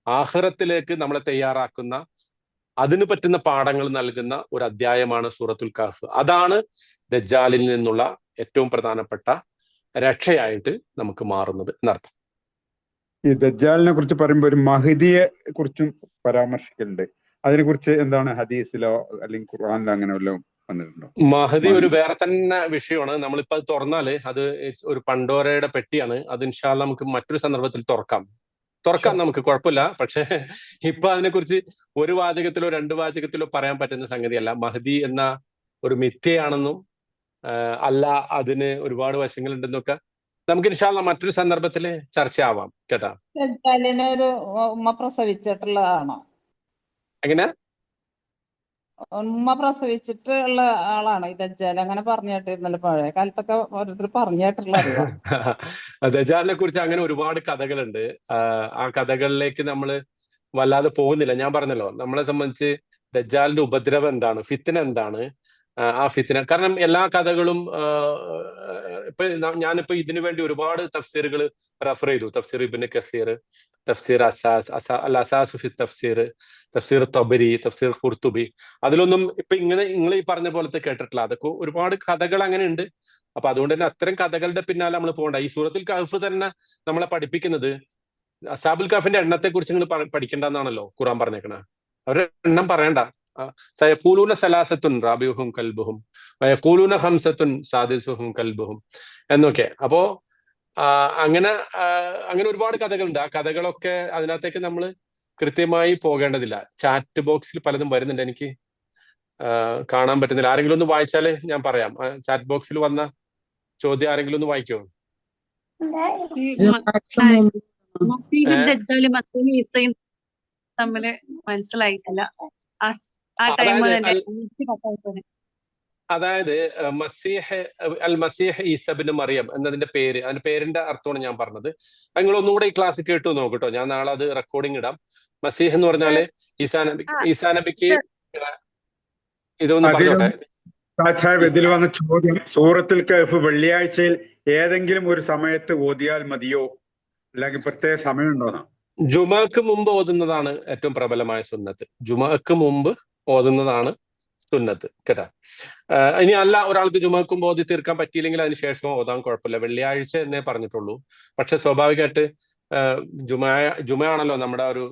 ആഖിറത്തിലേക്ക് നമ്മളെ തയ്യാറാക്കുന്ന, അതിന് പറ്റുന്ന പാഠങ്ങൾ നൽകുന്ന ഒരു അധ്യായമാണ് സൂറത്തുൽ കഹ്ഫ്. അതാണ് ദജ്ജാലിൽ നിന്നുള്ള ഏറ്റവും പ്രധാനപ്പെട്ട രക്ഷയായിട്ട് നമുക്ക് മാറുന്നത് എന്നർത്ഥം. ഈ ദജ്ജാലിനെ കുറിച്ച് പറയുമ്പോൾ ഒരു മഹദിയെ കുറിച്ചും പരാമർശിക്കലുണ്ട്. അതിനെ കുറിച്ച് എന്താണ് ഹദീസിലോ അല്ലെങ്കിൽ ഖുർആനിലോ അങ്ങനെ വല്ലതും വന്നിട്ടുണ്ടോ? മഹദി ഒരു വേറെ തന്നെ വിഷയമാണ്. നമ്മളിപ്പോ അത് തുറന്നാല് അത് ഒരു പണ്ടോരയുടെ പെട്ടിയാണ്. അത് ഇൻഷാ അല്ലാഹ് നമുക്ക് മറ്റൊരു സന്ദർഭത്തിൽ തുറക്കാം, നമുക്ക് കുഴപ്പമില്ല. പക്ഷെ ഇപ്പൊ അതിനെക്കുറിച്ച് ഒരു വാചകത്തിലോ 2 വാചകത്തിലോ പറയാൻ പറ്റുന്ന സംഗതിയല്ല. മഹദി എന്ന ഒരു മിഥ്യയാണെന്നും അല്ല, അതിന് ഒരുപാട് വശങ്ങളുണ്ടെന്നൊക്കെ നമുക്ക് ഇൻഷാ അല്ലാഹ് മറ്റൊരു സന്ദർഭത്തിൽ ചർച്ചയാവാം കേട്ടാ. ഒരു ഉമ്മ പ്രസവിച്ചിട്ടുള്ളതാണോ? എങ്ങനെ? ഉമ്മ പ്രസവിച്ചിട്ടുള്ള ആളാണ് ഈ ദജ്ജാൽ, അങ്ങനെ പറഞ്ഞിട്ടിരുന്നല്ലോ പഴയ കാലത്തൊക്കെ ഓരോരുത്തർ പറഞ്ഞിട്ടുള്ള അറിയാം. ദജ്ജാലിനെ കുറിച്ച് അങ്ങനെ ഒരുപാട് കഥകളുണ്ട്. ആ കഥകളിലേക്ക് നമ്മൾ വല്ലാതെ പോകുന്നില്ല. ഞാൻ പറഞ്ഞല്ലോ, നമ്മളെ സംബന്ധിച്ച് ദജ്ജാലിന്റെ ഉപദ്രവം എന്താണ്, ഫിത്ന എന്താണ്, ആ ഫിത്ന. കാരണം എല്ലാ കഥകളും ഞാനിപ്പോ ഇതിനു വേണ്ടി ഒരുപാട് തഫ്സീറുകൾ റെഫർ ചെയ്തു. തഫ്സീർ ഇബ്നു കസീർ, തഫ്സീർ അൽ അസാസ് ഫി തഫ്സീർ, തഫ്സീർ തബരി, തഫ്സീർ ഖുർത്തുബി. അതിലൊന്നും ഇപ്പൊ നിങ്ങൾ ഈ പറഞ്ഞ പോലത്തെ കേട്ടിട്ടില്ല. അതൊക്കെ ഒരുപാട് കഥകൾ അങ്ങനെ ഉണ്ട്. അപ്പൊ അതുകൊണ്ട് തന്നെ അത്തരം കഥകളുടെ പിന്നാലെ നമ്മൾ പോകണ്ട. ഈ സൂറത്തുൽ കഹ്ഫ് തന്നെ നമ്മളെ പഠിപ്പിക്കുന്നത് അസ്ഹാബുൽ കഹ്ഫിന്റെ എണ്ണത്തെ കുറിച്ച് നിങ്ങൾ പഠിക്കേണ്ടെന്നാണല്ലോ ഖുർആൻ പറഞ്ഞേക്കണേ. അവരുടെ എണ്ണം പറയണ്ട. സയഖൂലൂന സലാസത്തുൻ റാബിഉഹും കൽബുഹും വയഖൂലൂന ഖംസത്തുൻ സാദിസുഹും കൽബുഹും എന്നൊക്കെ. അപ്പോ അങ്ങനെ ഒരുപാട് കഥകളുണ്ട്. ആ കഥകളൊക്കെ അതിനകത്തേക്ക് നമ്മൾ കൃത്യമായി പോകേണ്ടതില്ല. ചാറ്റ് ബോക്സിൽ പലതും വരുന്നുണ്ട്, എനിക്ക് കാണാൻ പറ്റുന്നില്ല. ആരെങ്കിലും ഒന്ന് വായിച്ചാലേ ഞാൻ പറയാം. ചാറ്റ് ബോക്സിൽ വന്ന ചോദ്യം ആരെങ്കിലും ഒന്ന് വായിക്കോ? തമ്മില് മനസ്സിലായിട്ടില്ല. അതായത് മസീഹ് അൽ മസീഹ് ഈസ ഇബ്നു മറിയം എന്നതിന്റെ പേര്, അതിന്റെ പേരിന്റെ അർത്ഥമാണ് ഞാൻ പറഞ്ഞത്. നിങ്ങൾ ഒന്നുകൂടെ ഈ ക്ലാസ് കേട്ടു നോക്കട്ടോ. ഞാൻ നാളെ അത് റെക്കോർഡിംഗ് ഇടാം. മസീഹ് എന്ന് പറഞ്ഞാല് ഈസാ നബിക്ക് ഇതൊന്ന് പറഞ്ഞോട്ടെ. സാഹിബ്, ഇതിൽ വന്ന ചോദ്യം, സൂറത്തുൽ കഹ്ഫ് വെള്ളിയാഴ്ചയിൽ ഏതെങ്കിലും ഒരു സമയത്ത് ഓതിയാൽ മതിയോ, അല്ലെങ്കിൽ പ്രത്യേക സമയമുണ്ടോന്നാ? ജുമക്ക് മുമ്പ് ഓതുന്നതാണ് ഏറ്റവും പ്രബലമായ സുന്നത്ത്. ജുമക്ക് മുമ്പ് ഓതുന്നതാണ് സുന്നത്ത് കേട്ടാ. ഇനി അല്ല, ഒരാൾക്ക് ജുമക്ക് മുമ്പ് ഓതി തീർക്കാൻ പറ്റിയില്ലെങ്കിൽ അതിന് ശേഷം ഓതാൻ കുഴപ്പമില്ല. വെള്ളിയാഴ്ച എന്നേ പറഞ്ഞിട്ടുള്ളൂ. പക്ഷെ സ്വാഭാവികമായിട്ട് ജുമയാണല്ലോ നമ്മുടെ ഒരു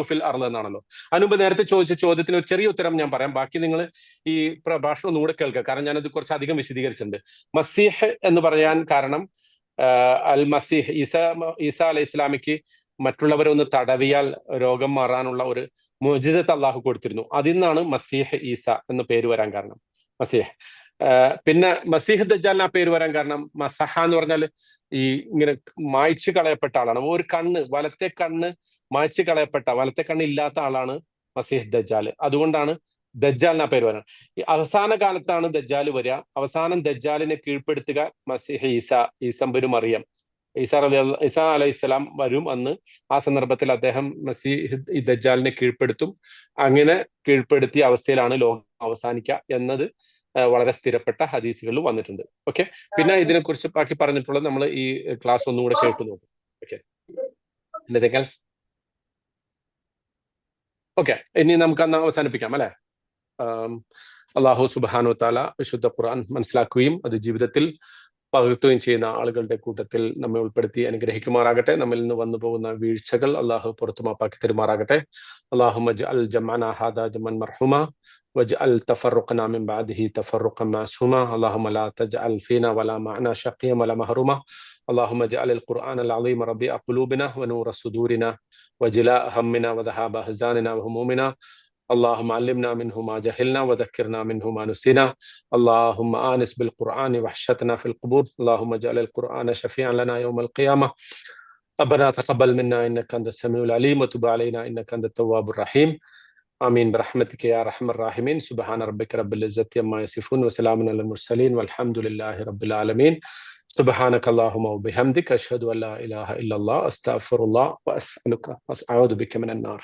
ഫിൽ അർള് എന്നാണല്ലോ. അതിനുമുമ്പ് നേരത്തെ ചോദിച്ച ചോദ്യത്തിന് ഒരു ചെറിയ ഉത്തരം ഞാൻ പറയാം. ബാക്കി നിങ്ങൾ ഈ പ്രഭാഷണം ഒന്നുകൂടെ കേൾക്കുക. കാരണം ഞാനത് കുറച്ച് അധികം വിശദീകരിച്ചിട്ടുണ്ട്. മസീഹ് എന്ന് പറയാൻ കാരണം അൽ മസീഹ് ഈസ അലൈഹി ഇസ്ലാമിക്ക് മറ്റുള്ളവരെ ഒന്ന് തടവിയാൽ രോഗം മാറാനുള്ള ഒരു മുഅ്ജിസത്ത് അള്ളാഹു കൊടുത്തിരുന്നു. അതിൽ നിന്നാണ് മസീഹ് ഈസ എന്ന പേര് വരാൻ കാരണം, മസീഹ്. പിന്നെ മസീഹ് ദജ്ജാലിന് ആ പേര് വരാൻ കാരണം മസഹ എന്ന് പറഞ്ഞാൽ ഈ ഇങ്ങനെ മായ്ച്ചു കളയപ്പെട്ട ആളാണ്. ഒരു കണ്ണ്, വലത്തെ കണ്ണ് മായ്ച്ചു കളയപ്പെട്ട, വലത്തെ കണ്ണ് ഇല്ലാത്ത ആളാണ് മസീഹ് ദജ്ജാൽ. അതുകൊണ്ടാണ് ദജ്ജാലിന് ആ പേര് വരാൻ. ഈ അവസാന കാലത്താണ് ദജ്ജാൽ വരിക. അവസാനം ദജ്ജാലിനെ കീഴ്പ്പെടുത്തുക മസീഹ് ഈസ ഇബ്നു മറിയം, ഈസാ അലൈഹിസ്സലാം വരും അന്ന്. ആ സന്ദർഭത്തിൽ അദ്ദേഹം മസീഹ് ഈ ദജ്ജാലിനെ കീഴ്പ്പെടുത്തും. അങ്ങനെ കീഴ്പ്പെടുത്തിയ അവസ്ഥയിലാണ് ലോകം അവസാനിക്കുക എന്നത് വളരെ സ്ഥിരപ്പെട്ട ഹദീസുകളിൽ വന്നിട്ടുണ്ട്. ഓക്കെ, പിന്നെ ഇതിനെക്കുറിച്ച് ബാക്കി പറഞ്ഞിട്ടുള്ളത് നമ്മൾ ഈ ക്ലാസ് ഒന്നുകൂടെ കേട്ടു നോക്കും. ഓക്കെ, ഓക്കെ, ഇനി നമുക്ക് അന്ന് അവസാനിപ്പിക്കാം അല്ലെ. അള്ളാഹു സുബ്ഹാനഹു വതആല വിശുദ്ധ ഖുർആൻ മനസ്സിലാക്കുകയും അത് ജീവിതത്തിൽ പകർത്തുകയും ചെയ്യുന്ന ആളുകളുടെ കൂട്ടത്തിൽ നമ്മെ ഉൾപ്പെടുത്തി അനുഗ്രഹിക്കുമാറാകട്ടെ. നമ്മിൽ നിന്ന് വന്നു പോകുന്ന വീഴ്ചകൾ അള്ളാഹു പുറത്തു മാപ്പാക്കി തരുമാറാകട്ടെ. അല്ലാഹുമ്മ ജഅൽ ജംഅനാ ഹാദാ ജംഅൻ മർഹൂമ വജ്അൽ തഫറഖനാ മിൻ ബഅദിഹി തഫറഖൻ മഅസൂമ. അല്ലാഹുമ്മ ലാ തജ്അൽ ഫീനാ വലാ മഅനാ ശഖിയ്യൻ വലാ മഹ്റൂമ. اللهم اجعل القرآن العظيم ربيع قلوبنا ونور صدورنا وجلاء همنا وذهاب أحزاننا وهمومنا. اللهم علمنا منه ما جهلنا وذكرنا منه ما نسينا. اللهم آنس بالقرآن وحشتنا في القبور. اللهم اجعل القرآن شفيعا لنا يوم القيامة. ربنا تقبل منا إنك أنت السميع العليم وتب علينا إنك أنت التواب الرحيم. آمين برحمتك يا أرحم الراحمين. سبحان ربك رب العزة عما يصفون وسلام على المرسلين والحمد لله رب العالمين. سبحانك اللهم وبحمدك أشهد أن لا إله إلا الله أستغفر الله وأسألك أعوذ بك من النار.